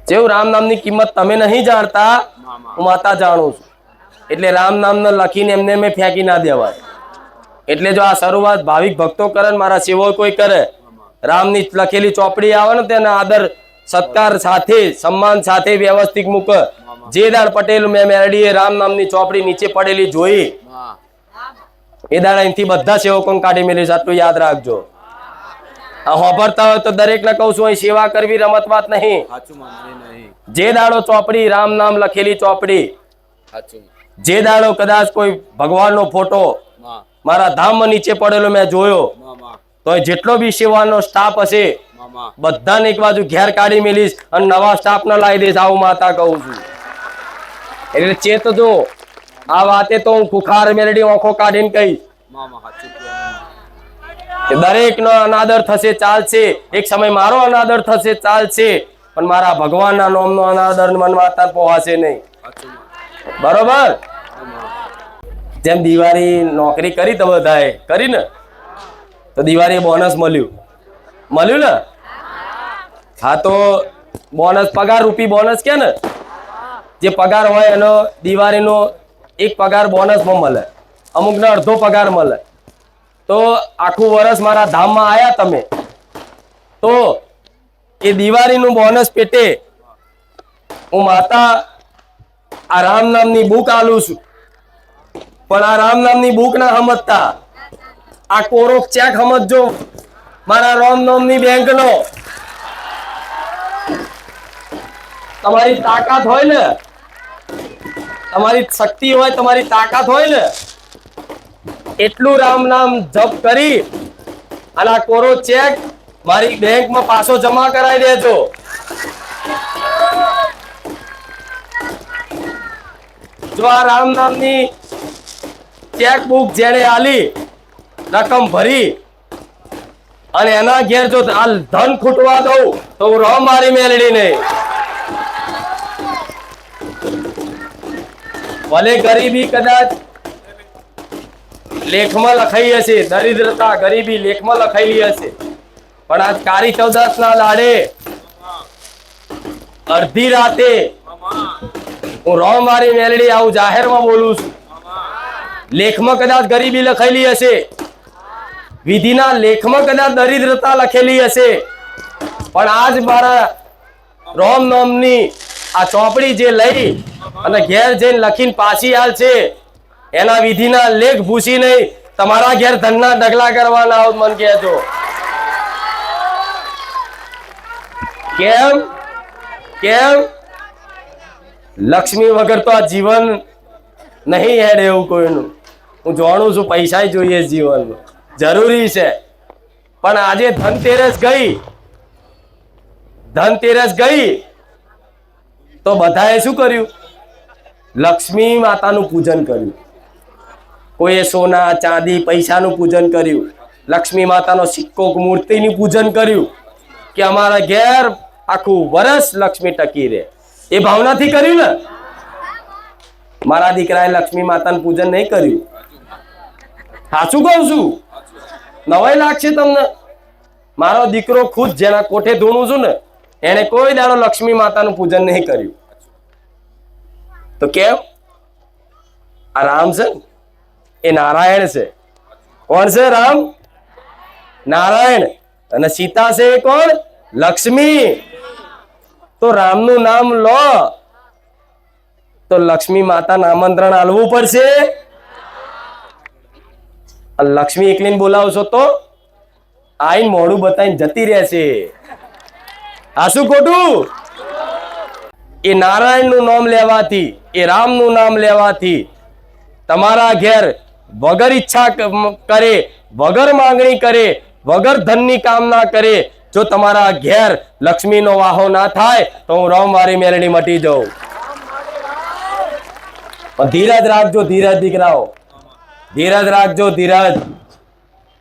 જેવું રામ નામની કિંમત તમે નહીં જાણતા, હું માતા જાણું છું. એટલે રામ નામ ને લખીને એમને મેં ફેંકી ના દેવાય. એટલે જો આ શરૂઆત ભાવિક ભક્તો કરે ને મારા સેવકો કોઈ કરે, રામની લખેલી ચોપડી આવે ને તેના આદર સત્કાર સાથે સન્માન સાથે વ્યવસ્થિત મૂક. જે દાડ પટેલ મેં મેરડીએ રામ નામની ચોપડી નીચે પડેલી જોઈ, એ દાડા અહીંથી બધા સેવકોને કાઢી મેળવીશ. આટલું યાદ રાખજો. આ હોભરતા હોય તો દરેક ને કહું છું, અહીં સેવા કરવી રમત વાત નહીં. જે દાડો ચોપડી રામ નામ લખેલી ચોપડી, જે દાડો કદાચ કોઈ ભગવાનનો ફોટો મારા ધામમાં નીચે પડેલો મેં જોયો, તો જેટલો બી સેવાનો સ્ટાફ હશે બધાને એક બાજુ ઘેર કાઢી મેલીશ અને નવા સ્ટાફ ન લાવી દઈશ. આવું માતા કહું છું. એટલે ચેતજો. આ વાતે તો હું ખુખાર મેલડી આંખો કાઢીને કહીશ. દરેક નો અનાદર થશે ચાલશે, એક સમય મારો અનાદર થશે ચાલશે, પણ મારા ભગવાનના નામનો અનાદર મન માતા પહોંચે નહીં. બરોબર? જેમ દિવાળી નોકરી કરી તો બધાએ કરી ને, તો દિવાળી બોનસ મળ્યું ને? હા તો બોનસ પગાર રૂપી બોનસ કે ને, જે પગાર હોય એનો દિવાળીનો એક પગાર બોનસમાં મળે, અમુકને અડધો પગાર મળે. તો આખું વર્ષ મારા ધામમાં આયા તમે, તો એ દિવાળીનું બોનસ પેટે હું માતા આ રામ નામની બુક આલું છું. પણ આ રામ નામની બુક ના સમજતા, આ કોરો ચેક સમજજો મારા રામ નામની બેંક નો. તમારી તાકાત હોય ને, તમારી શક્તિ હોય, તમારી તાકાત હોય ને, એટલું રામ નામ જપ કરી અને આ કોરો ચેક મારી બેંકમાં પાછો જમા કરાવી દેજો. જો આ રામ નામની ચેક બુક જેને આલી રકમ ભરી અને એના ઘેર જો આ ધન ખૂટવા દઉં તો હું રહો મારી મેલડી નહીં. ભલે ગરીબી કદાચ લેખમાં લખાઈ હશે, દરિદ્રતા ગરીબી લેખમાં લખાયેલી હશે, પણ આજ કાળી ચૌદસ ના લાડે અડધી રાતે હું રહો મારી મેલડી આવું જાહેરમાં બોલું છું. લેખમાં કદાચ ગરીબી લખાયેલી હશે, વિધિના લેખમાં કદાચ દરિદ્રતા લખેલી હશે, પણ આજ મારા રામ નામની આ ચોપડી જે લઈ અને ઘેર જઈને લખીને પાછી હાલ છે, એના વિધિના લેખ ભૂસી નહીં તમારા ઘેર ધનના ડગલા કરવાના આવું મન કહેજો. કેમ? લક્ષ્મી વગર તો આ જીવન નહીં હેડ એવું કોઈનું. હું જાણું છું પૈસા જોઈએ જીવનમાં જરૂરી છે, પણ આજે ધનતેરસ ગઈ ધનતેરસ ગઈ તો બધાએ શું કર્યું? લક્ષ્મી માતાનું પૂજન કર્યું. કોઈએ સોના ચાંદી પૈસાનું પૂજન કર્યું. લક્ષ્મી માતાનો સિક્કો મૂર્તિનું પૂજન કર્યું કે અમારા ઘેર આખું વર્ષ લક્ષ્મી ટકી રહે. એ ભાવનાથી કર્યું ને. મારા દીકરાએ લક્ષ્મી માતાનું પૂજન નહીં કર્યું. સાચું કહું છું, નવાઈ લાગશે તમને. મારો દીકરો ખુદ જેના કોઠે ધૂણું છું ને, એને કોઈ દાડો લક્ષ્મી માતાનું પૂજન નહીં કર્યું. તો કેમ? આ રામ છે એ નારાયણ છે. કોણ છે? રામ નારાયણ. અને સીતા છે એ કોણ? લક્ષ્મી. તો રામનું નામ લો તો લક્ષ્મી માતાને આમંત્રણ આલવું પડશે. લક્ષ્મી એકલીને બોલાવશો તો આઈને મોઢું બતાવીને જતી રહેશે. આ શું ખોટું? એ નારાયણનું નામ લેવાથી, એ રામનું નામ લેવાથી તમારા ઘેર વગર ઈચ્છા કરે, વગર માંગણી કરે, વગર ધનની કામના કરે, જો તમારા ઘેર લક્ષ્મીનો વાહો ના થાય તો હું રામવારી મેલડી મટી જાઉં. પણ ધીરજ રાખજો, ધીરજ દીકરાઓ, ધીરજ રાખજો. ધીરજ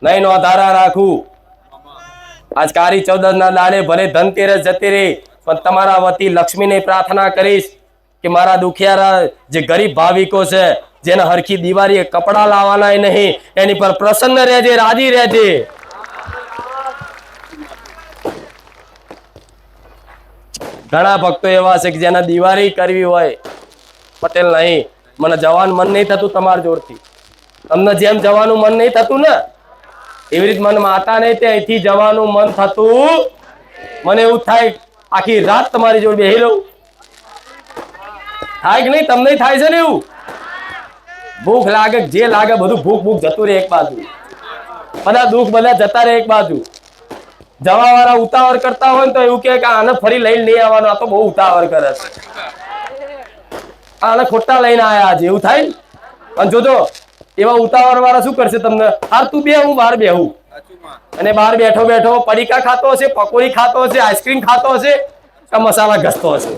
નહીં નો ધારા રાખું. આજ કાળી ચૌદસ ના દાડે ભલે ધનતેરસ જતી રહી, પણ તમારા વતી લક્ષ્મીને પ્રાર્થના કરીશ કે મારા દુખિયારા જે ગરીબ ભાવિકો છે, જેને હરખી દિવાળીએ કપડા લાવવાના નહીં, એની પર પ્રસન્ન રહેજે, રાજી રહેજે. ઘણા ભક્તો એવા છે કે જેને દિવાળી કરવી હોય, પટેલ નહીં, મને જવાનું મન નહીં થતું તમારા જોડથી. તમને જેમ જવાનું મન નહીં થતું ને, એવી રીતે મને માતા નહીં તે અહીંથી જવાનું મન થતું. મને એવું થાય આખી રાત તમારી જોડે બેહી લઉં. થાય કે નહીં? તમને થાય છે ને એવું? ભૂખ લાગે, જે લાગે બધું ભૂખ ભૂખ જતું રહે એક બાજુ, બધા દુઃખ બધા જતા રહે એક બાજુ. જવા વાળા ઉતાવળ કરતા હોય ને તો એવું કે આને ફરી લઈને નહીં આવવાનું, આ તો બહુ ઉતાવળ કરે છે, આને ખોટા લઈને આયા આજે, એવું થાય. અને જોજો એવા ઉતાવળ વાળા શું કરશે તમને? હાર તું બે, હું બહાર બેહું. અને બહાર બેઠો બેઠો પડીકા ખાતો હશે, પકોડી ખાતો હશે, આઈસ્ક્રીમ ખાતો હશે, કે મસાલા ઘસતો હશે.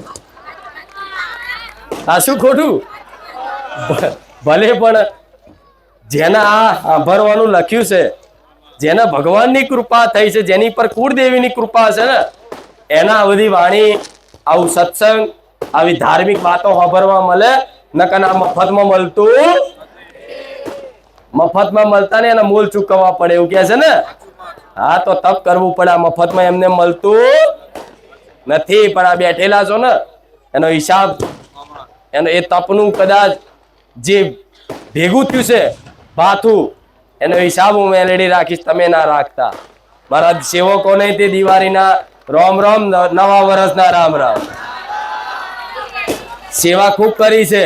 આ શું ખોટું? ભલે પણ જેને આ સાંભળવાનું લખ્યું છે, જેને ભગવાનની કૃપા થઈ છે, જેની પર કુળદેવીની કૃપા છે ને, એના બધી વાણી, આવું સત્સંગ, આવી ધાર્મિક વાતો સાંભળવા મળે. નકર આ મફતમાં મળતું, મફતમાં મળતા ને એના મૂલ ચૂકવવા પડે, એવું કે છે ને. હા, તો તપ કરવું પડે. આ મફતમાં એમને મળતું નથી, પણ આ બેઠેલા છો ને, એનો હિસાબ, એનો એ તપનું કદાચ જે ભેગું થયું છે ભાથું, એનો હિસાબ હું મેલેડી રાખીશ, તમે ના રાખતા. મારા સેવકો નહીં તે દિવાળીના રામ રામ, નવા વર્ષના રામ રામ. સેવા ખૂબ કરી છે,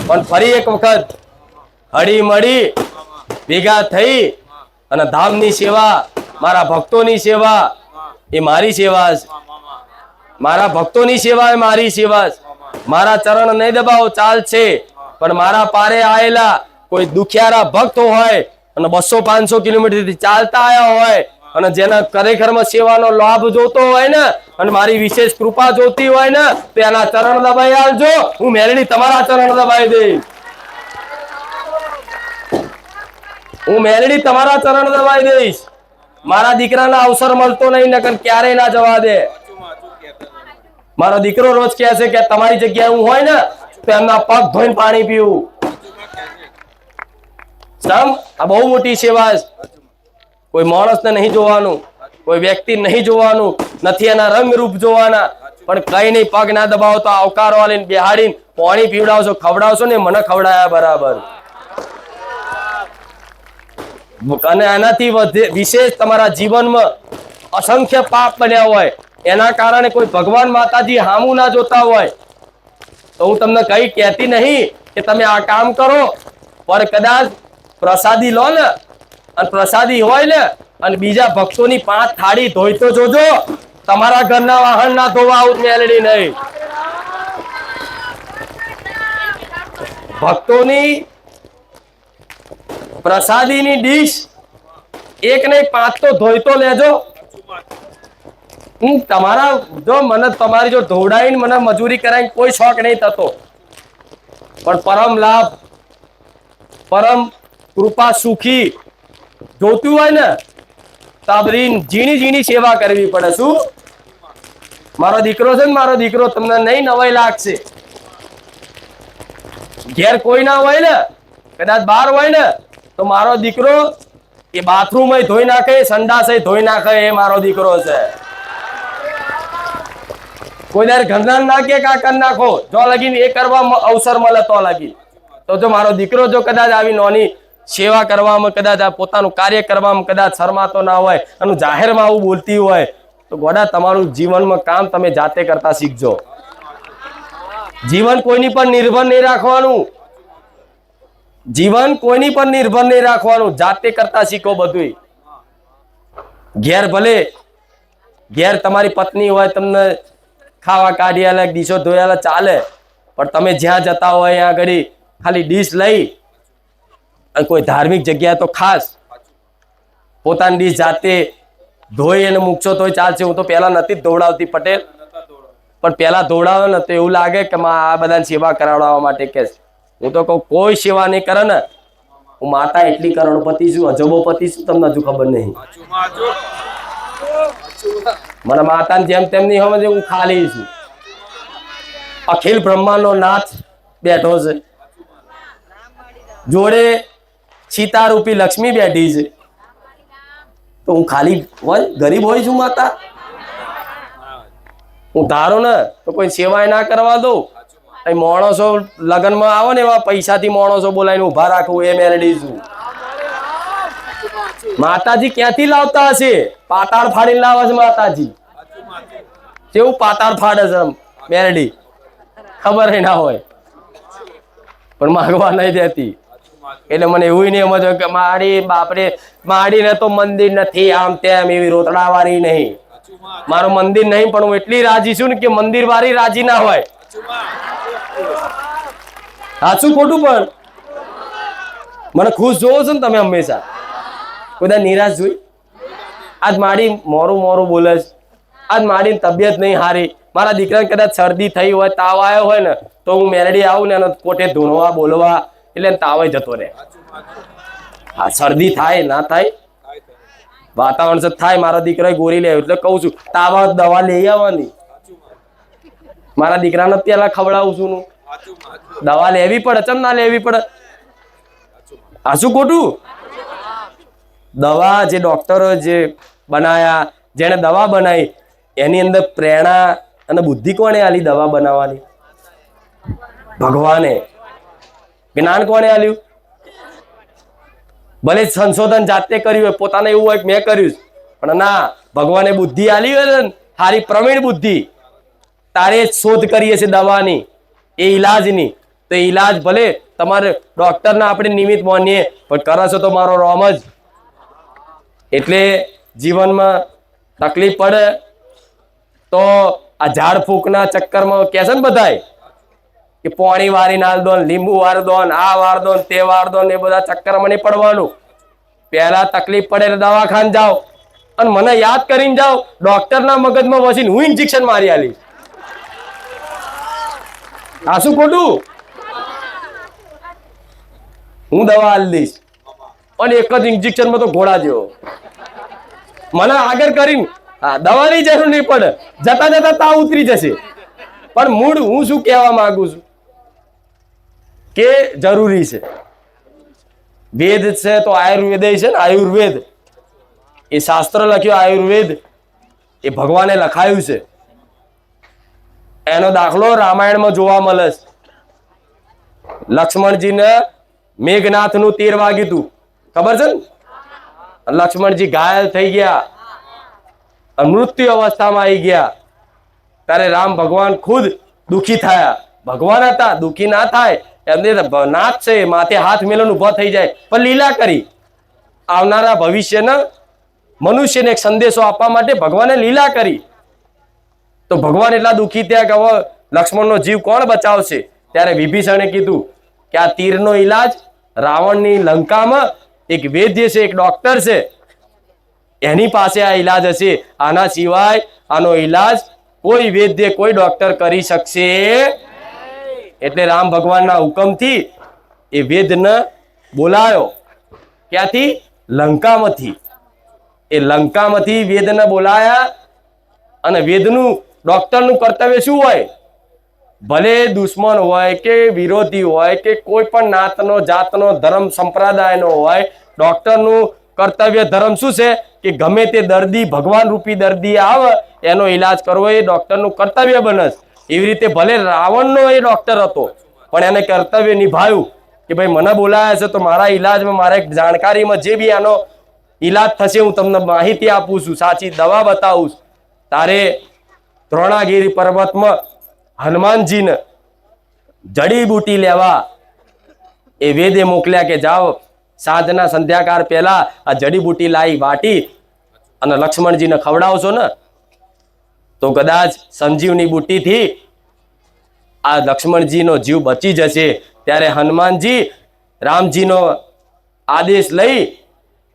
પણ ફરી એક વખત હળી મળી ભેગા થઈ અને ધામની સેવા, મારા ભક્તોની સેવા એ મારી સેવા છે. મારા ભક્તોની સેવા એ મારી સેવા છે. મારા ચરણ નહીં દબાવો ચાલશે, પણ મારા પારે આવેલા કોઈ દુખિયારા ભક્ત હોય અને 200-500 કિલોમીટરથી ચાલતા આવ્યા હોય અને જેના ખરેખરમાં સેવાનો લાભ જોતો હોય ને, અને મારી વિશેષ કૃપા જોતી હોય ને, તો એના ચરણ દબાઈ આવજો. હું મેલડી તમારા ચરણ દબાઈ દઈશ. હું મેલડી તમારા ચરણ દબાઈ દઈશ. મારા દીકરાના અવસર મળતો નહીં, નકર ક્યારેય ના જવા દે. મારો દીકરો રોજ કહે છે કે તમારી જગ્યાએ હું હોય ને તો એમના પગ ધોઈને પાણી પીવું. સમ આ બહુ મોટી સેવા છે. કોઈ માણસને નહીં જોવાનું, કોઈ વ્યક્તિ નહીં જોવાનું, નથી એના રંગ રૂપ જોવાના, પણ કઈ નહીં, પગ ના દબાવો તો આવકારો આલીને બેહાડીને પાણી પીવડાવશો, ખવડાવશો ને, મને ખવડાયા બરાબર. અને એનાથી વિશેષ તમારા જીવનમાં અસંખ્ય પાપ બન્યા હોય, એના કારણે કોઈ ભગવાન માતાજી હામું ના જોતા હોય, તો હું તમને કઈ કહેતી નહીં કે તમે આ કામ કરો, પણ કદાચ પ્રસાદી લો ને, અને પ્રસાદી હોય ને, અને બીજા ભક્તોની 5 થાળી ધોઈ તો જોજો. તમારા ઘરના વાહન ના ધોવા આવું મેલડી નહીં. ભક્તોની પ્રસાદીની ડીશ 1 નહીં 5 તો ધોઈ તો લેજો. તમારા જો મને તમારી જો ધોડાઈને મને મજૂરી કરાવીને કોઈ શોખ નહીં થતો, પણ પરમ લાભ, પરમ કૃપા સુખી જોતું હોય ને તો આ બધી ઝીણી ઝીણી સેવા કરવી પડે. શું મારો દીકરો છે ને, મારો દીકરો તમને નહીં નવાઈ લાગશે. ઘેર કોઈ ના હોય ને, કદાચ બહાર હોય ને, તો મારો દીકરો એ બાથરૂમ ધોઈ નાખે, સંડાસ ધોઈ નાખે, એ મારો દીકરો છે. કોઈ દર ઘરના ના કે કા કરી નાખો, જો લગીને એ કરવા અવસર મળે તો લગી. તો જો મારો દીકરો જો કદાચ આવી નોની સેવા કરવામાં, કદાચ આ પોતાનું કાર્ય કરવામાં કદાચ શરમાતો ના હોય અને જાહેરમાં આવું બોલતી હોય, તો ગોડા તમારું જીવનમાં કામ તમે જાતે કરતા શીખજો. જીવન કોઈની પર નિર્ભર નહીં રાખવાનું, જીવન કોઈની પર નિર્ભર નહીં રાખવાનું, જાતે કરતા શીખો બધું. ઘેર ભલે ઘેર તમારી પત્ની હોય, તમને ખાવા કાઢી આલે, ડીશો ધોઈ આલે, ચાલે, પણ તમે જ્યાં જતા હોય ત્યાં આગળ ખાલી ડીશ લઈ અને કોઈ ધાર્મિક જગ્યાએ તો ખાસ પોતાની ડીશ જાતે ધોઈ અને મૂકશો તોય ચાલશે. હું તો પહેલા નથી જ ધોવડાવતી પટેલ, પણ પહેલા ધોવડાવે ને તો એવું લાગે કે આ બધાની સેવા કરાવડાવવા માટે કે હું તો કહું કોઈ સેવા નહીં કરે ને, હું માતા એટલી કરોડપતિ છું, અજબોપતિ છું, તમને હજુ ખબર નહીં. મને માતાને જેમ તેમ નહીં સમજે, હું ખાલી છું. અખિલ બ્રહ્માંડનો નાથ બેઠો છે, જોડે સીતારૂપી લક્ષ્મી બેઠી છે, તો હું ખાલી હોય, ગરીબ હોય છું માતા? હું ધારો ને તો કોઈ સેવાય ના કરવા દઉં. માણસો લગ્નમાં આવો ને એવા પૈસાથી માણસો બોલાવીને ઉભા રાખવું, એ મેલડી છું. માતાજી ક્યાંથી લાવતા હશે? પાતાળ ફાડીને લાવે છે માતાજી. કેવું પાતાળ ફાડે છે મેલડી, ખબર ના હોય, પણ માગવા નહીં દેતી. એટલે મને એવું નહીં સમજો કે મારી બાપરે માડીને તો મંદિર નથી, આમ તેમ એવી રોતડાવાળી નહીં. મારું મંદિર નહીં, પણ હું એટલી રાજી છું ને કે મંદિર વાળી રાજી ના હોય. સાચું ખોટું? પણ મને ખુશ જોવો છો ને તમે હંમેશા, બધા નિરાશ જોઈ. આજ માડી મોરું મોરું બોલે છે, આજ માડી તબિયત નહીં હારી, મારા દીકરાને કદાચ શરદી થઈ હોય, તાવ આવ્યો હોય ને, તો હું મેલડી આવું ને કોઠે ધૂણવા બોલવા, એટલે તાવ જતો રહે. હા, શરદી થાય ના થાય, વાતાવરણ છે થાય, મારા દીકરાએ ગોળી લે એટલે કહું છું તાવ દવા લઈ આવવાની. મારા દીકરાને પેલા ખવડાવું છું, દવા લેવી પડે, ચમ ના લેવી પડે? આ શું ખોટું? દવા જે ડોક્ટરો જે બનાયા, જેને દવા બનાવી, એની અંદર પ્રેરણા અને બુદ્ધિ કોણે આલી દવા બનાવવાની? ભગવાને. જ્ઞાન કોણે આલ્યું? ભલે સંશોધન જાતે કર્યું હોય, પોતાને એવું હોય કે મેં કર્યું, પણ ના, ભગવાને બુદ્ધિ આલી હોય ને, સારી પ્રવીણ બુદ્ધિ. તારે શોધ કરીએ છે દવાની, એ ઈલાજની, તો ઈલાજ ભલે તમારે ડોક્ટરના આપણે નિમિત્ત માનીએ, પણ કરો છો તો મારો રોમ જ. એટલે જીવનમાં તકલીફ પડે તો આ ઝાડ ફૂંકના ચક્કરમાં કહે છે ને બધાય કે પોણી વારી નાલ દો, લીંબુ વાર દો, આ વાર દો, તે વાર દો, એ બધા ચક્કરમાં નહીં પડવાનું. પહેલા તકલીફ પડે એટલે દવાખાને જાઓ અને મને યાદ કરીને જાઓ, ડોક્ટરના મગજમાં વસીને હું ઇન્જેક્શન મારી આલીશ. આ શું ખોટું? હું દવા આલી દઈશ અને એક જ ઇન્જેક્શનમાં તો ઘોડા જેવો. મને આગળ કરીને દવાની જરૂર નહીં પડે, જતા જતા તાવ ઉતરી જશે. પણ મૂળ હું શું કહેવા માંગુ છું કે જરૂરી છે. વેદ છે તો આયુર્વેદ છે ને, આયુર્વેદ એ શાસ્ત્ર લખ્યો, આયુર્વેદ એ ભગવાને લખાયું છે. એનો દાખલો રામાયણમાં જોવા મળે છે. લક્ષ્મણજીને મેઘનાથનું તીર વાગ્યું હતું, ખબર છે ને? લક્ષ્મણજી ઘાયલ થઈ ગયા, મૃત્યુ અવસ્થામાં આવી ગયા, ત્યારે રામ ભગવાન ખુદ દુખી થયા. ભગવાન હતા, દુખી ના થાય, એમને નાથ છે, માથે હાથ મેલન ઉભા થઈ જાય, પણ લીલા કરી આવનારા ભવિષ્યના મનુષ્યને એક સંદેશો આપવા માટે ભગવાને લીલા કરી. તો ભગવાન એટલા દુખી થયા કે હવે લક્ષ્મણનો જીવ કોણ બચાવશે? ત્યારે વિભીષણે કીધું કે આ તીરનો ઈલાજ રાવણની લંકામાં એક વૈદ્ય છે, એક ડોક્ટર છે, એની પાસે આ ઈલાજ હશે. આના સિવાય આનો ઈલાજ કોઈ વૈદ્ય કોઈ ડોક્ટર કરી શકશે એટલે રામ ભગવાનના હુકમથી એ વેદને બોલાયો ક્યાંથી લંકામાંથી એ લંકામાંથી વેદને બોલાયા અને વેદનું ડોક્ટરનું કર્તવ્ય શું હોય ભલે દુશ્મન હોય કે વિરોધી હોય કે કોઈ પણ નાતનો જાતનો ધર્મ સંપ્રદાયનો હોય ડોક્ટરનું કર્તવ્ય ધર્મ શું છે કે ગમે તે દર્દી ભગવાન રૂપી દર્દી આવે એનો ઈલાજ કરવો એ ડોક્ટરનું કર્તવ્ય બને એવી રીતે ભલે રાવણનો એ ડોક્ટર હતો પણ એને કર્તવ્ય નિભાવ્યું કે ભાઈ મને બોલાયા છે તો મારા ઈલાજમાં મારા જાણકારીમાં જે બી આનો ઈલાજ થશે હું તમને માહિતી આપું છું સાચી દવા બતાવું છું તારે દ્રોણાગીરી પર્વતમાં હનુમાનજીને જડીબુટી લેવા એ વેદે મોકલ્યા કે જાઓ સાંજના સંધ્યાકાળ પહેલા આ જડીબુટી લાવી વાટી અને લક્ષ્મણજીને ખવડાવશો ને તો કદાચ સંજીવની બુટીથી આ લક્ષ્મણજીનો જીવ બચી જશે ત્યારે હનુમાનજી રામજીનો આદેશ લઈ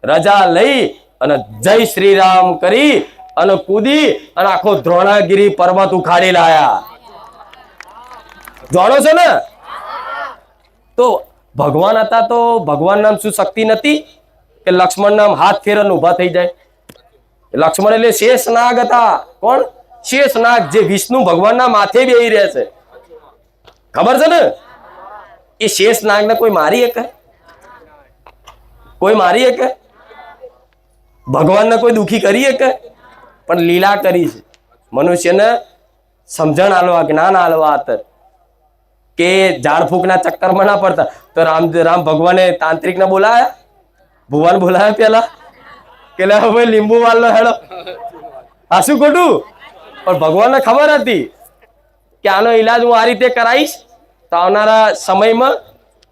રજા લઈ અને જય શ્રી રામ કરી અને કૂદી અને આખો દ્રોણાગીરી પર્વત ઉખાડી લાયા જાણો છો ને તો ભગવાન હતા તો ભગવાન નામ શું શક્તિ નથી કે લક્ષ્મણ નામ હાથ ફેરન ઉભા થઈ જાય લક્ષ્મણ એટલે શેષ નાગ હતા કોણ શેષ નાગ જે વિષ્ણુ ભગવાનના માથે બેહી રહે છે ખબર છે ને એ શેષ નાગને કોઈ મારી શકે કોઈ મારી શકે ભગવાનને કોઈ દુખી કરી શકે પણ લીલા કરી છે મનુષ્યને સમજણ આલવા જ્ઞાન આલવા આતર કે ઝાડફૂંકના ચક્કરમાં ના પડતા તો રામ ભગવાને તાંત્રિકને બોલાયા ભુવન બોલાયા પેલા કે ભાઈ લીંબુ વાળનો હેડો આ શું ખોટું પણ ભગવાનને ખબર હતી કે આનો ઈલાજ હું આ રીતે કરાવીશ તો આવનારા સમયમાં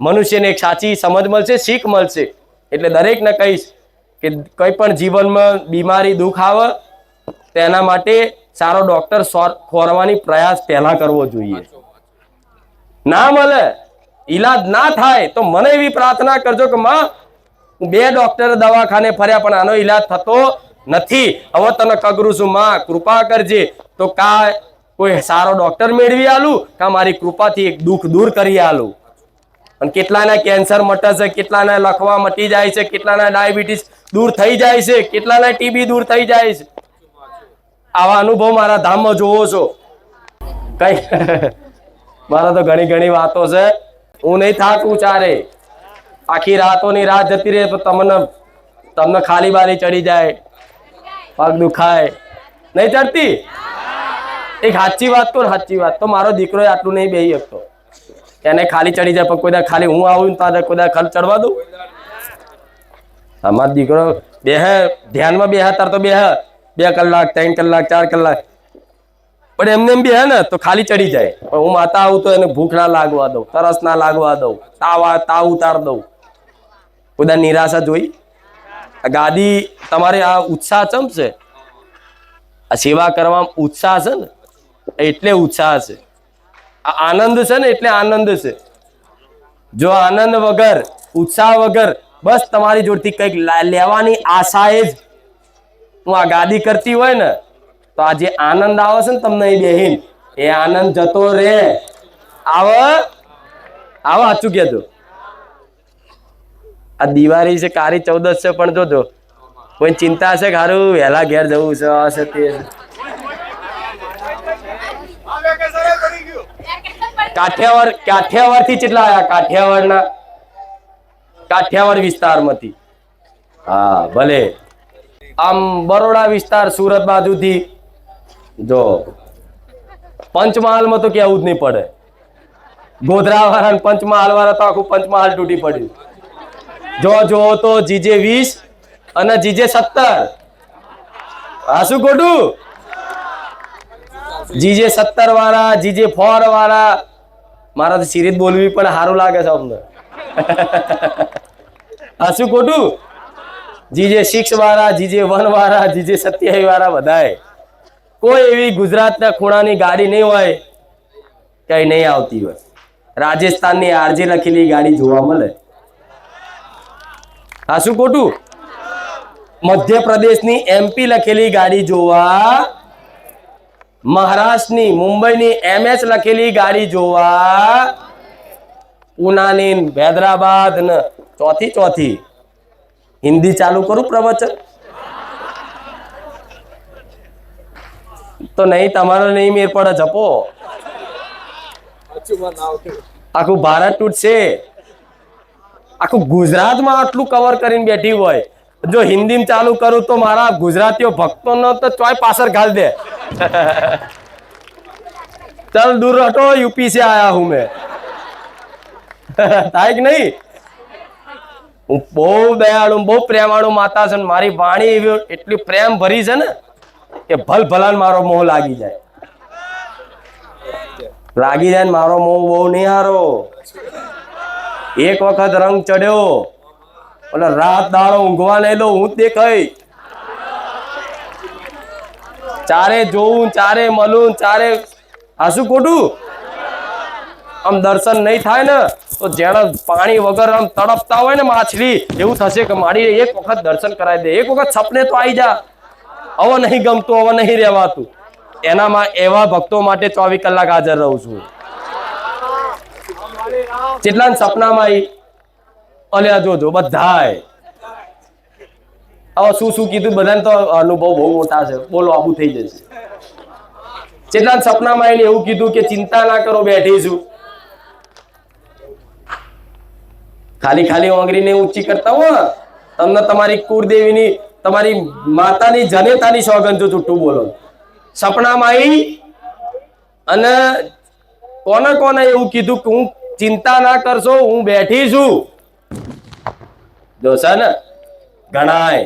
મનુષ્યને એક સાચી સમજ મળશે શીખ મળશે એટલે દરેકને કહીશ કે કંઈ પણ જીવનમાં બીમારી દુઃખ આવે તેના માટે સારો ડોક્ટર ખોરવાની પ્રયાસ પહેલા કરવો જોઈએ ના મળે ઈલાજ ના થાય તો મને એવી પ્રાર્થના કરજો કે માં હું 2 ડોક્ટર દવાખાને ફર્યા પણ આનો ઈલાજ થતો નથી હવે તને કગરું છું માં કૃપા કરજે તો કા કોઈ સારો ડોક્ટર મેળવી આલું કા મારી કૃપાથી એક દુઃખ દૂર કરી આલું અને કેટલાના કેન્સર મટે છે કેટલાના લખવા મટી જાય છે કેટલાના ડાયાબિટીસ દૂર થઈ જાય છે કેટલાના ટીબી દૂર થઈ જાય છે આવા અનુભવ મારા ધામમાં જોવો છો કઈ મારા તો ઘણી વાતો છે હું નહીં થાકું ચારે આખી રાતોની રાત જતી રહે તો તમને ખાલી બારી ચડી જાય પગ દુખાય નહીં ચડતી એક સાચી વાત તો સાચી વાત તો મારો દીકરો આટલું નહીં બેહી શકતો એને ખાલી ચડી જાય પણ કોઈ ખાલી હું આવું તારે કોઈ ખાલી ચડવા દઉં અમારો દીકરો બેહે ધ્યાનમાં બેહે તાર તો બેહે 2 કલાક 3 કલાક 4 કલાક પણ એમને એમ બેહે ને તો ખાલી ચડી જાય પણ હું માતા આવું તો એને ભૂખ ના લાગવા દઉં તરસ ના લાગવા દઉં તાવ ઉતાર દઉં કોઈ નિરાશા જોઈ આ ગાદી તમારે આ ઉત્સાહ ચમશે આ સેવા કરવામાં ઉત્સાહ છે ને એટલે ઉત્સાહ છે આ આનંદ છે ને એટલે આનંદ છે જો આનંદ વગર ઉત્સાહ વગર બસ તમારી જોડથી કંઈક લેવાની આશાએ જ હું આ ગાદી કરતી હોય ને તો આ જે આનંદ આવે છે ને તમને એ બેહીન એ આનંદ જતો રે આવો સાચું કહેજો આ દિવાળી છે કાળી ચૌદશ છે પણ જોજો કોઈ ચિંતા છે કે હારું વહેલા ઘેર જવું છે હશે તે કાઠિયાવાડ થી કેટલા આવ્યા કાઠિયાવાડ વિસ્તારમાંથી હા ભલે આમ બરોડા વિસ્તાર સુરત બાજુથી જો પંચમહાલમાં તો કેવું જ નહીં પડે ગોધરા વાળા પંચમહાલ વાળા તો આખું પંચમહાલ તૂટી પડ્યું જો તો જીજે 20 અને જીજે 17 આ શું ખોટું જીજે 17 વાળા જીજે 4 વાળા મારા તો સિરીજ બોલવી પણ સારું લાગે છે અમને આ શું ખોટું જીજે 6 વાળા જીજે 1 વાળા જીજે 27 વાળા બધાય કોઈ એવી ગુજરાતના ખૂણાની ગાડી નહીં હોય કઈ નહીં આવતી હોય રાજસ્થાનની આરજે લખેલી ગાડી જોવા મળે આ શું ખોટું મધ્યપ્રદેશની MP લખેલી ગાડી જોવા મહારાષ્ટ્રની મુંબઈની MS લખેલી ગાડી જોવા, પુનાની હૈદરાબાદ ને ચોથી હિન્દી ચાલુ કરું પ્રવચન તો નહીં, તમારો નહીં મેર પડે. જપો, આખું ભારત તૂટશે. આખું ગુજરાતમાં આટલું કવર કરીને બેઠી હોય, જો હિન્દીમાં ચાલુ કરું તો મારા ગુજરાતીઓ ભક્તોનો તો ચોય પાછળ ઘાલ દે. चल दूर हटो, यूपी से आया हूं मैं. થાય કે નહીં? હું બહુ દયાળુ, બહુ પ્રેમાળુ માતા છે. મારી વાણી એવી એટલી પ્રેમ ભરી છે ને કે ભલ ભલાન મારો મોહ લાગી જાય. ને મારો મોહ બહુ નહીં હારો. એક વખત રંગ ચડ્યો એટલે રાત દાડો ઊંઘવા નહીં લો. હું દેખાય ચારે જોઉં, ચારે મળું, ચારે હાસું ખોટું. આમ દર્શન નહીં થાય ને તો જેને પાણી વગર આમ તડપતા હોય ને માછલી, એવું થશે કે મારી એક વખત દર્શન કરાવી દે, એક વખત સપને તો આવી જા. હવે નહીં ગમતું, હવે નહીં રહેવાતું. એનામાં એવા ભક્તો માટે 24 કલાક હાજર રહું છું. જેટલા સપનામાં આવી અલ્યા જોજો બધાય. હવે શું કીધું બધાને તો અનુભવ બહુ મોટા છે, બોલો આબુ થઈ જશે. જેટલા સપનામાં આવીને એવું કીધું કે ચિંતા ના કરો, બેઠી છું. ખાલી ઓંગળીને ઊંચી કરતા હો, તમને તમારી કુળદેવીની, તમારી માતાની જનેતાની સોગંદ જો છૂટું બોલો. સપનામાં આવી અને કોને એવું કીધું કે હું ચિંતા ના કરશો, હું બેઠી છું. જોશે ને ગણાય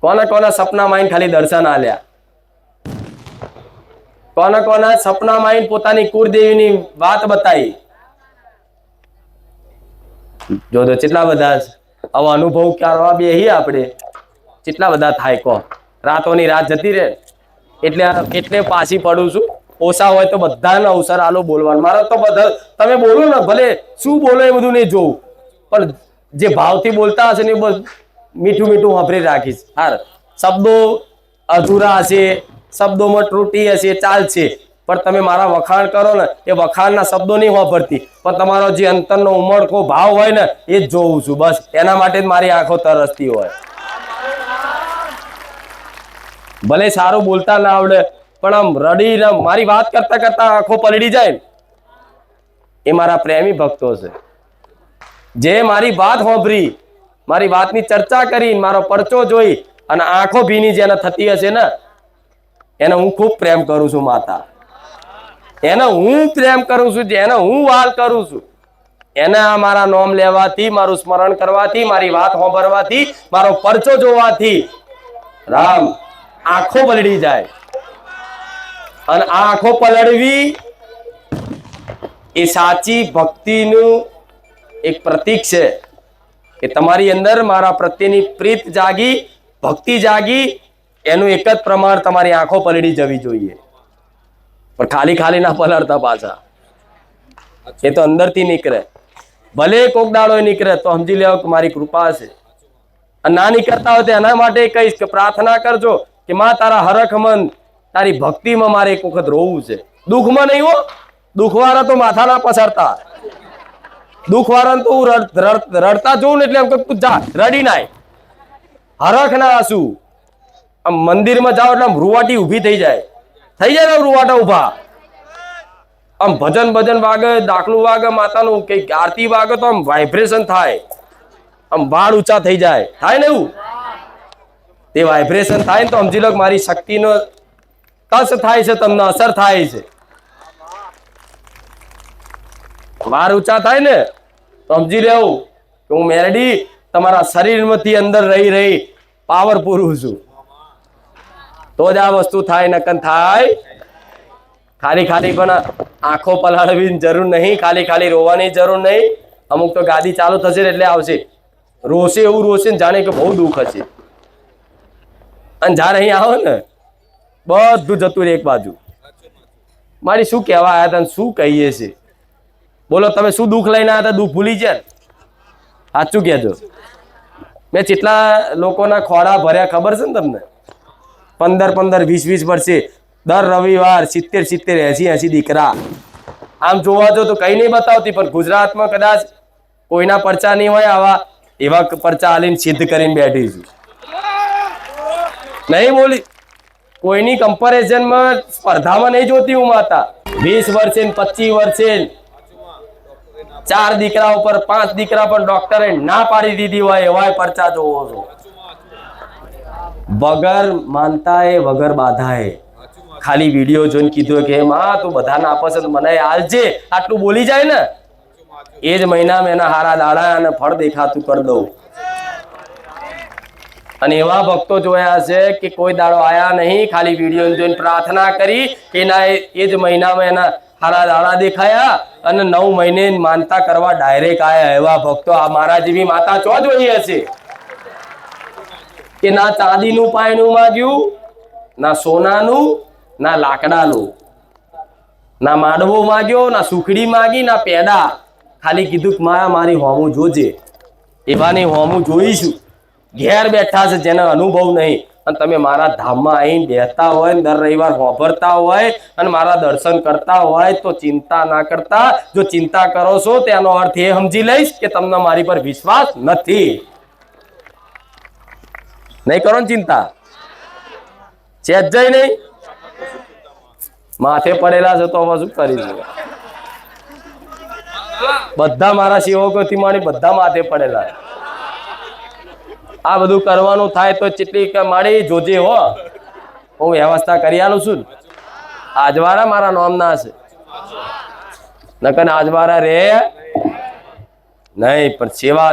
કોના સપનામાં આવીને ખાલી દર્શન આલ્યા. કોના સપનામાં આવીને પોતાની કુળદેવીની વાત બતાવી. જોજો કેટલા બધા આવા અનુભવ કરવા બેહી આપણે, કેટલા બધા થાય. કો રાતોની રાત જતી રહે. એટલે પાછી પડું છું. ઓછા હોય તો બધાને અવસર આલો બોલવાનું. મારે તો બધા તમે બોલો ને, ભલે શું બોલો એ બધું નહીં જોવું, પણ જે ભાવથી બોલતા હશે ને એ મીઠું વાપરી રાખીશ. હાર શબ્દો અધૂરા હશે, શબ્દોમાં ત્રુટી હશે, ચાલશે, પણ તમે મારા વખાણ કરો ને એ વખાણના શબ્દો નહીં વાપરતી, પણ તમારો જે અંતરનો ઉમળકો ભાવ હોય ને એ જ જોઉં છું. બસ એના માટે જ મારી આંખો તરસતી હોય. ભલે સારું બોલતા ના આવડે, પણ આમ રડીને મારી વાત કરતા કરતા આંખો પલળી જાય ને એ મારા પ્રેમી ભક્તો છે. જે મારી વાત સાંભળી, મારી વાતની ચર્ચા કરી, મારો પરચો જોઈ અને આંખો ભીની જેને થતી હશે ને એને હું ખૂબ પ્રેમ કરું છું. માતા એને હું પ્રેમ કરું છું, જેને હું વાલ કરું છું, એને આ મારા નામ લેવાથી, મારું સ્મરણ કરવાથી, મારી વાત સાંભળવાથી, મારો પરચો જોવાથી રામ આંખો પલળી જાય. અને આ આંખો પલળવી એ સાચી ભક્તિનું એક પ્રતીક છે કે તમારી અંદર મારા પ્રત્યેની પ્રીત જાગી, ભક્તિ જાગી. એનું એક જ પ્રમાણ તમારી આંખો પલળી જવી જોઈએ. પણ ખાલી ના પલળતા પાછા, એ તો અંદરથી નીકળે. ભલે કોક દાડો નીકળે તો સમજી લેવો કે મારી કૃપા છે. અને ના નીકળતા હોય તો એના માટે કહીશ કે પ્રાર્થના કરજો કે માં તારા હરખ મન, તારી ભક્તિમાં મારે એક વખત રોવું છે. દુઃખમાં નહીં હો, દુઃખવાળા તો માથા ના પસારતા. દુઃખવાળા તો હું રડતા જોઉં ને એટલે એમ કે તું જા રડી નાય. હરખ ના આંસુ. આમ મંદિરમાં જાઓ એટલે આમ રૂવાટી ઊભી થઈ જાય ને રૂવાટા ઉભા. આમ ભજન વાગે, દાખલું વાગે, માતાનું કઈક આરતી વાગે તો આમ વાઇબ્રેશન થાય, આમ વાળ ઊંચા થઈ જાય. થાય ને એવું? તે વાઇબ્રેશન થાય ને તો સમજી લો મારી શક્તિનો ટચ થાય છે, તમને અસર થાય છે. વાળ ઊંચા થાય ને તો સમજી લેવું કે હું મેરડી તમારા શરીરમાંથી અંદર રહી પાવર પૂરું છું. તો જ આ વસ્તુ થાય, નકન થાય. ખાલી પણ આંખો પલાળવીની જરૂર નહીં, ખાલી રોવાની જરૂર નહીં. અમુક તો ગાદી ચાલુ થશે એટલે આવશે રોશે, એવું રોશે ને જાણે કે બહુ દુઃખ હશે. અને જ્યારે અહીં આવો ને બધું જતું રહે એક બાજુ. મારી શું કહેવા આવ્યા હતા, શું કહીએ છે બોલો? તમે શું દુઃખ લઈને આવ્યા હતા? દુઃખ ભૂલી જાય. સાચું કહેજો. મેં કેટલા લોકોના ખોડા ભર્યા ખબર છે ને તમને? 15-15, 20-20 વર્ષે દર રવિવાર 70 80 દીકરા. આમ જોવા જો તો કઈ નહીં બતાવતી, પણ ગુજરાતમાં કદાચ કોઈના પરચા નહીં હોય આવા, એવા પરચા આલીને સિદ્ધ કરીને બેઠી છું. નહીં બોલી, કોઈની કમ્પેરિઝનમાં સ્પર્ધામાં નહીં જોતી હું માતા. 20 વર્ષે 25 વર્ષે 4 દીકરા ઉપર 5 દીકરા પણ ડોક્ટરે ના પાડી દીધી હોય એવા પરચા જોવો છો. વગર માનતાએ વગર બાધાએ ખાલી વિડીયો જોઈને કીધું કે માં તું બધાને આપસ મને આલજે, આટલું બોલી જાય ને એ જ મહિનામાં એના હારા દાડા અને ફળ દેખાતું કરી દઉં. અને એવા ભક્તો જોયા છે કે કોઈ દાડો આયા નહીં, ખાલી વિડીયો જોઈને પ્રાર્થના કરી કે ના એ જ મહિનામાં એના હારા દાડા દેખાયા અને 9 મહિને માનતા કરવા ડાયરેક્ટ આયા. એવા ભક્તો આ મારા જેવી માતા ચો જોઈ હશે કે ના ચાંદીનું પાયણું માંગ્યું, ના સોનાનું, ના લાકડાનું, ના માંડવો માંગ્યો, ના સુખડી માંગી, ના પેડા. ખાલી કીધું કે મારી હોમું જોજે. એવાની હોમું જોઈશું. ઘેર બેઠા છે જેને અનુભવ નહીં, અને તમે મારા ધામમાં આવીને બેસતા હોય, દર રવિવાર હોભરતા હોય અને મારા દર્શન કરતા હોય તો ચિંતા ના કરતા. જો ચિંતા કરો છો તેનો અર્થ એ સમજી લઈશ કે તમને મારી પર વિશ્વાસ નથી. નહીં કરો ને ચિંતા, ચેત જઈ નહીં માથે પડેલા છે તો હવે શું કરીશું? બધા મારા સેવકોથી મારી બધા માથે પડેલા. આ બધું કરવાનું થાય તો ચેટલી મારી જોજે હો, હું વ્યવસ્થા કરી આલું છું. આજવારા મારા નામ ના છે, નકર આજવારા રે નહીં. પણ સેવા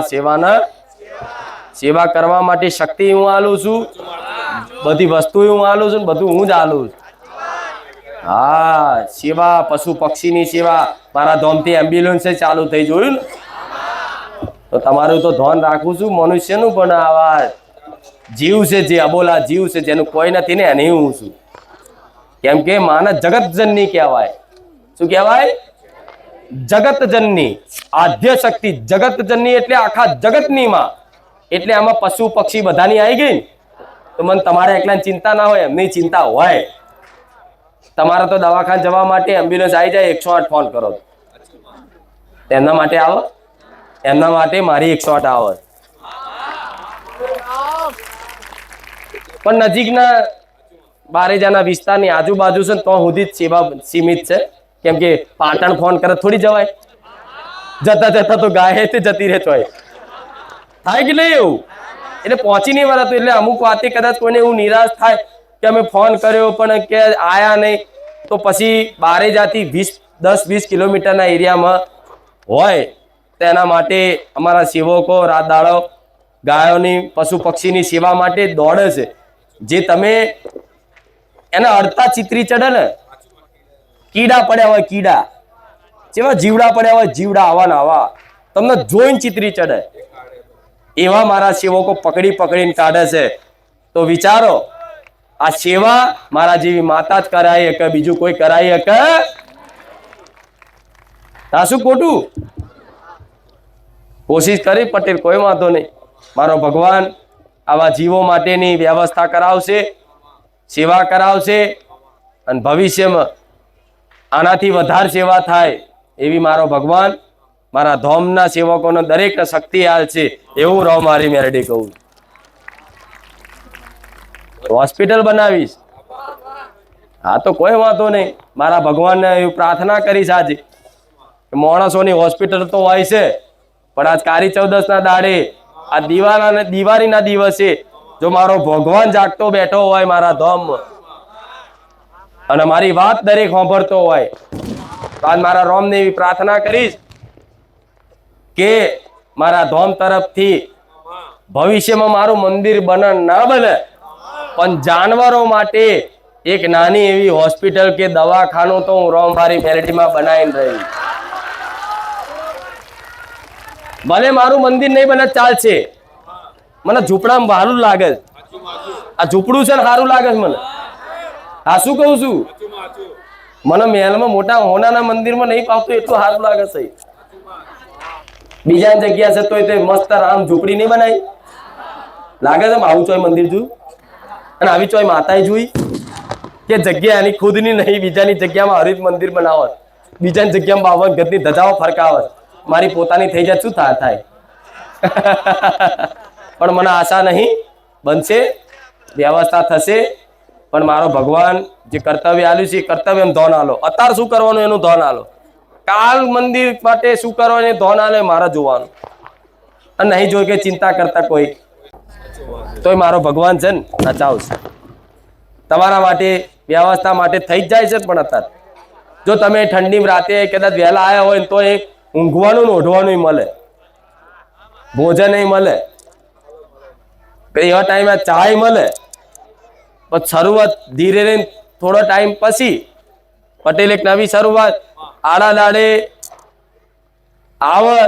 સેવા કરવા માટે શક્તિ હું આલું છું, બધી વસ્તુ હું આલું છું, બધું હું જ આલું છું. હા, સેવા પશુ પક્ષીની સેવા મારા ધોમથી એમ્બ્યુલન્સ ચાલુ થઈ, જોયું ને? તો તમારું તો ધ્યાન રાખું છું. મનુષ્યનું પણ આવા જીવ છે, જે અબોલા જીવ છે, જેનું કોઈ નથી ને એને હું છું. કેમ કે માનસ જગતજનની કહેવાય. શું કહેવાય? જગતજનની, આદ્ય શક્તિ જગતજનની એટલે આખા જગતની માં. એટલે આમાં પશુ પક્ષી બધાની આવી ગઈ ને, તો મને તમારે એકલાની ચિંતા ના હોય, એમની ચિંતા હોય. તમારે તો દવાખાને જવા માટે એમ્બ્યુલન્સ આવી જાય, 108 ફોન કરો, એમના માટે આવો, એમના માટે મારી 108 આવે. પણ નજીકના બારેજાના વિસ્તારની આજુબાજુ છે ને તો સુધી જ સેવા સીમિત છે. કેમ કે પાટણ ફોન કરે થોડી જવાય, જતા જતા તો ગાય જતી રહેતો હોય, થાય કે નહીં એવું? એટલે પહોંચી નહીં વળતું. એટલે અમુક વાતે કદાચ કોઈને એવું નિરાશ થાય કે અમે ફોન કર્યો પણ કે આયા નહીં, તો પછી બારેજાથી 10-20 કિલોમીટરના એરિયામાં હોય તેના માટે અમારા સેવકો રાત દાડો ગાયોની પશુ પક્ષીની સેવા માટે દોડે છે. જે તમે એના અડતા ચિત્રી ચડે ને, કીડા પડ્યા હોય, કીડા જેવા જીવડા પડ્યા હોય, જીવડા આવા ને આવા તમને જોઈને ચિત્રી ચડે, એવા મારા સેવકો પકડીને કાઢે છે. તો વિચારો, આ સેવા મારા જેવી માતા જ કરાય કે બીજું કોઈ કરાય કે? શું ખોટું? કોશિશ કરી પટેલ, કોઈ વાંધો નહીં. મારો ભગવાન આવા જીવો માટેની વ્યવસ્થા કરાવશે, સેવા કરાવશે, અને ભવિષ્યમાં આનાથી વધારે સેવા થાય એવી મારો ભગવાન મારા ધોમના સેવકોને દરેક શક્તિ આલશે, એવું રહો મારી મેરડી કહું. હોસ્પિટલ બનાવીશ, હા તો કોઈ વાંધો નહીં. મારા ભગવાનને એવું પ્રાર્થના કરીશ આજે, માણસોની હોસ્પિટલ તો હોય છે, પણ આજ કાળી ચૌદસના દાડે, આ દિવાળીના દિવસે જો મારો ભગવાન જાગતો બેઠો હોય મારા ધામમાં અને મારી વાત દરેક સાંભળતો હોય, તો આજ મારા રોમને એવી પ્રાર્થના કરીશ કે મારા ધામ તરફથી ભવિષ્યમાં મારું મંદિર બને ના બને, પણ જાનવરો માટે એક નાની એવી હોસ્પિટલ કે દવાખાનું તો હું રોમબારી મેરડીમાં બનાવીને રહી. ભલે મારું મંદિર નહીં બને ચાલશે, મને ઝૂંપડામાં સારું લાગે. આ ઝૂંપડું છે ને સારું લાગે છે મને. હા, શું કહું છું? મને મહેલમાં મોટા હોનાના મંદિરમાં નહીં પાવતું, એટલું સારું લાગે છે. બીજા જગ્યા છે તો મસ્ત રામ ઝૂંપડી નહીં બનાવી લાગે છે. આવું ચોય મંદિર જોયું અને આવી ચોય માતાએ જોઈ કે જગ્યા એની ખુદની નહીં, બીજાની જગ્યામાં હરિત મંદિર બનાવત, બીજાની જગ્યામાં 52 ગજની ધજાઓ ફરકાવત, મારી પોતાની થઈ જાય શું થાય? પણ મને આશા નહીં બનશે, વ્યવસ્થા થશે, પણ મારો ભગવાન જે કર્તવ્ય આલ્યું છે એ કર્તવ્ય ધોન આલો. અત્યારે શું કરવાનું એનું ધોન આલો, કાલ મંદિર માટે શું કરવાનું એ ધોન આલે મારે જોવાનું. અને નહીં જોઈ કે ચિંતા કરતા કોઈ, તોય મારો ભગવાન છે ને નચાવશે. તમારા માટે વ્યવસ્થા માટે થઈ જ જાય છે. પણ અત્યારે જો તમે ઠંડી રાતે કદાચ વહેલા આવ્યા હોય તો એ ઊંઘવાનું ને ઓઢવાનું મળે, ભોજન મળે, એવા ટાઈમે ચાય મળે. પણ શરૂઆત ધીરે રહીને થોડો ટાઈમ પછી પટેલ એક નવી શરૂઆત આડા દાડે આવે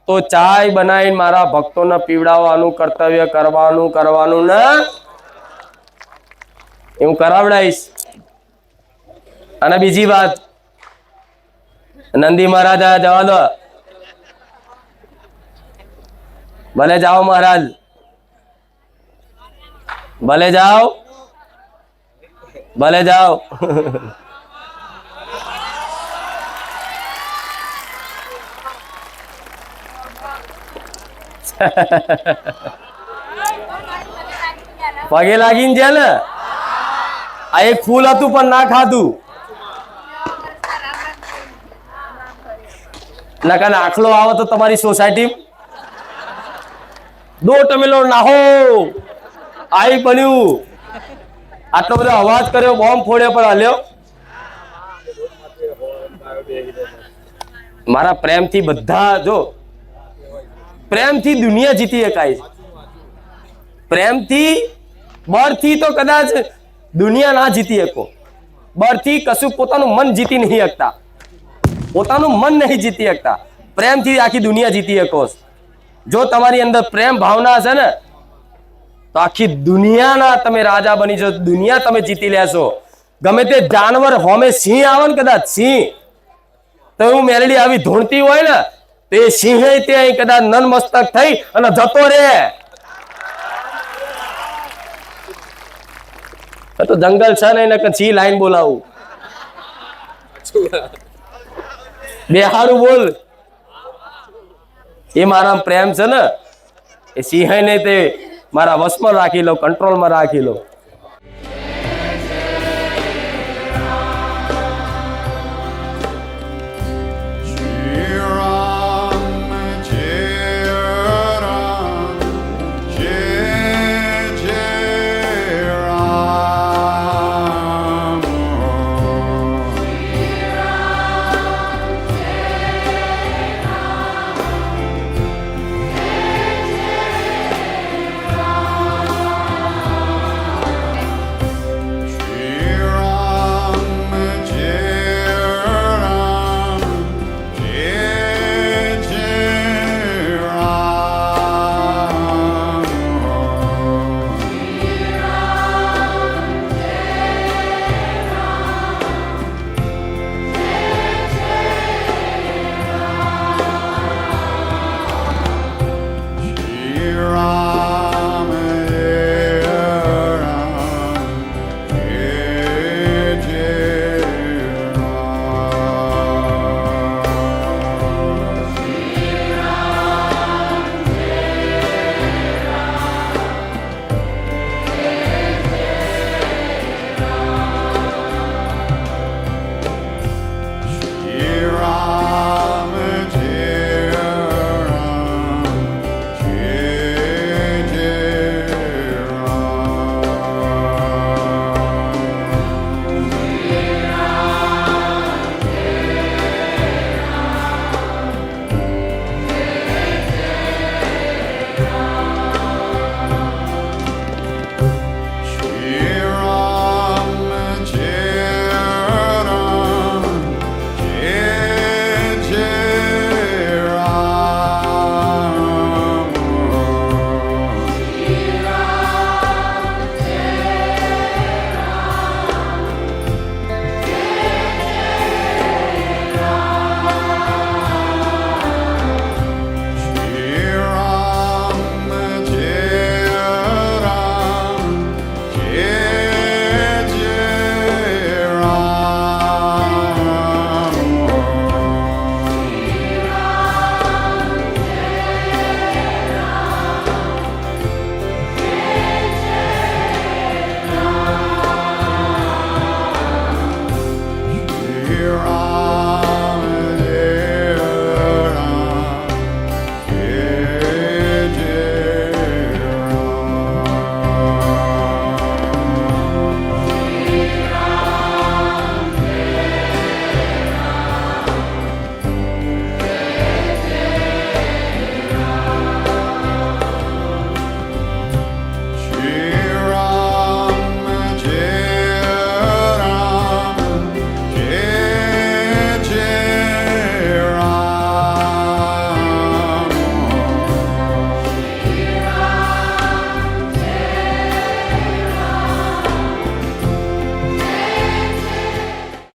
તો ચાય બનાવીને મારા ભક્તોને પીવડાવવાનું કર્તવ્ય કરવાનું ને હું કરાવડાવીશ. અને બીજી વાત, નંદી મહારાજ જવા દો, ભલે જાઓ મહારાજ, ભલે જાઓ, ભલે જાઓ. પગે લાગીને છે ને, આ એક ફૂલ હતું પણ ના ખાધું, નકા આખલો આવો તો તમારી સોસાયટી દો ટમેલો નાહો આઈ બન્યું. આટલો બધો અવાજ કર્યો, બોમ્બ ફોડ્યો, પણ હલ્યો. મારા પ્રેમથી બધા, જો પ્રેમથી દુનિયા જીતી શકાય છે. પ્રેમથી બળથી તો કદાચ દુનિયા ના જીતી શકો, બળથી કશું પોતાનું મન જીતી નહીં શકતા, પોતાનું મન નહીં જીતી શકતા. પ્રેમથી આખી દુનિયા જીતી શકો. જો તમારી અંદર પ્રેમ ભાવના હશે ને તો આખી દુનિયાના તમે રાજા બની જશો, દુનિયા તમે જીતી લેશો. ગમે તે જાનવર હોમે સિંહ આવે ને, કદાચ સિંહ તો એવું મેલડી આવી ધૂણતી હોય ને તો એ સિંહ તે કદાચ નનમસ્તક થઈ અને જતો રે. તો જંગલ છે ને કે સિંહ લાઈન બોલાવું, બેહાડું બોલ. એ મારા પ્રેમ છે ને, એ સિંહ ને તે મારા વશમાં રાખી લો, કંટ્રોલમાં રાખી લો. Here I